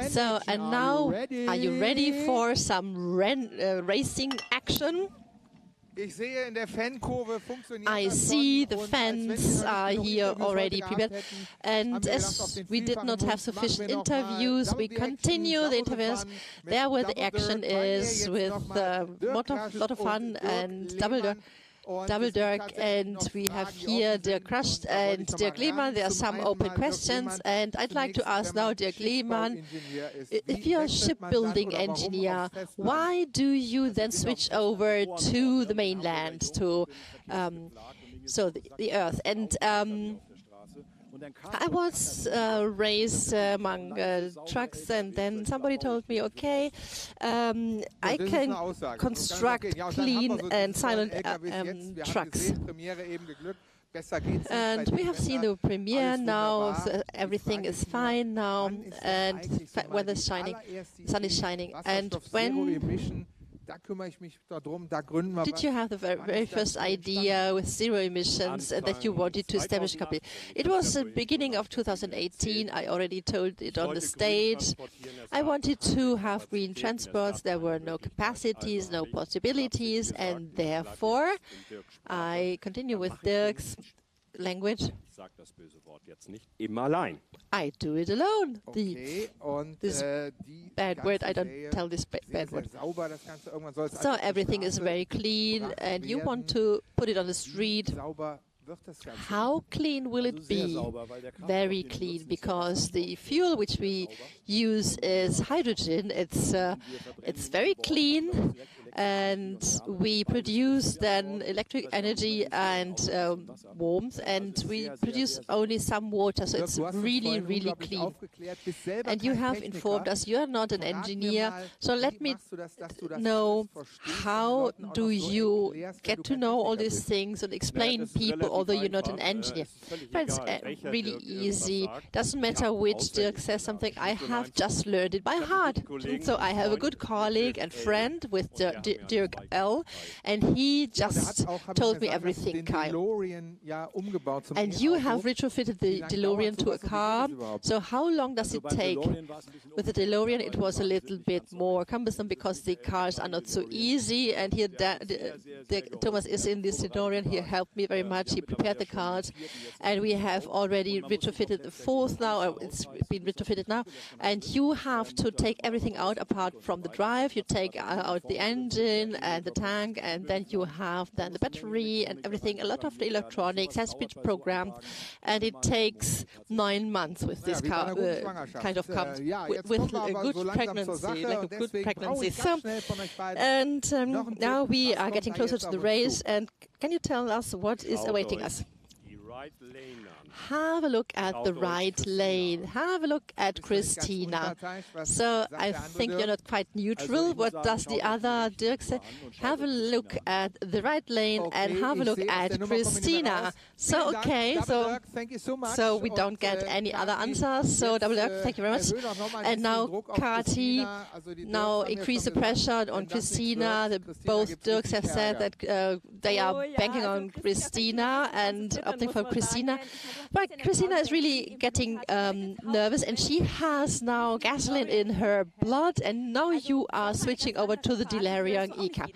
So, and now, are you ready for some racing action? I see the fans are here already prepared, and as we did not have sufficient interviews, we continue the interviews there where the action is with a lot of fun and double dirk, and we have here Dirk Kruscht and Dirk Lehmann. There are some open questions, and I'd like to ask now Dirk Lehmann, if you're a shipbuilding engineer, why do you then switch over to the mainland, to the Earth? And I was raised among trucks, and then somebody told me, okay, I can construct clean and silent trucks. And we have seen the premiere now, so everything is fine now, and weather's shining, sun is shining. And when did you have the very first idea with zero emissions that you wanted to establish a company? It was the beginning of 2018. I already told it on the stage. I wanted to have green transports. There were no capacities, no possibilities, and therefore I continue with Dirk's language. I do it alone. This bad word, I don't tell this bad word. So everything is very clean, and you want to put it on the street. How clean will it be? Very clean, because the fuel which we use is hydrogen. It's very clean, and we produce then electric energy and warmth, and we produce only some water, so it's really, really clean. And you have informed us, you are not an engineer, so let me know, how do you get to know all these things and explain people, although you're not an engineer? But it's really easy. Doesn't matter which Dirk says something, I have just learned it by heart. So I have a good colleague and friend with Dirk L, and he just told me everything, Kyle. And you have retrofitted the DeLorean to a car, so how long does it take? With the DeLorean it was a little bit more cumbersome because the cars are not so easy, and here Thomas is in this DeLorean. He helped me very much, he prepared the cars, and we have already retrofitted the fourth now, or it's been retrofitted now, and you have to take everything out apart from the drive. You take out the engine, engine and the tank, and then you have then the battery and everything. A lot of the electronics has been programmed, and it takes 9 months with this car, kind of car, with a good pregnancy, like a good pregnancy. So, and now we are getting closer to the race, and can you tell us what is awaiting us? Have a look at the right lane. Have a look at Christina. So I think you're not quite neutral. What does the other Dirk say? Have a look at the right lane and have a look at Christina. So okay, so we don't get any other answers. So double Dirk, thank you very much. And now Kathi, now increase the pressure on Christina. Both Dirks have said that they are banking on Christina and opting for Christina. But Christina is really getting nervous, and she has now gasoline in her blood, and now you are switching over to the Delirium ECA.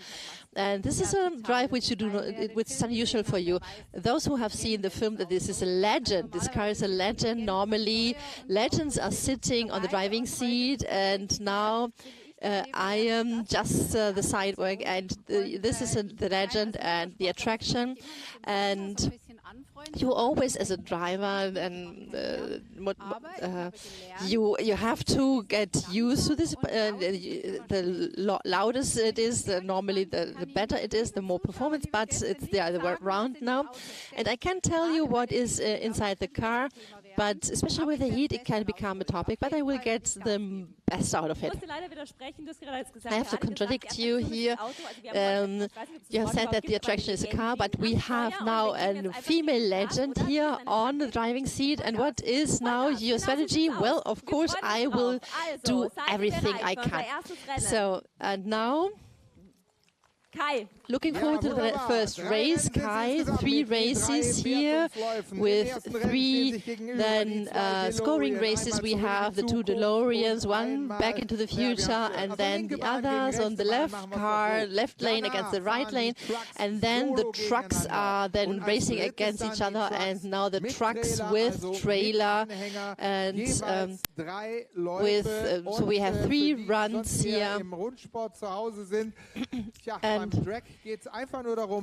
And this is a drive which you do not, which is unusual for you. Those who have seen the film, that this is a legend. This car is a legend. Normally, legends are sitting on the driving seat, and now I am just the side work, and this is the legend and the attraction. And you always, as a driver, and you have to get used to this. The louder it is, normally the better it is, the more performance. But it's the other way around now. And I can't tell you what is inside the car, but especially with the heat, it can become a topic. But I will get the best out of it. I have to contradict you here. You have said that the attraction is a car, but we have now a female legend here on the driving seat. And what is now your strategy? Well, of course, I will do everything I can. So, and now, looking forward to the first race. Kai, 3 races here with 3 then scoring races. We have the 2 DeLoreans, 1 Back into the Future, and then the others on the left lane against the right lane, and then the trucks are then racing against each other, and now the trucks with trailer and with so we have 3 runs here. And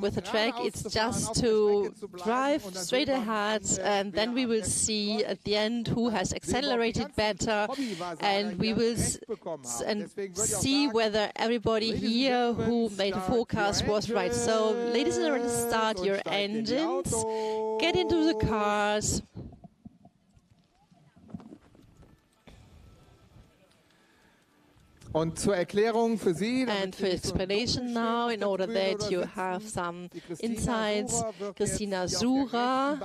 with the track, it's just to drive straight ahead, and then we will see at the end who has accelerated better, and we will see whether everybody here who made a forecast was right. So, ladies and gentlemen, start your engines, get into the cars. Und zur Erklärung für Sie, and for explanation now, in order that you have some insights, Christina Sura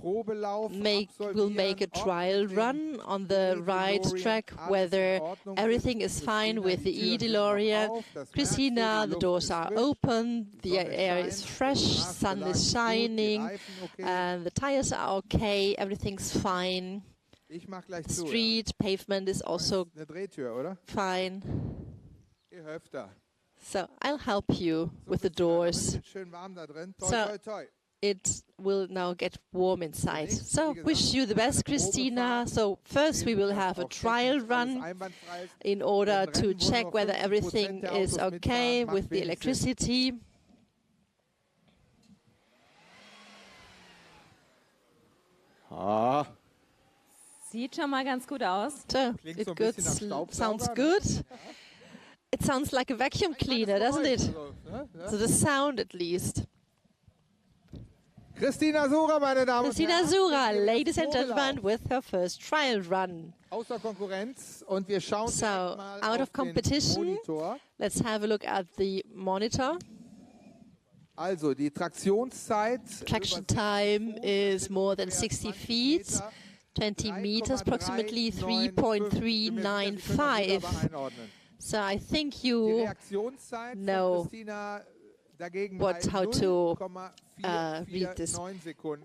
will make a trial run on the right track, whether everything is fine with the E-DeLorean. Christina, the doors are open, the air is fresh, sun is shining, and the tires are okay, everything's fine. Street, pavement is also fine. So I'll help you with the doors. So it will now get warm inside. So wish you the best, Christina. So first we will have a trial run in order to check whether everything is okay with the electricity. Sieht schon mal ganz gut aus. So, it sounds good. It sounds like a vacuum cleaner, doesn't it? So the sound, at least. Christina Sura, meine Damen und Christina Herren. Sura, ladies and gentlemen, with her first trial run. Außer Konkurrenz, und wir schauen so, mal out auf of competition, den Monitor. Let's have a look at the monitor. Also, die Traktionszeit. Traction time is more than 60 feet. 20 meters, approximately 3.395. So I think you know how to read this.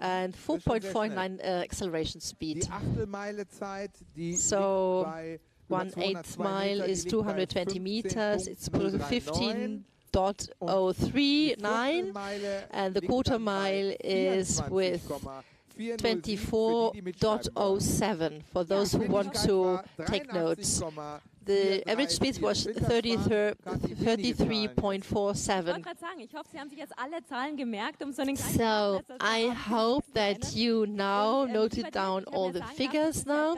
And 4.49 acceleration speed. So 1/8 mile is 220 meters. It's 15.039, and the quarter mile is with 24.07 for those who want to take notes. the average speed was 33.47. So I hope that you now noted down all the figures now.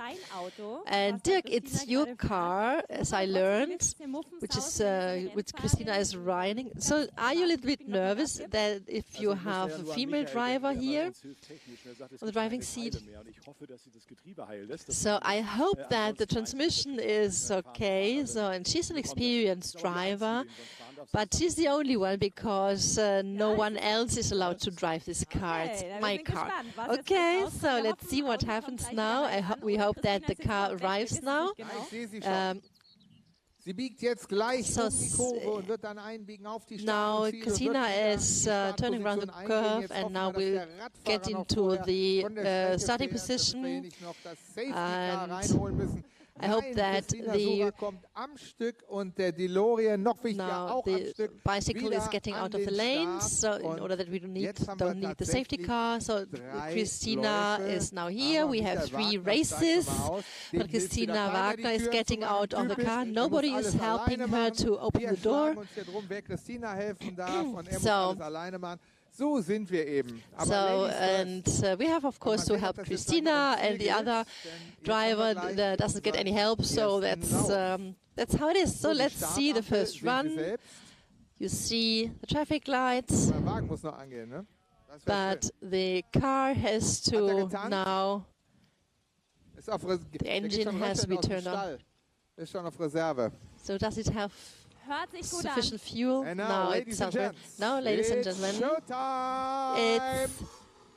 And Dirk, it's your car, as I learned, which Christina is riding. So are you a little bit nervous that if you have a female driver here on the driving seat? So I hope that the transmission is okay. So, and she's an experienced driver, but she's the only one because no one else is allowed to drive this car. It's my car. Okay, so let's see what happens now. We hope that the car arrives now. Sie biegt jetzt gleich um die Kurve und wird dann einbiegen auf die Now Christina is turning around the curve and now we'll get into the starting position, and I hope that the bicycle is getting out of the lanes, so in order that we don't need the safety car. So Christina is now here. We have 3 races, but Christina Wagner is getting out of the car. Nobody is helping her to open the door. So sind wir eben. So, and we have, of course, to help Christina, and the other driver doesn't get any help, so that's how it is. So let's see the first run. You see the traffic lights, but the car has to now, the engine has to be turned on. So does it have sufficient fuel? No, it sounds good. Now, ladies and gentlemen, it's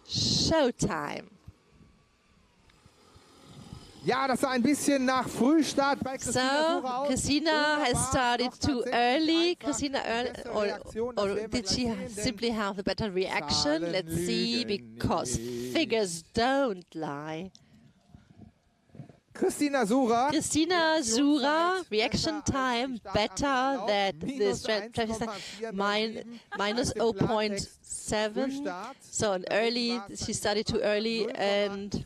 showtime. Ja, das sah ein bisschen nach Frühstart bei Christina Sucher aus. Christina has started too early. Christina or did she simply have a better reaction? Let's see, because figures don't lie. Christina Sucher, reaction time better than the traffic minus 0.7. So an early, she started too early, and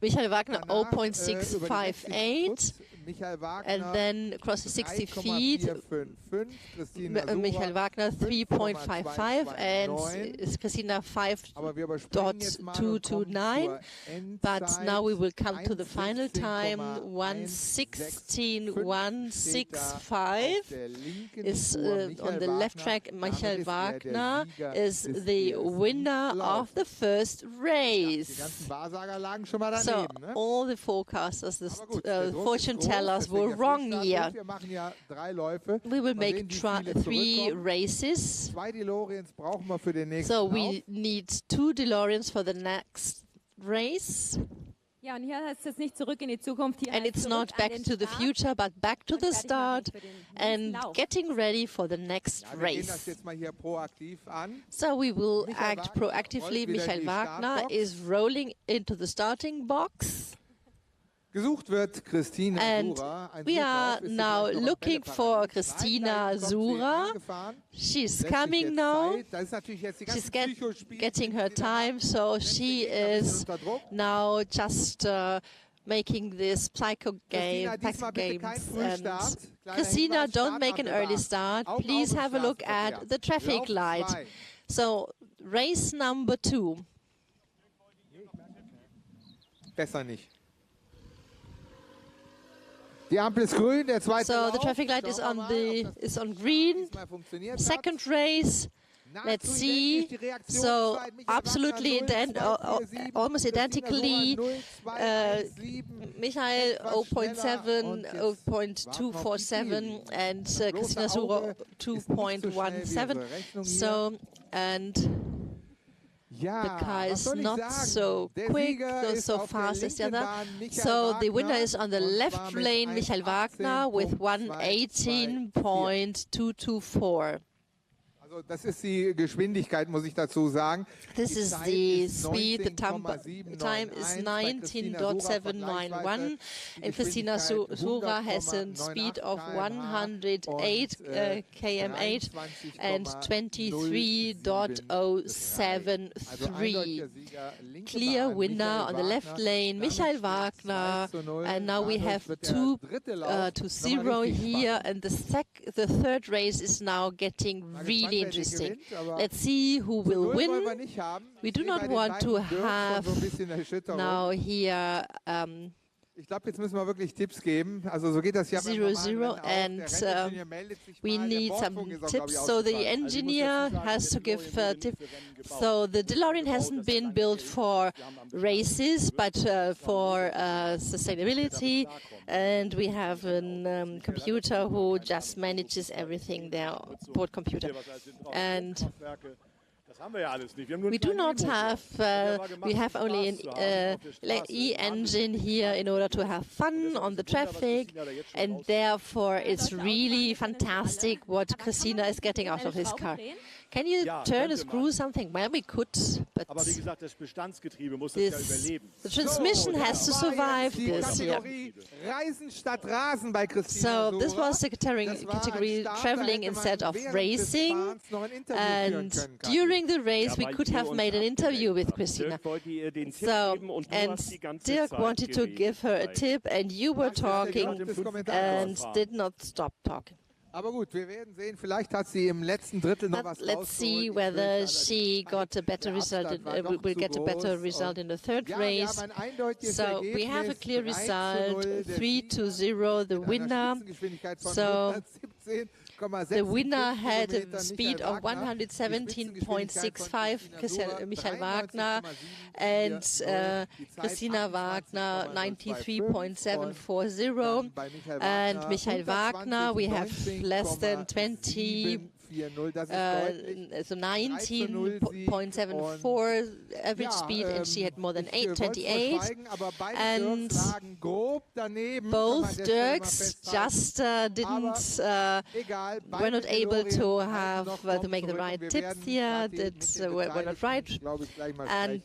Michael Wagner 0.658, and then across the 60 feet, Michael Wagner 3.55, and Christina 5.229. But now we will come to the final time. 1:16.165 is on the left track. Michael Wagner is the winner of the first race. So all the forecasters, the fortune tellers were wrong here. We will make 3 races. So we need 2 DeLoreans for the next race. Ja, und hier heißt es nicht zurück in die Zukunft. Hier and it's not back to the future, but back to the start and getting ready for the next race. So we will act proactively. Michael Wagner is rolling into the starting box. And we are now looking for Christina Sucher. She's coming now. She's getting her time, so she is now just making this psycho games. And Christina, don't make an early start. Please have a look at the traffic light. So race number 2. Besser nicht. Die Ampel ist grün, der zweite So the traffic light is on green. Second race. Let's see. So absolutely almost identically. Michael 0.7, 0.247, and Christina Sucher 2.17. So the car is not so quick, not so fast as the other. So the winner is on the left lane, Michael Wagner, with 1:18.224. Also das ist die Geschwindigkeit, muss ich dazu sagen. This is the speed. The time is 19.791, and Christina Sura has a speed of 108 km/h and 23.073. Clear winner on the left lane, Michael Wagner, and now we have 2-0 here, and the third race is now getting really interesting. Let's see who will win. We do not want to have now here ich glaube, jetzt müssen wir wirklich Tipps geben. Also so geht das ja 0-0, and we need some tips. So the engineer has to give tips. So the DeLorean hasn't been built for races, but for sustainability. And we have a computer who just manages everything there, board computer. And we do not have, we have only an e-engine here in order to have fun on the traffic, and therefore it's really fantastic what Christina is getting out of his car. Can you turn a screw something? Well, we could, but the transmission has to survive this. Yeah. So this was the category traveling instead of racing, and during the race we could have made an interview with Christina. So, and Dirk wanted to give her a tip, and you were talking and did not stop talking. Aber gut, wir werden sehen, vielleicht hat sie im letzten Drittel noch was Let's see whether she got a better result, will get a better result in the third race. So we have a clear result, 3-0, the winner. So the winner had a speed of 117.65, Michael Wagner, and Christina Wagner 93.740. And Michael Wagner, we have less than 20. So 19.74 average speed, and she had more than 28. And both Dirks just didn't, were not able to have to make the right tips here. That were not right. And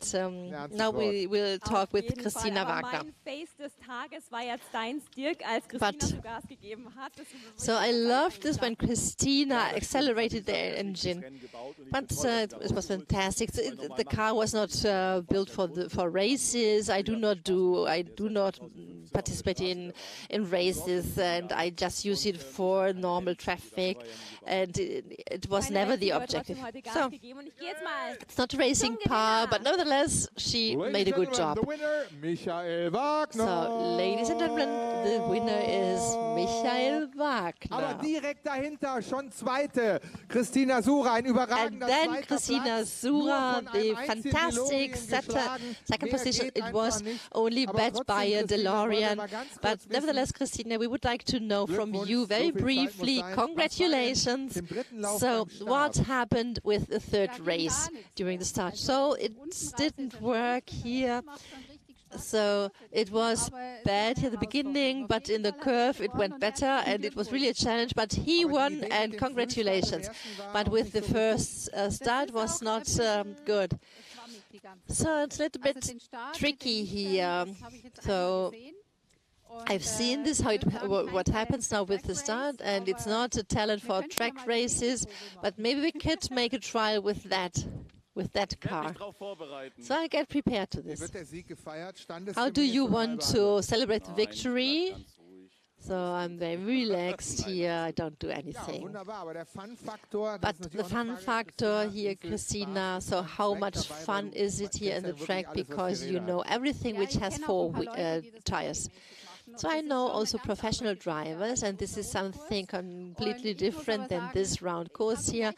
now we will talk with Christina Wagner. So I love this when Christina accelerated the engine, but it was fantastic. The car was not built for races. I do not participate in races, and I just use it for normal traffic, and it was never the objective. So it's not a racing car, but nevertheless she made a good job. So ladies and gentlemen, the winner is Michael Wagner. Aber direkt dahinter schon zweite Christina Sura, ein überragender zweiter Platz. Christina Sura, the fantastic second position. It was only bet by a DeLorean, but nevertheless, Christina, we would like to know from you very briefly, congratulations. So what happened with the third race during the start? So it didn't work here. So it was bad at the beginning, but in the curve it went better, and it was really a challenge. But he won, and congratulations. But with the first start was not good. So it's a little bit tricky here. So I've seen this, what happens now with the start, and it's not a talent for track races, but maybe we could make a trial with that car. So I get prepared to this. How do you want to celebrate the victory? So I'm very relaxed here, I don't do anything. But the fun factor here, Christina, so how much fun is it here in the track, because you know everything which has four tires. So I know also professional drivers, and this is something completely different than this round course here.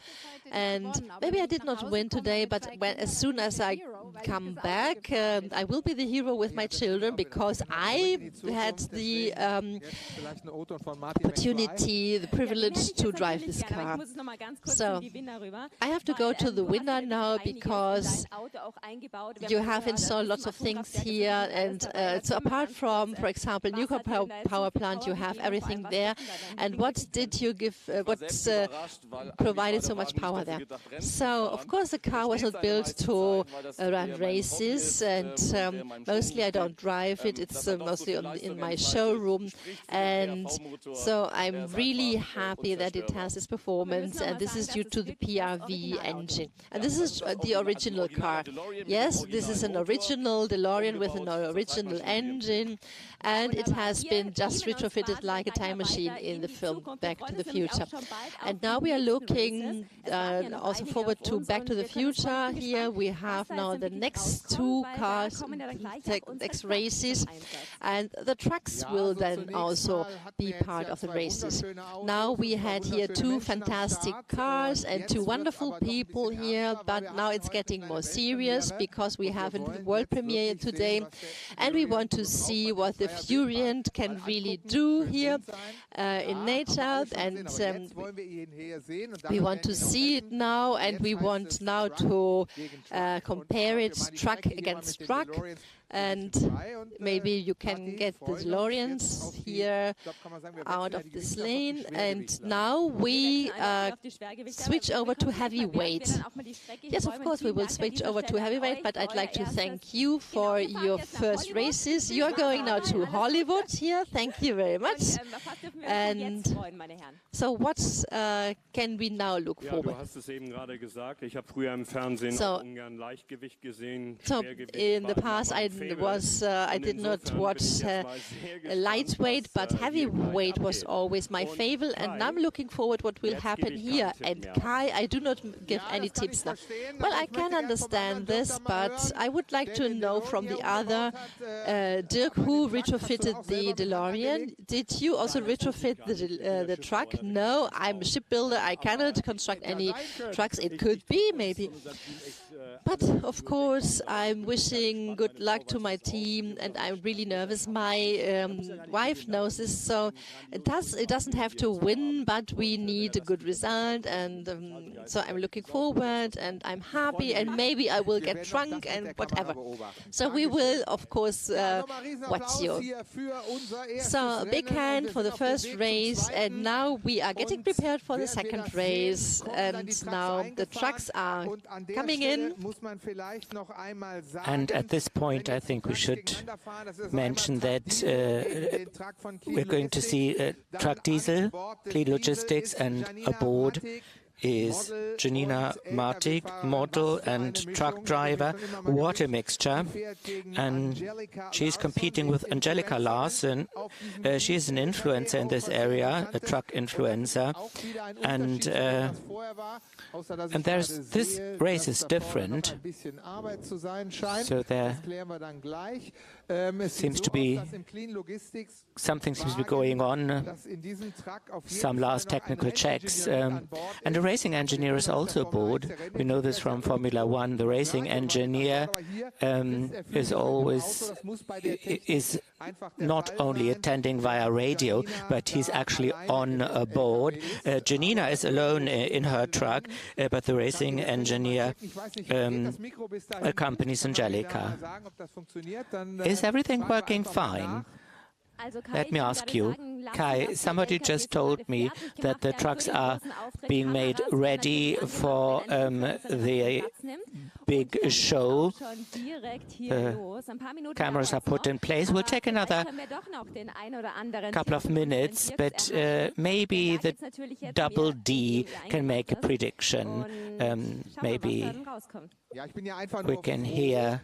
And maybe I did not win today, but as soon as I come back, I will be the hero with my children, because I had the opportunity, the privilege to drive this car. So I have to go to the winner now, because you have installed lots of things here, and so apart from, for example, nuclear power plant, you have everything there. And what did you give, what provided so much power there? So, of course, the car was not built to run races, and mostly I don't drive it. It's mostly in my showroom. And so I'm really happy that it has this performance, and this is due to the PRV engine. And this is the original car. Yes, this is an original DeLorean with an original engine, and it has been just retrofitted like a time machine in the film Back to the Future. And now we are looking also forward to Back to the Future. Here we have now the next two cars, next races, and the trucks will then also be part of the races. Now we had here two fantastic cars and two wonderful people here, but now it's getting more serious because we have a world premiere today, and we want to see what the Furiant can really do here in nature, and we want to see it now, and we want now to compare it truck against truck. And maybe you can get the DeLoreans here out of this lane. And now we switch over to heavyweight. Yes, of course, we will switch over to heavyweight, but I'd like to thank you for your first races. You are going now to Hollywood here. Thank you very much. And so what can we now look forward? So in the past, I did not watch lightweight, but heavyweight was always my favorite, and I'm looking forward what will happen here. And Kai, I do not give any tips now. Well, I can understand this, but I would like to know from the other, Dirk, who retrofitted the DeLorean. Did you also retrofit the truck? No, I'm a shipbuilder. I cannot construct any trucks. It could be, maybe. But, of course, I'm wishing good luck to my team, and I'm really nervous. My wife knows this, so it doesn't have to win, but we need a good result, and so I'm looking forward, and I'm happy, and maybe I will get drunk and whatever. So we will, of course, watch you. So a big hand for the first race, and now we are getting prepared for the second race, and now the trucks are coming in. And at this point, I think we should mention that we're going to see truck diesel, Clean Logistics, and aboard is Janina Martig, model and truck driver. What a mixture. And she's competing with Angelika Larsen. She is an influencer in this area, a truck influencer. And this race is different. So there seems to be something seems to be going on, some last technical checks. And the racing engineer is also aboard. We know this from Formula One. The racing engineer is not only attending via radio, but he's actually on board. Janina is alone in her truck, but the racing engineer accompanies Angelika. Is everything working fine? Let me ask you, Kai, somebody just told me that the trucks are being made ready for the big show. Cameras are put in place. We'll take another couple of minutes, but maybe the Double D can make a prediction. Maybe we can hear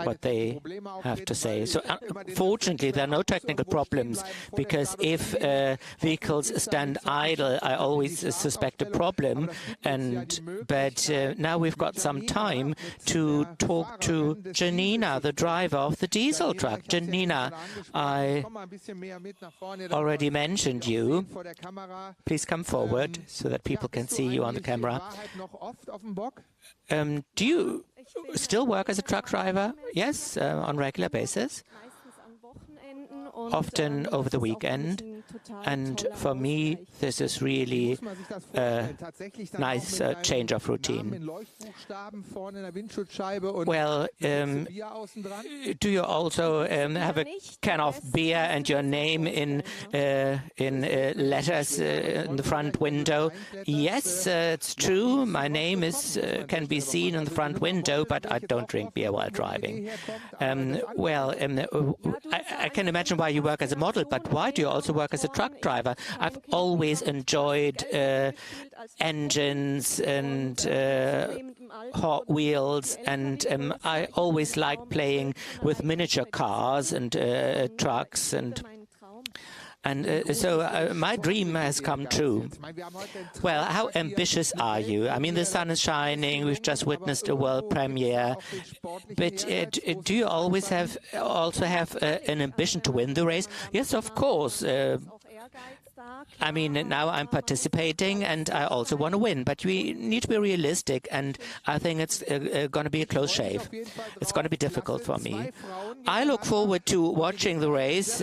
what they have to say. So fortunately there are no technical problems, because if vehicles stand idle, I always suspect a problem. But now we've got some time to talk to Janina, the driver of the diesel truck. Janina, I already mentioned you. Please come forward so that people can see you on the camera. Do you still work as a truck driver? Yes, on a regular basis. Often over the weekend. And for me, this is really a nice change of routine. Well, do you also have a can of beer and your name in letters in the front window? Yes, it's true. My name is can be seen in the front window, but I don't drink beer while driving. I can imagine why you work as a model, but why do you also work as a truck driver? I've always enjoyed engines and Hot Wheels, and I always like playing with miniature cars and trucks, and so my dream has come true. Well, how ambitious are you? I mean, the sun is shining. We've just witnessed a world premiere. But do you always also have an ambition to win the race? Yes, of course. I mean, now I'm participating and I also want to win, but we need to be realistic, and I think it's going to be a close shave. It's going to be difficult for me. I look forward to watching the race.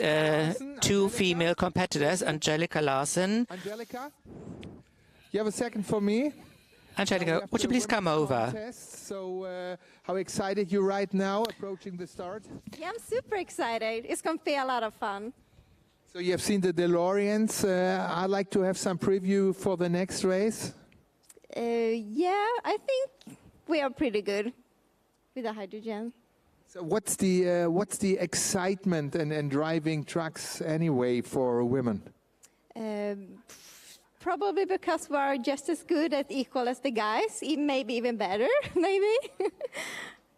Two female competitors, Angelika Larsen. Angelika, you have a second for me? Angelika, would you please come over? So, how excited you right now approaching the start? Yeah, I'm super excited. It's going to be a lot of fun. So you have seen the DeLoreans. I'd like to have some preview for the next race. Yeah, I think we are pretty good with the hydrogen. So what's the excitement in driving trucks anyway for women? Probably because we're just as good as equal as the guys, maybe even better, maybe.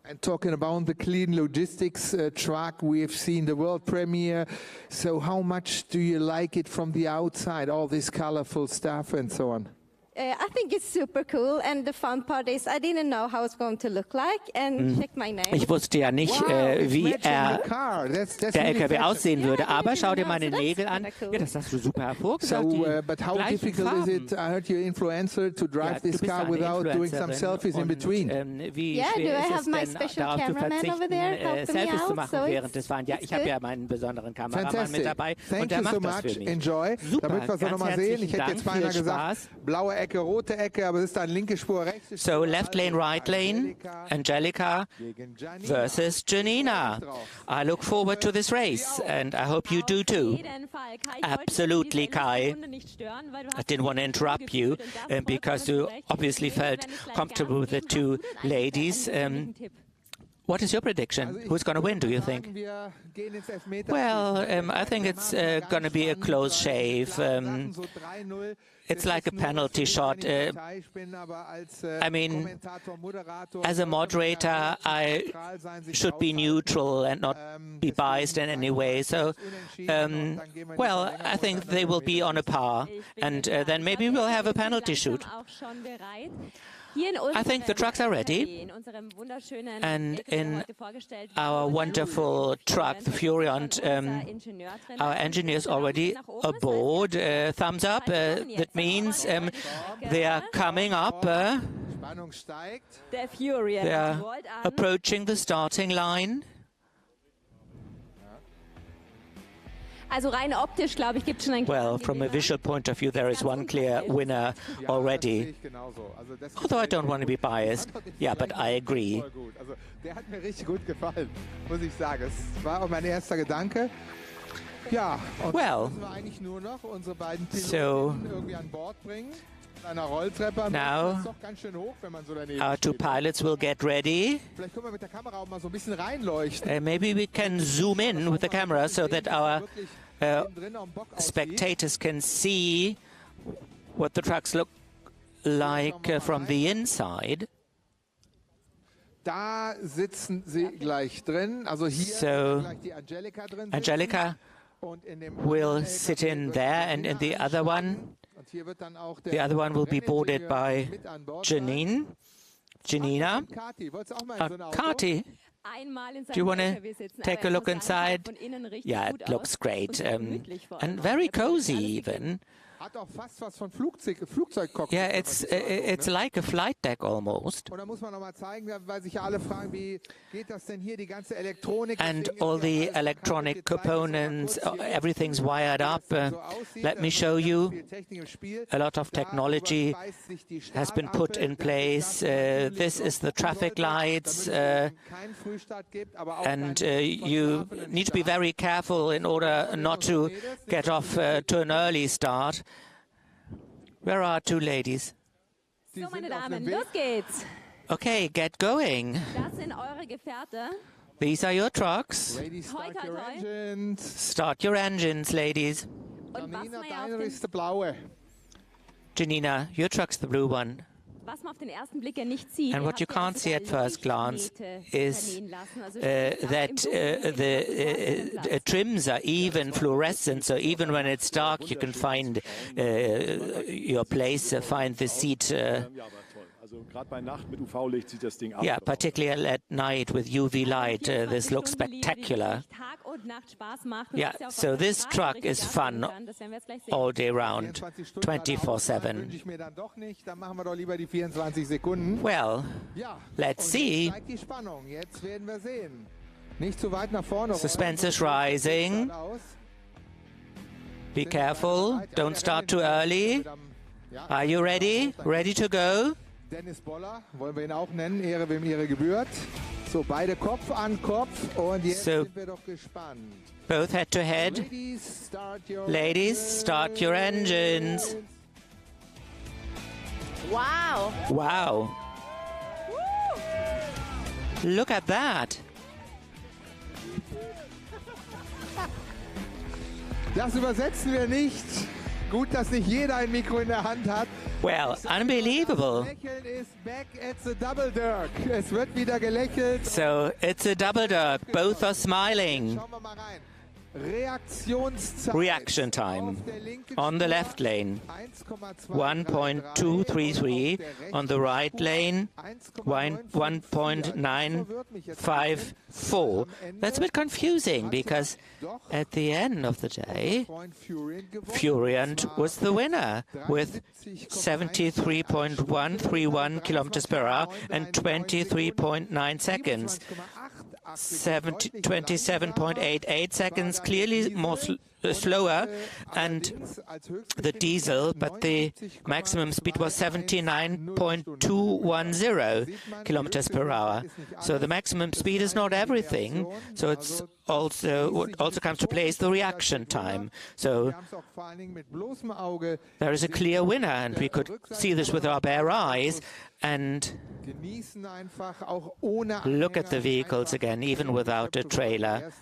And talking about the clean logistics truck, we have seen the world premiere. So how much do you like it from the outside, all this colorful stuff and so on? I think it's super cool, and the fun part is I didn't know how it's going to look like, and check my name. Ich wusste ja nicht, wie der LKW aussehen würde, aber schau dir meine Nägel an. Ja, das hast du super hervorgesagt. So, but how difficult is it? I heard you're influencer to drive this car without doing some selfies in between. Yeah, do I have my special cameraman over there helping me Selfies zu out? machen So während des Fahrens. Ja, ich habe ja meinen besonderen Kameramann mit dabei und der Thank you so macht das much. für mich. Enjoy. Super, Damit wir es noch mal sehen. Ich hätte jetzt beinahe gesagt, blaue Ecke, rote Ecke, aber es ist dann linke Spur, rechte Spur. So left lane, right lane, Angelika versus Janina. I look forward to this race, and I hope you do too. Absolutely, Kai. I didn't want to interrupt you because you obviously felt comfortable with the two ladies. What is your prediction? Who's going to win, do you think? Well, I think it's going to be a close shave. It's like a penalty shot. I mean, as a moderator, I should be neutral and not be biased in any way. So, well, I think they will be on a par, and then maybe we'll have a penalty shoot. I think the trucks are ready, and in our wonderful truck, the Furion, our engineers already aboard. Thumbs up, that means they are coming up. They are approaching the starting line. Well, from a visual point of view, there is one clear winner already. Although I don't want to be biased. Yeah, but I agree. Der hat mir richtig gut gefallen, muss ich sagen. Es war auch mein erster Gedanke. Ja, und well, müssen wir eigentlich nur noch unsere beiden so Piloten irgendwie an Bord bringen. Einer Rolltreppe. Now, das ist doch ganz schön hoch, wenn man so daneben our two steht. pilots will get ready. Vielleicht können wir mit der Kamera auch mal so ein bisschen reinleuchten. Maybe we can zoom in with the camera so that our spectators can see what the trucks look like from the inside. Da sitzen sie gleich drin. Also hier So, gleich die Angelika drin. Angelica will sit in there, and in the other one, will be boarded by Janina. Kathi, do you want to take a look inside? Yeah, it looks great, and very cozy even. Yeah, it's like a flight deck almost. And all the electronic components, everything's wired up. Let me show you. A lot of technology has been put in place. This is the traffic lights, and you need to be very careful in order not to get off to an early start. Where are two ladies? So, meine Damen, los geht's. Okay, get going. Das sind eure Gefährte. These are your trucks. Ladies, start your engines. Start your engines, ladies. Und was man ja deiner ist der blaue. Janina, your truck's the blue one. Was man auf den ersten Blick ja nicht sieht, And what you can't see at first glance is that the trims are even fluorescent, so even when it's dark, you can find your place, find the seat. Yeah, particularly at night with UV light, this looks spectacular. Yeah, so this truck is fun all day round, 24/7. Well, let's see. Suspense is rising. Be careful, don't start too early. Are you ready? Ready to go? Dennis Boller, wollen wir ihn auch nennen, Ehre wem Ehre gebührt. So, beide Kopf an Kopf und jetzt sind wir doch gespannt. Both head to head. Ladies, start your engines. Wow. Wow. Look at that. Das übersetzen wir nicht. Gut, dass nicht jeder ein Mikro in der Hand hat. Well, unbelievable. Lächeln ist back at the double dirk. Es wird wieder gelächelt. So, it's a double dirk. Both are smiling. Schauen wir mal rein. Reaktionszeit. Reaction time. On the left lane, 1.233. On the right lane, 1.954. That's a bit confusing because at the end of the day, Furiant was the winner with 73.131 kilometers per hour and 23.9 seconds. 27.88 seconds, clearly more slower, and the diesel, but the maximum speed was 79.210 kilometers per hour. So the maximum speed is not everything. So it's also comes to play is the reaction time. So there is a clear winner, and we could see this with our bare eyes. And look at the vehicles again, even without a trailer.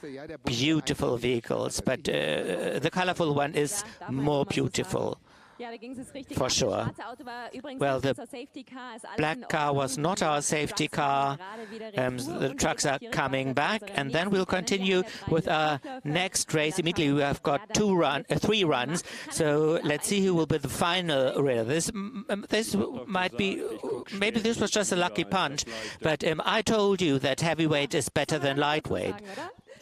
Beautiful vehicles, but the colorful one is more beautiful. For sure. Well, the black car was not our safety car. The trucks are coming back, and then we'll continue with our next race. Immediately, we have got 3 runs. So let's see who will be the final winner. This might be, maybe this was just a lucky punch, but I told you that heavyweight is better than lightweight.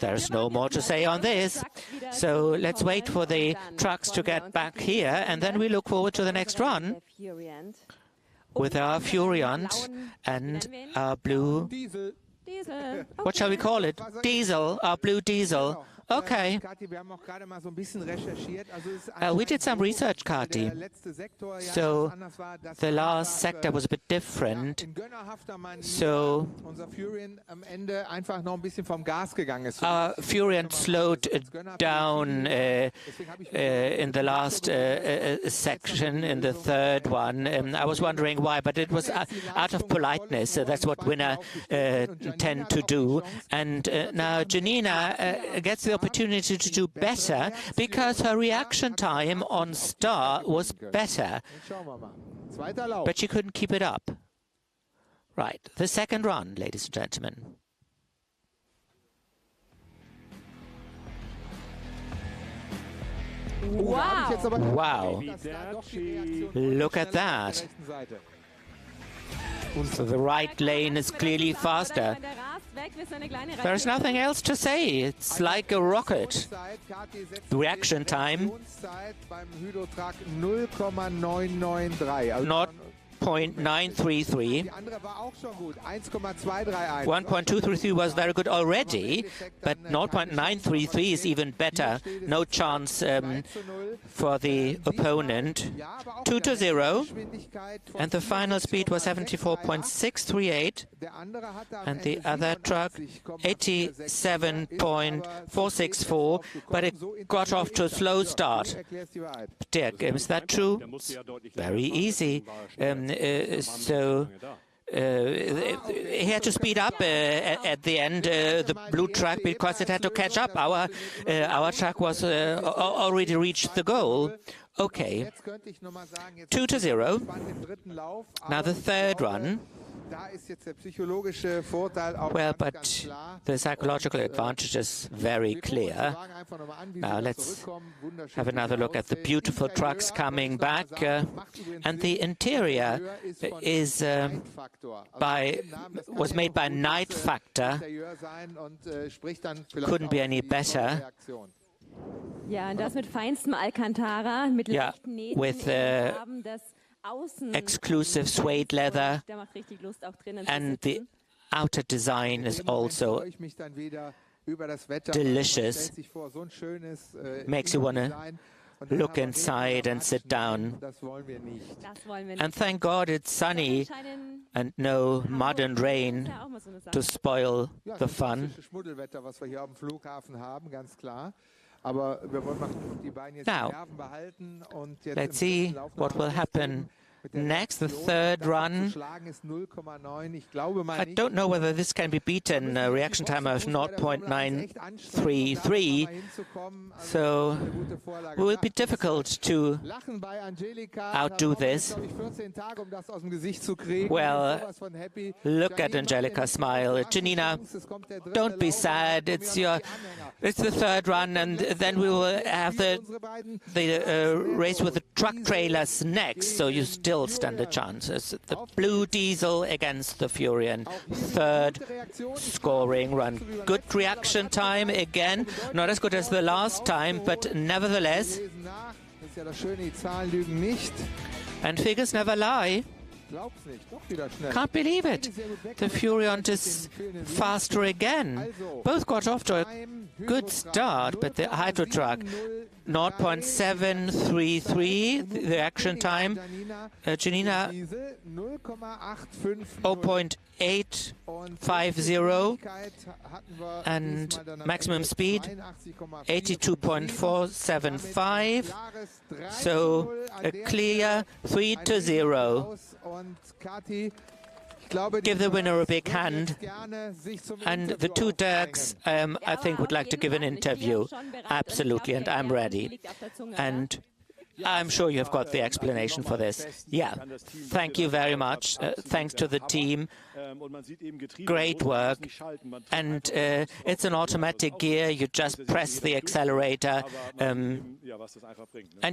There's no more to say on this. So let's wait for the trucks to get back here, and then we look forward to the next run with our Furiant and our blue, what shall we call it? Diesel, our blue diesel. Okay. We did some research, Kathi. So the last sector was a bit different. So our Furiant slowed down in the last section, in the third one. I was wondering why, but it was out of politeness. That's what winners tend to do. And now Janina gets the opportunity to do better because her reaction time on start was better, but she couldn't keep it up. Right, the second run, ladies and gentlemen. Wow! Wow! Look at that. So the right lane is clearly faster. There is nothing else to say. It's like a rocket. The reaction time 0.933. 1.233 was very good already, but 0.933 is even better. No chance for the opponent. 2-0, and the final speed was 74.638, and the other truck 87.464, but it got off to a slow start. Dirk, is that true? Very easy. So he had to speed up at the end, the blue truck, because it had to catch up. Our truck was already reached the goal. Okay, 2-0. Now the third run. Well, but the psychological advantage is very clear. Now let's have another look at the beautiful trucks coming back. And the interior is was made by Night Factor. Couldn't be any better. Ja, und das mit feinstem Alcantara, mit leichten Nähten with exclusive suede leather, and the outer design is also delicious. Makes you want to look inside and sit down. And thank God it's sunny and no mud and rain to spoil the fun. Now, let's see what will happen next, the third run. I don't know whether this can be beaten, a reaction time of 0.933, so it will be difficult to outdo this. Well, look at Angelica's smile. Janina, don't be sad. It's the third run, and then we will have the race with the truck trailers next, so you still stand a chance. It's the blue diesel against the Furion. Third scoring run. Good reaction time again. Not as good as the last time, but nevertheless. And figures never lie. Can't believe it. The Furion is faster again. Both got off to a good start, but the Hydro truck 0.733, the action time. Janina 0.850, and maximum speed 82.475. So a clear 3-0. Give the winner a big hand. And the two Dirks, I think, would like to give an interview. Absolutely, and I'm ready. And I'm sure you have got the explanation for this. Yeah, thank you very much. Thanks to the team. Great work. And it's an automatic gear. You just press the accelerator. And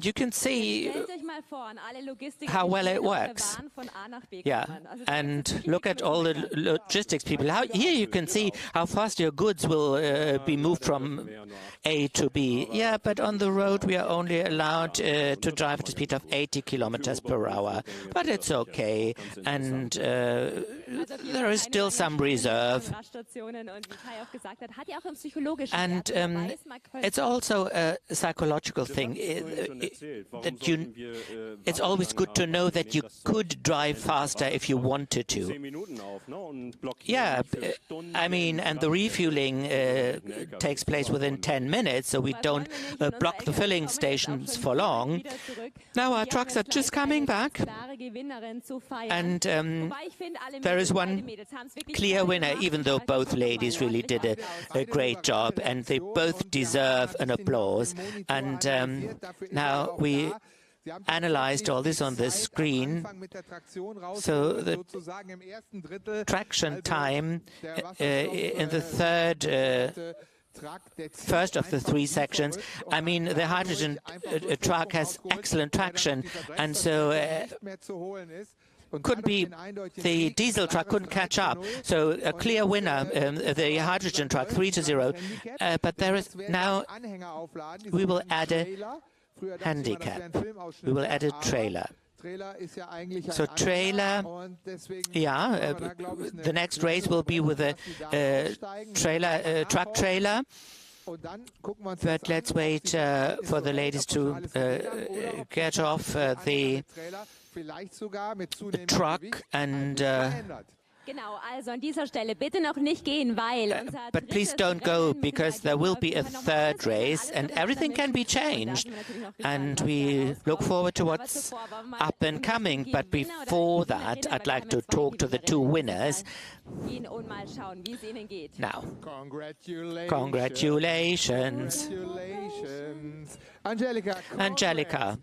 you can see how well it works. Yeah, and look at all the logistics people. Here you can see how fast your goods will be moved from A to B. Yeah, but on the road we are only allowed to drive at a speed of 80 kilometers per hour. But it's okay. And there is still some reserve. And it's also a psychological thing. It's always good to know that you could drive faster if you wanted to. Yeah, I mean, and the refueling takes place within 10 minutes, so we don't block the filling stations for long. Now our trucks are just coming back, and there is one clear winner, even though both ladies really did a great job, and they both deserve an applause. And now we analyzed all this on the screen. So the traction time in the first of the three sections. I mean, the hydrogen truck has excellent traction, and so couldn't be, the diesel truck couldn't catch up. So a clear winner, the hydrogen truck, 3-0. But there is now, we will add a handicap. We will add a trailer. So trailer, yeah, the next race will be with a trailer, truck trailer. But let's wait for the ladies to get off the truck and Genau, also an dieser Stelle bitte noch nicht gehen, weil but please don't go, because there will be a third race and everything can be changed. And we look forward to what's up and coming. But before that, I'd like to talk to the two winners. Now, congratulations. Angelica.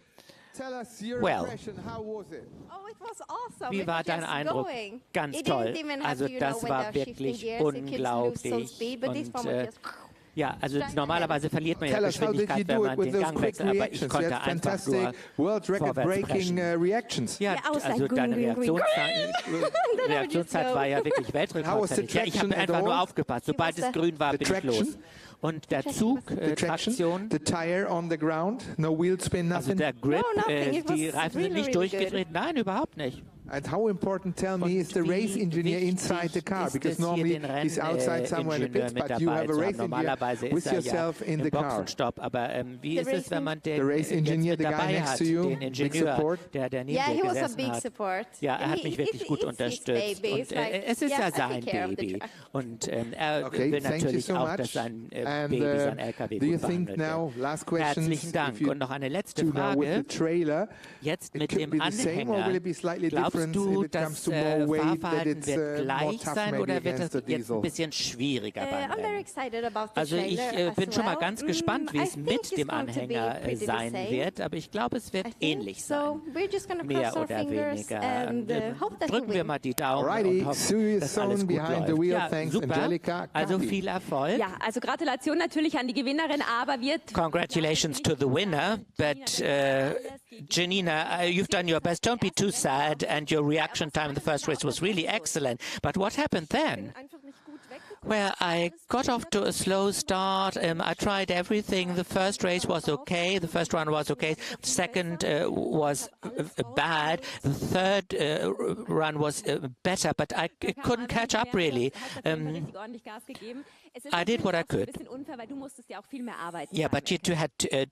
Well, wie war dein Eindruck? Ganz toll. Also das war wirklich unglaublich. Und ja, also normalerweise verliert man ja Geschwindigkeit, wenn man den Gang wechselt, aber ich konnte einfach nur vorwärts preschen. Ja, also deine Reaktionszeit war ja wirklich Weltrekordfähig. Ja, ich habe einfach nur aufgepasst. Sobald es grün war, bin ich los. Und der Zug, Traktion, also der Grip, die Reifen sind nicht durchgedreht. Nein, überhaupt nicht. And how important, tell me, is the race engineer inside the car? Because normally he's outside somewhere in the pits, but you have a race engineer with yourself in the car. Aber wie ist es, wenn man den race engineer, the guy next to you, den Ingenieur, der neben dir gesessen hat? Ja, er hat mich wirklich gut unterstützt. Und es ist ja sein Baby. Und er will natürlich auch, dass sein Baby, sein LKW gut behandelt wird. Herzlichen Dank. Und noch eine letzte Frage. Jetzt mit dem Anhänger. Glaubst du, das Fahrverhalten wird gleich sein oder wird es jetzt ein bisschen schwieriger beim Rennen? Also ich bin schon mal ganz gespannt, wie es mit dem Anhänger sein wird, aber ich glaube, es wird ähnlich sein, mehr oder weniger. Drücken wir mal die Daumen und hoffen, dass alles gut läuft. Ja, super, also viel Erfolg. Ja, also Gratulation natürlich an die Gewinnerin, aber Congratulations to the winner, but Janina, you've done your best. Don't be too sad, and your reaction time in the first race was really excellent. But what happened then? Well, I got off to a slow start. I tried everything. The first race was okay. The first run was okay. The second was bad. The third run was better, but I couldn't catch up really. I did what I could. Yeah, but you had to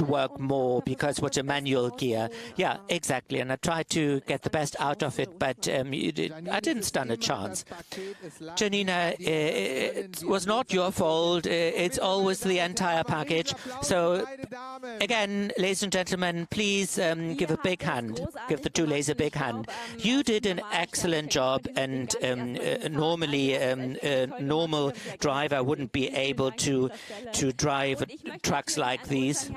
work more because it was a manual gear. Yeah, exactly. And I tried to get the best out of it, but I didn't stand a chance. Janina, it was not your fault. It's always the entire package. So, again, ladies and gentlemen, please give a big hand. Give the two ladies a big hand. You did an excellent job, and normally a normal driver wouldn't be able to drive trucks like these.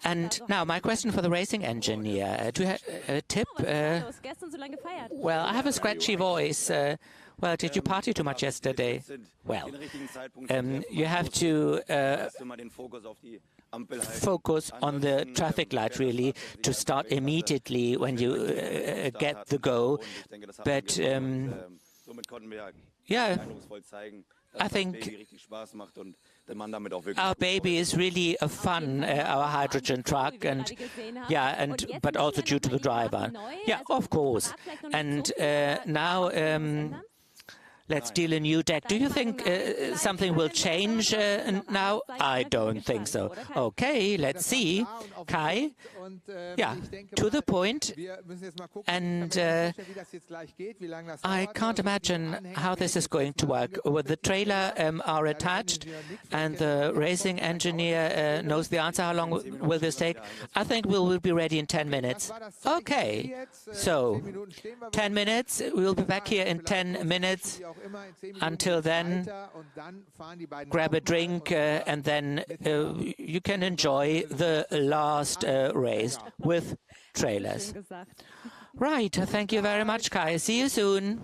And now, my question for the racing engineer. Do you have a tip? Well, I have a scratchy voice. Well, did you party too much yesterday? Well, you have to focus on the traffic light, really, to start immediately when you get the go. But, yeah, I think our baby is really a fun, our hydrogen truck, and yeah, but also due to the driver. Yeah, of course. And now let's deal a new deck. Do you think something will change now? I don't think so. Okay, let's see. Kai? Yeah, to the point. And I can't imagine how this is going to work. Well, the trailer are attached, and the racing engineer knows the answer. How long will this take? I think we'll be ready in 10 minutes. Okay, so 10 minutes. We'll be back here in 10 minutes. Until then, grab a drink, and then you can enjoy the last race with trailers. Right, thank you very much, Kai. See you soon.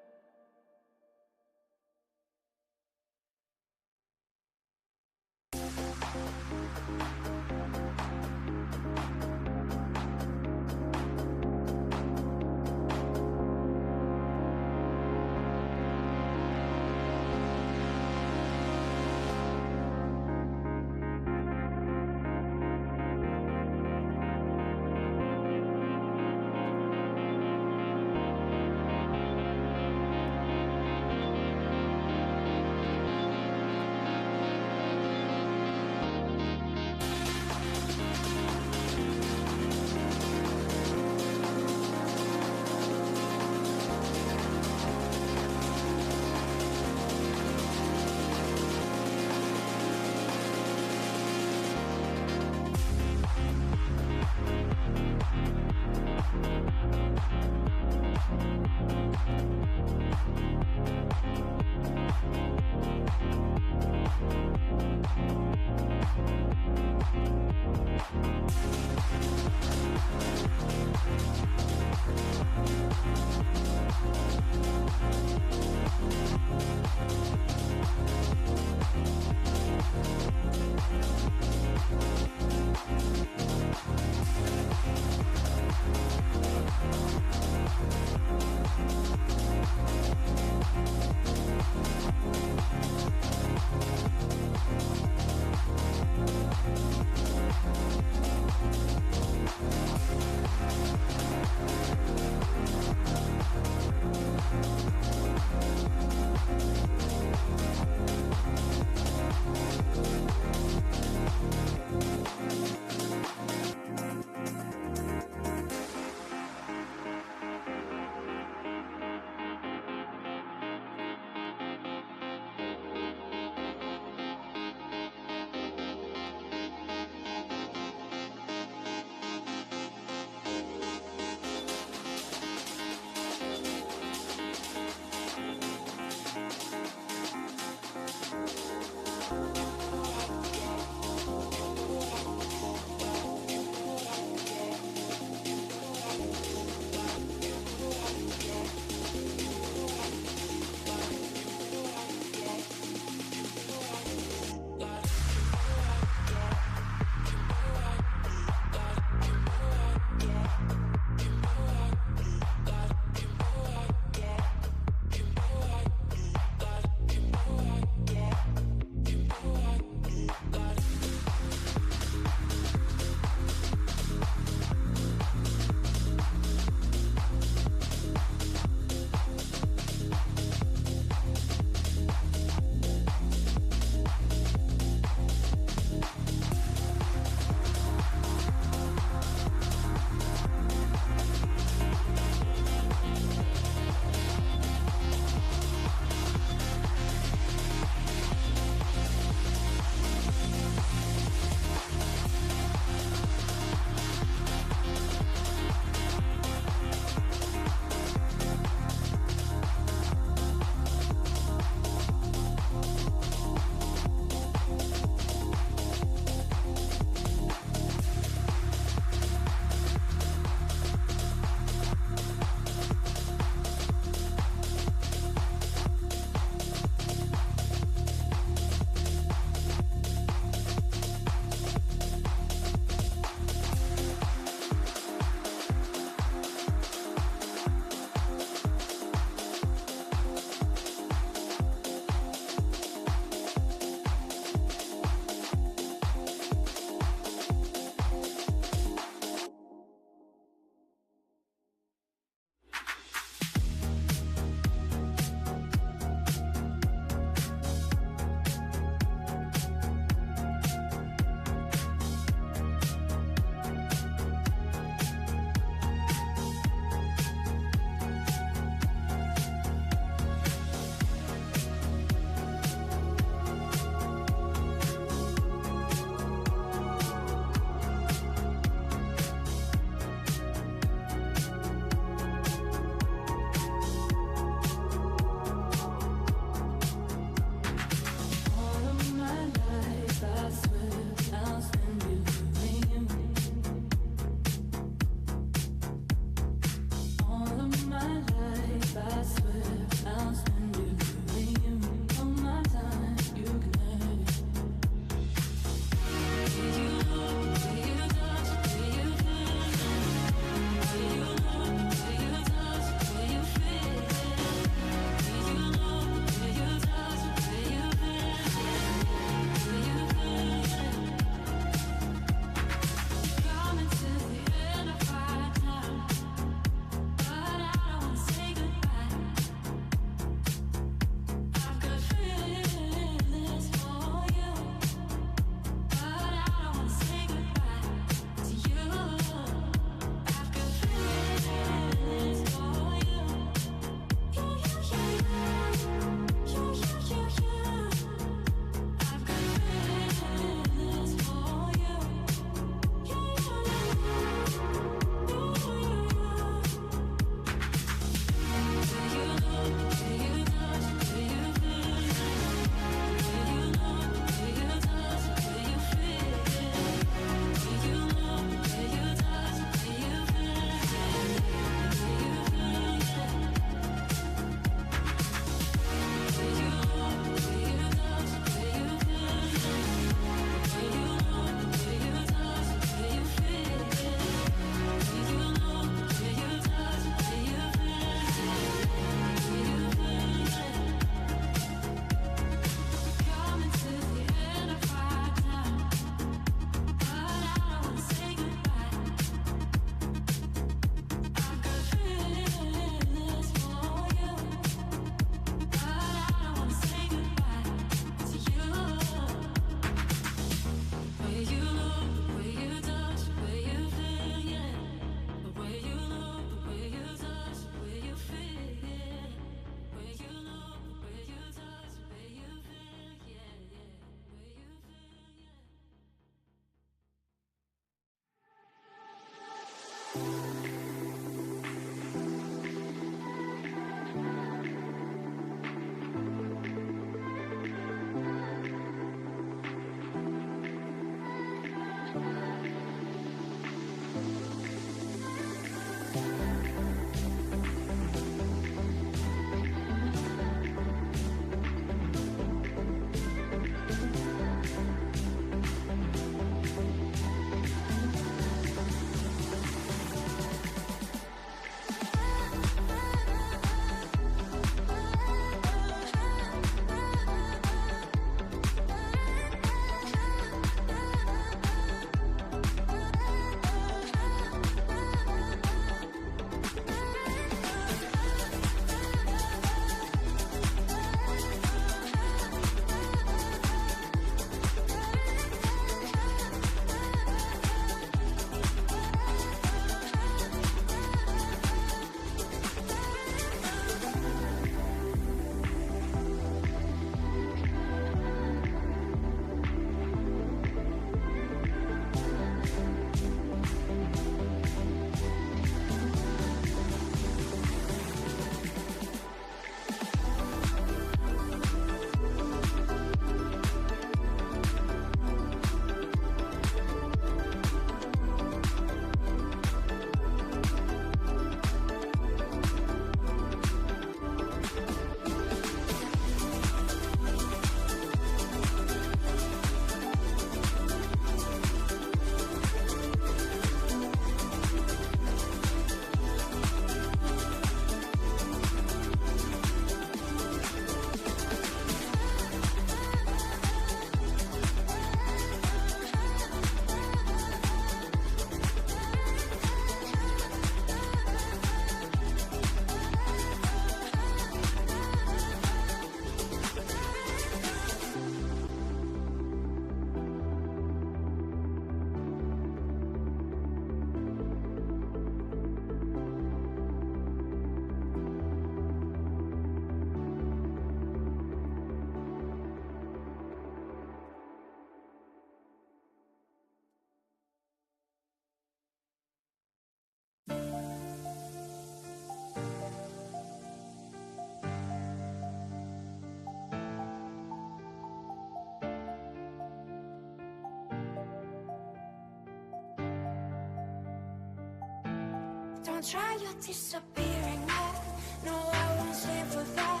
Don't try, you're disappearing now. No, I won't stand for that.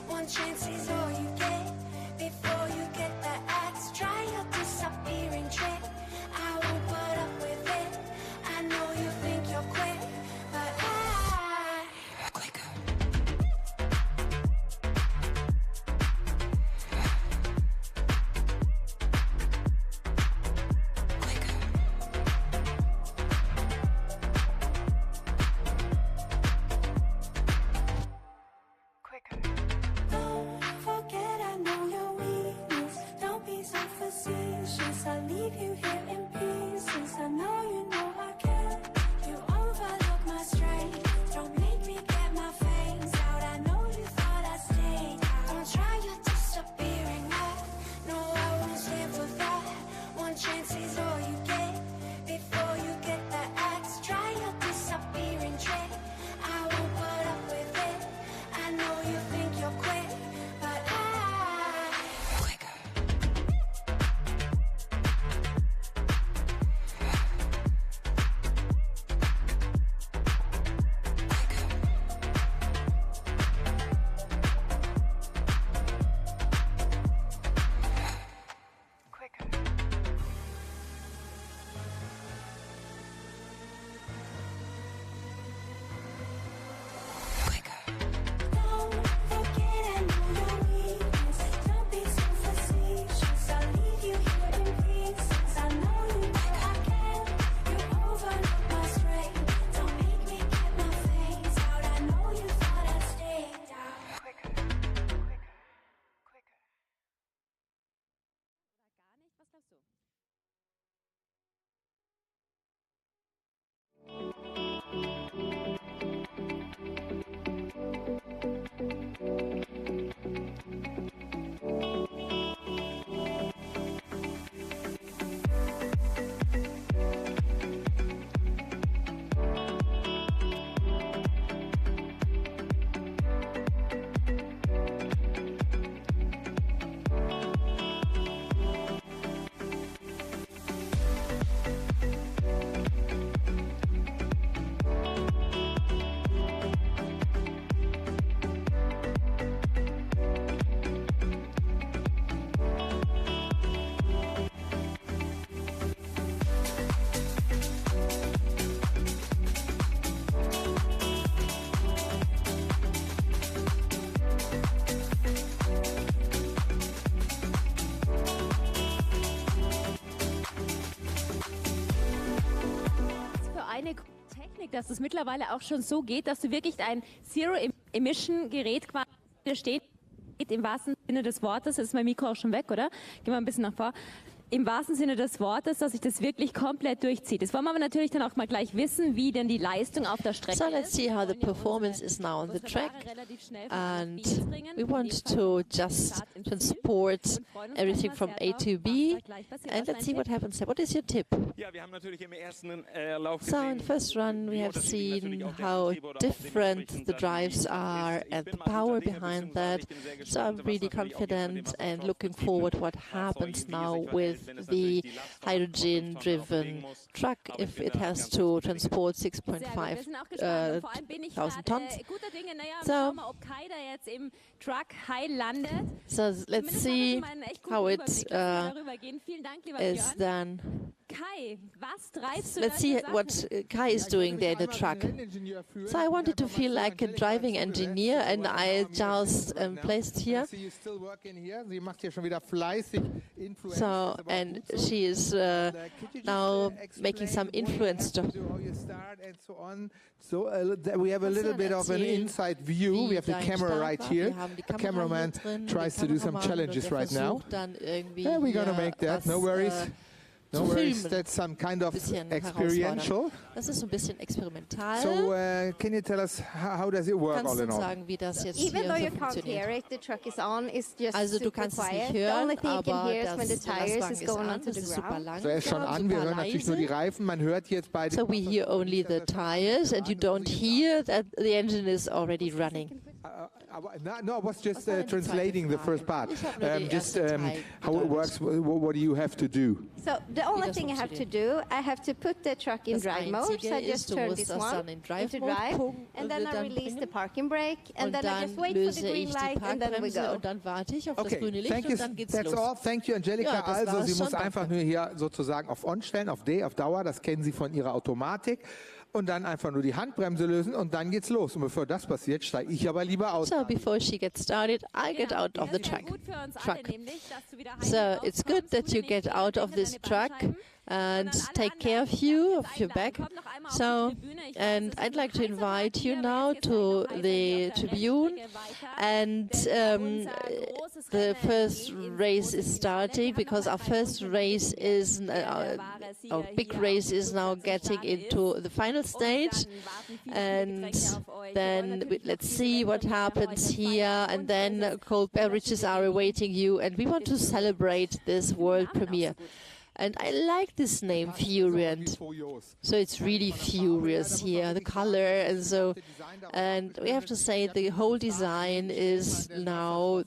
One chance is all you get. Before you get the axe, try your disappearing trick. I won't put up with it. I know you think you're quick, but I'm quicker. Don't forget, I know your weakness. Don't be so facetious. I leave you here in pieces. I know you know I can. You overlook my strength. Don't make me get my fangs out. I know you thought I stayed out. Don't try, you're disappearing now. No, I won't stand for that. One chance is all you get. Before you get the axe, try your disappearing trick. I won't put up with it. I know you think you're quick, but I'm quicker. Technik, dass es mittlerweile auch schon so geht, dass du wirklich ein Zero-Emission-Gerät quasi steht, im wahrsten Sinne des Wortes. Jetzt ist mein Mikro auch schon weg, oder? Gehen wir ein bisschen nach vor. Im wahrsten Sinne des Wortes, dass sich das wirklich komplett durchzieht. Jetzt wollen wir aber natürlich dann auch mal gleich wissen, wie denn die Leistung auf der Strecke ist. So let's see how the performance is now on the track, and we want to just transport everything from A to B, and let's see what happens there. What is your tip? So in the first run we have seen how different the drives are and the power behind that, so I'm really confident and looking forward what happens now with the hydrogen-driven truck if it has to transport 6.5 thousand tons. So let's see how it is done. Let's see what Kai is doing there in the truck. So I wanted to feel like a driving engineer, and I just placed here. So, and she is now making some influence. So we have a little bit of an inside view. We have the camera right here. The cameraman tries to do some challenges right now. Yeah, we're going to make that, no worries. No worries, that's some kind of experiential. Das ist so ein bisschen experimental. So can you tell us how does it work all in all? Sagen, wie das jetzt Even hier though so you can't hear it, the truck is on. It's just also du kannst es nicht hören, aber der Lastwagen ist an, das ist super langsam. So er ist schon an, wir hören natürlich nur die Reifen, man hört jetzt beide. So we hear only the tires and you don't hear that the engine is already running. No, I was just translating the first part. Just how it works. What do you have to do? So the only thing I have to do, I have to put the truck in drive mode. So I just turn this one into drive, and then I release the parking brake, and then I just wait for the green light, and then we go. Okay, thank you. That's all. Thank you, Angelika. Also, sie muss einfach nur hier sozusagen auf On stellen, auf D, auf Dauer. Das kennen Sie von ihrer Automatik. Und dann einfach nur die Handbremse lösen und dann geht's los. Und bevor das passiert, steige ich aber lieber aus. So before she gets started, I get out of the truck. So it's good that you get out of this truck and take care of your back. So, and I'd like to invite you now to the tribune, and the first race is starting because our first race is, our big race is now getting into the final stage, and then let's see what happens here, and then cold beverages are awaiting you, and we want to celebrate this world premiere. And I like this name, Furiant. So it's really furious here, the color, and so. And we have to say the whole design is now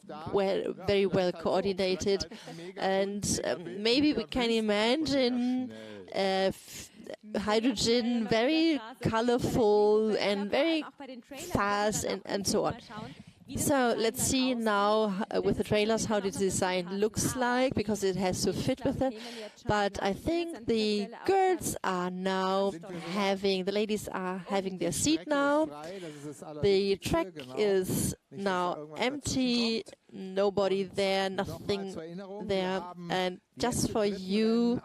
very well coordinated. And maybe we can imagine hydrogen very colorful and very fast and so on. So let's see now with the trailers how the design looks like, because it has to fit with it. But I think the girls are now the ladies are having their seat now. The track is now empty, nobody there, nothing there. And just for you,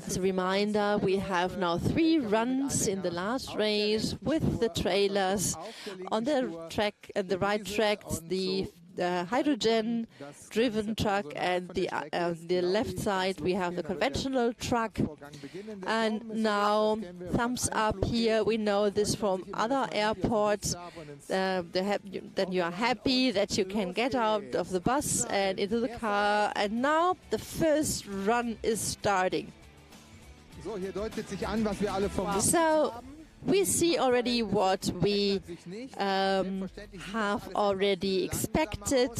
as a reminder, we have now 3 runs in the last race with the trailers. On the track, at the right track, the hydrogen-driven truck, and the left side we have the conventional truck. And now, thumbs up here. We know this from other airports. Then you are happy that you can get out of the bus and into the car. And now the first run is starting. So we see already what we have already expected.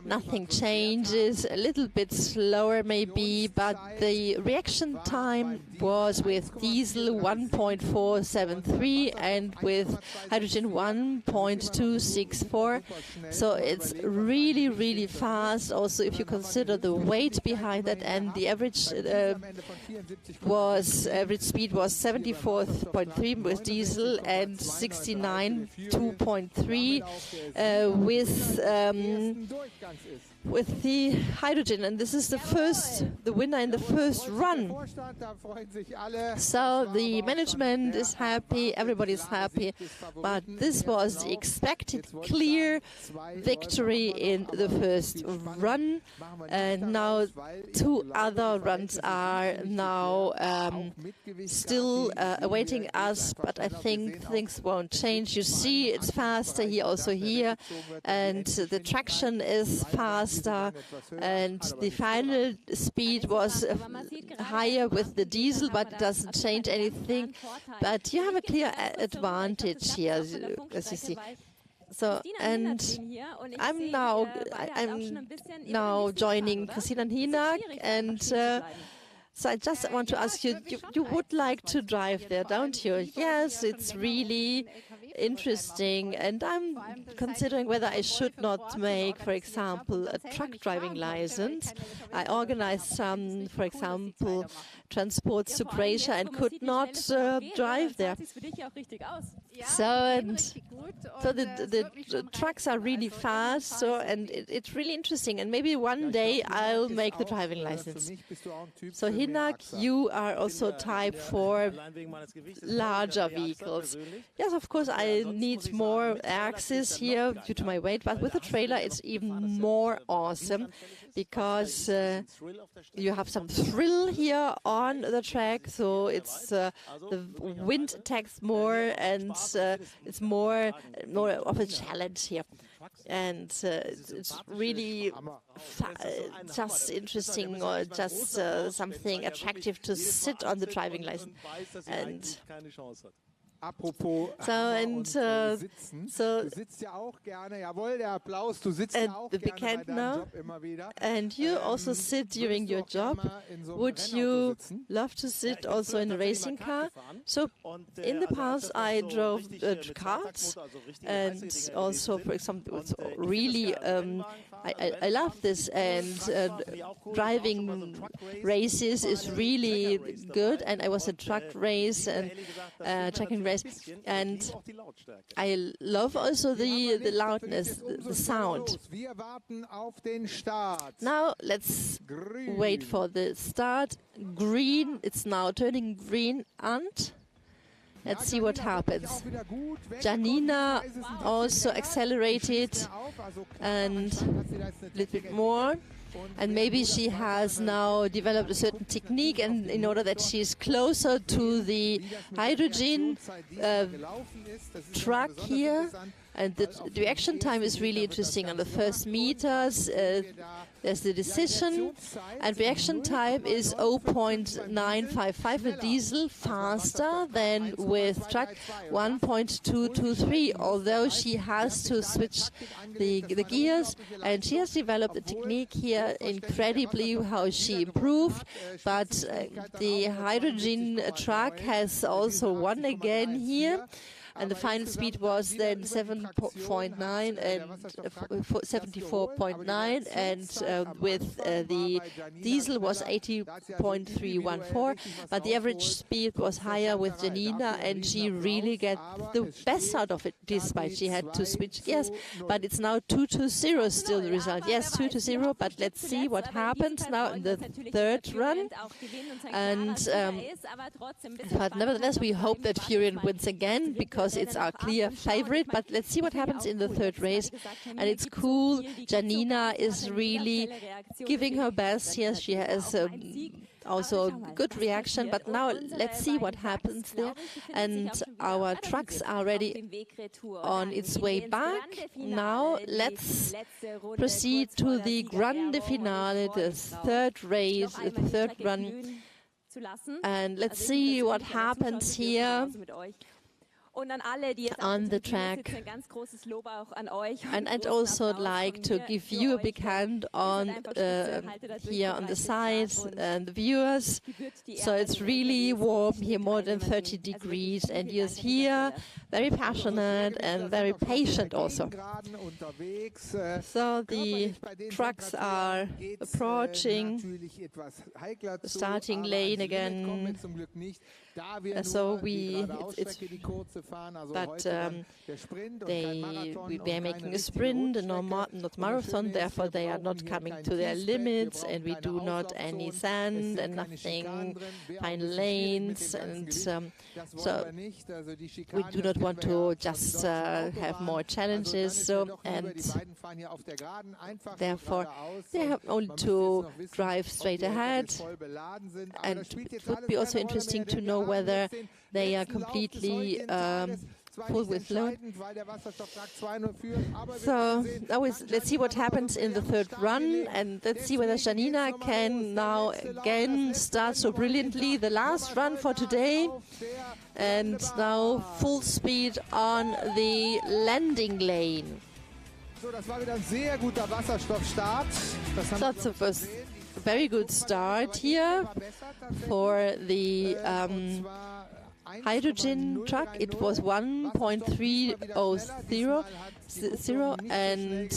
Nothing changes, a little bit slower maybe, but the reaction time was with diesel 1.473 and with hydrogen 1.264. So it's really, really fast. Also, if you consider the weight behind that, and the average speed was 74.3 with diesel and 69.2.3 with the hydrogen, and this is the winner in the first run. So the management is happy, everybody's happy, but this was the expected clear victory in the first run, and now 2 other runs are now still awaiting us, but I think things won't change. You see it's faster here, also here, and the traction is faster, and the final speed was higher with the diesel, but it doesn't change anything. But you have a clear advantage here, as you see. So, and I'm now joining Kathi and Hinnerk, and so I just want to ask you, you would like to drive there, don't you? Yes, it's really interesting, and I'm considering whether I should not make, for example, a truck driving license. I organized some, for example, transports to Croatia and could not drive there. So the trucks are really fast, and it's really interesting, and maybe one day I'll make the driving license. So Hinnerk, you are also type for larger vehicles. Yes, of course, I need more axes here due to my weight, but with the trailer it's even more awesome, because you have some thrill here on the track, so it's the wind attacks more, and it's more of a challenge here, and it's really just interesting, or just something attractive to sit on the driving license. And Apropos, so du sitzt ja auch gerne, jawohl, der Applaus, du sitzt ja auch gerne bei deinem Job immer wieder. And you also sit during your job. Would you love to sit also in a racing car? So in the past I drove cars, and also, for example, really I love this, and driving races is really good, and I was a truck race and tracking race, and I love also the loudness, the sound. Now let's wait for the start. Green, it's now turning green, and let's see what happens. Janina also accelerated and a little bit more. And maybe she has now developed a certain technique, and in order that she's closer to the hydrogen truck here. And the reaction time is really interesting. On the first meters, there's the decision, and reaction time is 0.955 with diesel, faster than with truck 1.223, although she has to switch the gears, and she has developed a technique here incredibly how she improved, but the hydrogen truck has also won again here. And the final speed was then 7.9 and 74.9, and with the diesel was 80.314. But the average speed was higher with Janina, and she really got the best out of it, despite she had to switch gears. But it's now 2-0 still the result. Yes, 2-0. But let's see what happens now in the third run. And but nevertheless, we hope that Furion wins again, because it's our clear favorite. But let's see what happens in the third race. And it's cool. Janina is really giving her best. Yes, she has also a good reaction. But now let's see what happens there. And our trucks are ready on its way back. Now let's proceed to the Grande Finale, the third race, the third run. And let's see what happens here on the track. And I'd also like to give you a big hand on here on the sides and the viewers. So it's really warm here, more than 30 degrees, and you're here very passionate and very patient also. So the trucks are approaching the starting lane again. So we are making a sprint and not marathon, therefore they are not coming to their limits, and we do not any sand and nothing, fine lanes, and so we do not want to just have more challenges. So, and therefore they have only to drive straight ahead, and it would be also interesting to know whether they are completely full with load. So let's see what happens in the third run, and let's see whether Janina can now again start so brilliantly the last run for today, and now full speed on the landing lane. So, das war wieder ein sehr guter Wasserstoffstart. That's a very good start here for the hydrogen truck. It was 1.300, and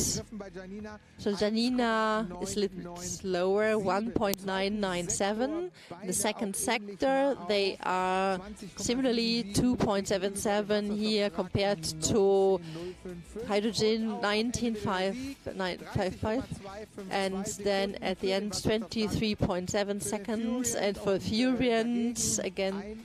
so Janina is a little slower, 1.997. In the second sector, they are similarly 2.77 here compared to hydrogen 19.555, and then at the end 23.7 seconds, and for Furions again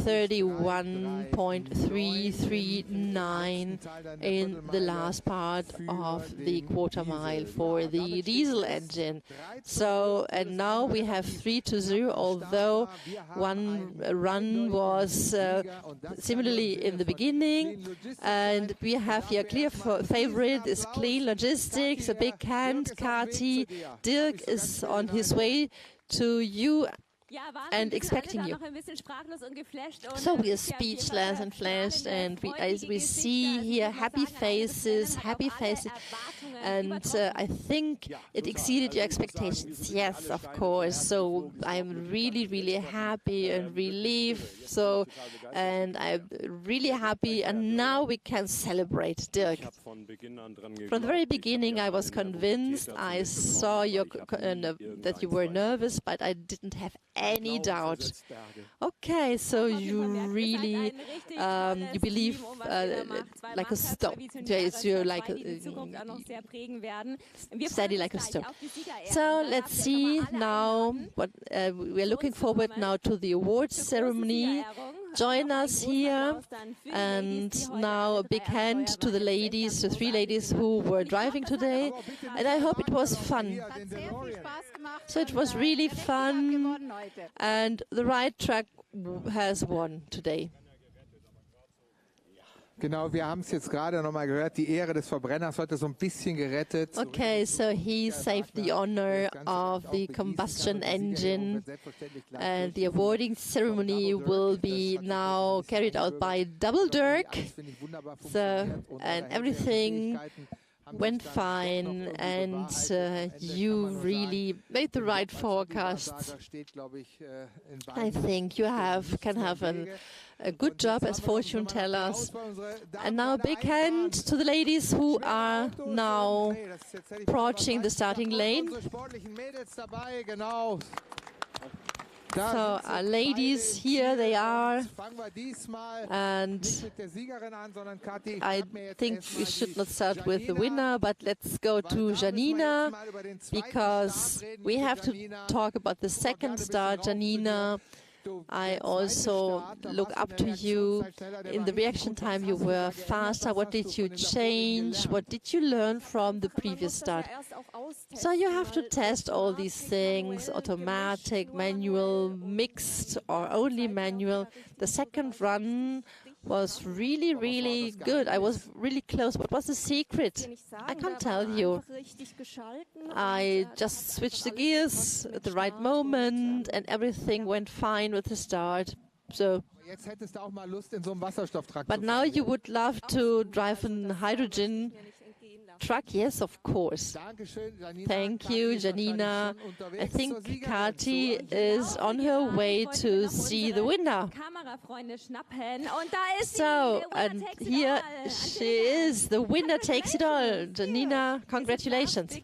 31.339 in the last part of the quarter mile for the diesel engine. So, and now we have 3-0, although one run was similarly in the beginning, and we have here clear favorite is Clean Logistics, a big hand. Kathi, Dirk is on his way to you and expecting you. So we are speechless and flashed, and we see here happy faces, and I think it exceeded your expectations. Yes, of course. So I'm really, really happy and relieved. So, and I'm really happy, and now we can celebrate, Dirk. From the very beginning, I was convinced. I saw that you were nervous, but I didn't have any doubt. Okay, so you really you believe like a stone. You're like steady like a stone. So let's see now what we're looking forward now to the awards ceremony. Join us here, and now a big hand to the ladies, the 3 ladies who were driving today, and I hope it was fun. So it was really fun, and the right track has won today. Genau, wir haben es jetzt gerade nochmal gehört, die Ehre des Verbrenners heute so ein bisschen gerettet. Okay, so he saved the honor of the combustion engine, and the awarding ceremony will be now carried out by Double Dirk. So, and everything went fine, and you really made the right forecasts. I think you can have a good job as fortune tellers. And now a big hand to the ladies who are now approaching the starting lane. So our ladies, here they are, and I think we should not start with the winner, but let's go to Janina, because we have to talk about the second star, Janina. I also look up to you. In the reaction time, you were faster. What did you change? What did you learn from the previous start? So you have to test all these things, automatic, manual, mixed, or only manual. The second run was really, really good. I was really close. What was the secret? I can't tell you. I just switched the gears at the right moment, and everything went fine with the start. So, but now you would love to drive a hydrogen truck? Yes, of course. Thank you, Janina. I think Kathi is on her way to see the winner. So, and here she is. The winner takes it all. Janina, congratulations.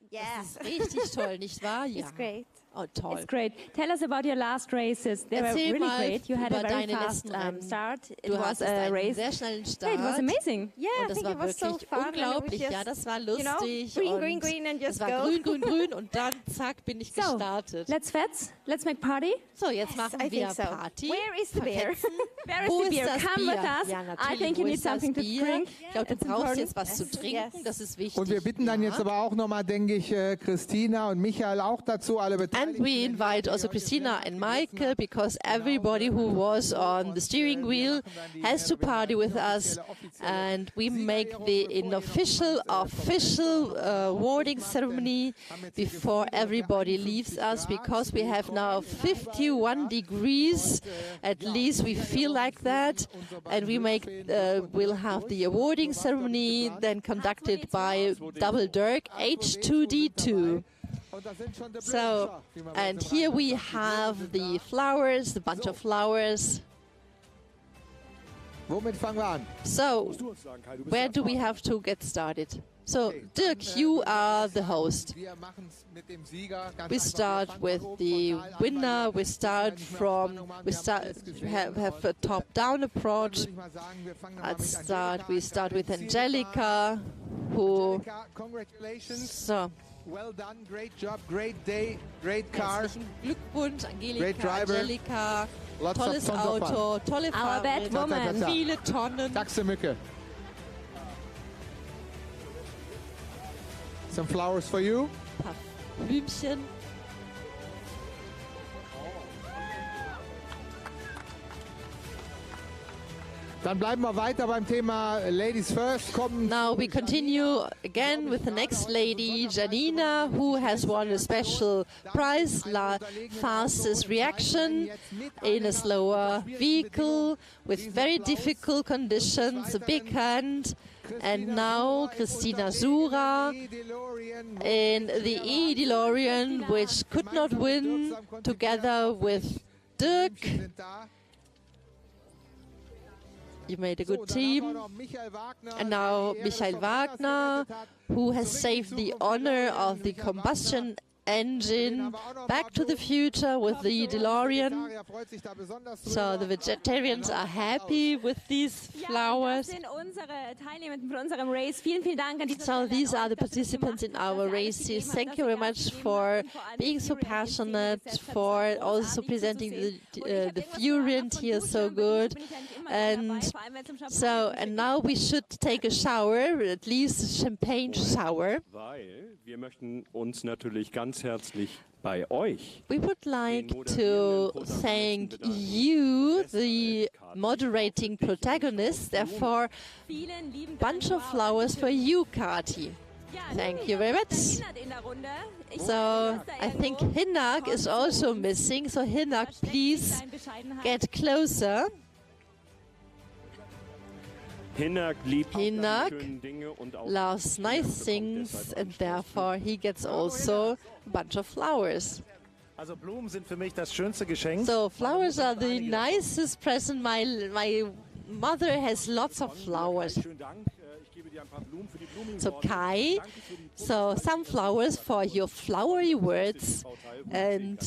Yes. Richtig toll, nicht wahr? Ja. It's great. Oh, toll. It's great. Tell us about your last races. They were really great. You had a very fast start. It was a race. Sehr schnellen Start. It was amazing. Yeah, und das war wirklich unglaublich. Ja, das war lustig. Green, green, and just es war grün, grün, grün, und dann zack bin ich gestartet. Let's fetz. Let's make party. So, jetzt machen wir Party. Where is the beer? Where is the beer? Come with us. Ja, I think you need something to drink. Ich glaube, du brauchst jetzt was zu trinken. Das ist wichtig. Und wir bitten dann jetzt aber auch nochmal, denke ich, Christina und Michael auch dazu, alle Beteiligten. And we invite also Christina and Maike, because everybody who was on the steering wheel has to party with us, and we make an official awarding ceremony before everybody leaves us, because we have now 51 degrees, at least we feel like that, and we'll have the awarding ceremony then conducted by Double Dirk H2D2. So, and here we have the flowers, the bunch of flowers. Womit fangen wir an? So, where do we have to get started? So, Dirk, you are the host. We start with the winner. We have a top-down approach. We start with Angelika, who. So. Well done, great job, great day, great car. Herzlichen Glückwunsch, Angelika, great driver. Angelika. Lots tolles Auto, tolle Fahrerin, viele Tonnen. Dachse-Mücke. Some flowers for you. Ein paar Blümchen. Dann bleiben wir weiter beim Thema Ladies First. Now we continue again with the next lady, Janina, who has won a special prize, fastest reaction in a slower vehicle with very difficult conditions, a big hand. And now Christina Sura in the E-DeLorean, which could not win, together with Dirk. You made a good team. And now Michael Wagner, who has saved the honor of the combustion engine, Back to the Future with the DeLorean. So the vegetarians are happy with these flowers. So these are the participants in our races. Thank you very much for being so passionate, for also presenting the Furient here so good. And now we should take a shower, at least a champagne shower. Wir möchten uns natürlich ganz herzlich bei euch. We would like to thank you, the moderating protagonists, therefore a bunch of flowers for you, Kathi. Thank you very much. So I think Hinnerk is also missing, so Hinnerk, please get closer. Hinnerk loves nice things, and therefore he gets also a bunch of flowers. Also Blumen sind für mich das schönste Geschenk. So flowers are the nicest present. My mother has lots of flowers. So Kai, so some flowers for your flowery words and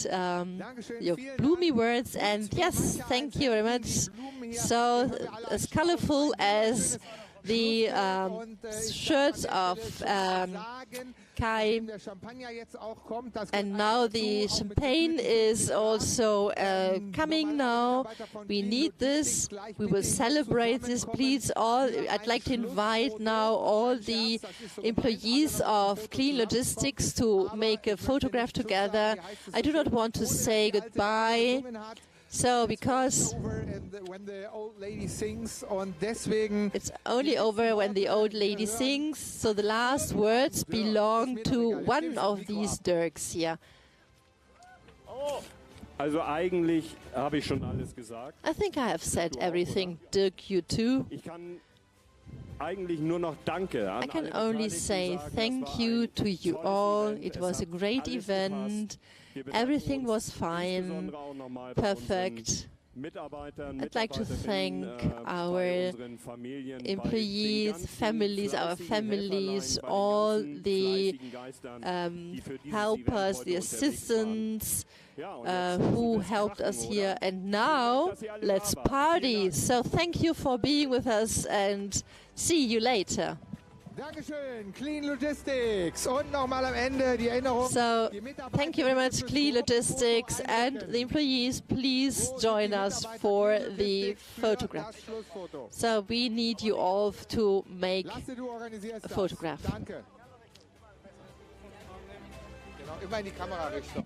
your bloomy words, and yes, thank you very much. So as colorful as the shirts of Kai, and now the champagne is also coming now. We need this. We will celebrate this. Please all, I'd like to invite now all the employees of Clean Logistics to make a photograph together. I do not want to say goodbye. So, because it's only over when the old lady sings, so the last words belong to one of these Dirks here. Also eigentlich habe ich schon alles gesagt. I think I have said everything. Dirk, you too. Ich kann eigentlich nur noch Danke an I can only say thank you to you all. It was a great event. Everything was fine, perfect. I'd like to thank our employees, families, our families, all the helpers, the assistants who helped us here. And now, let's party. So thank you for being with us and see you later. Dankeschön, Clean Logistics. Und nochmal am Ende die Erinnerung. So, thank you very much, Clean Logistics, and the employees, please join us for the photograph. So, we need you all to make a photograph. Danke. Genau, immer in die Kamera richten.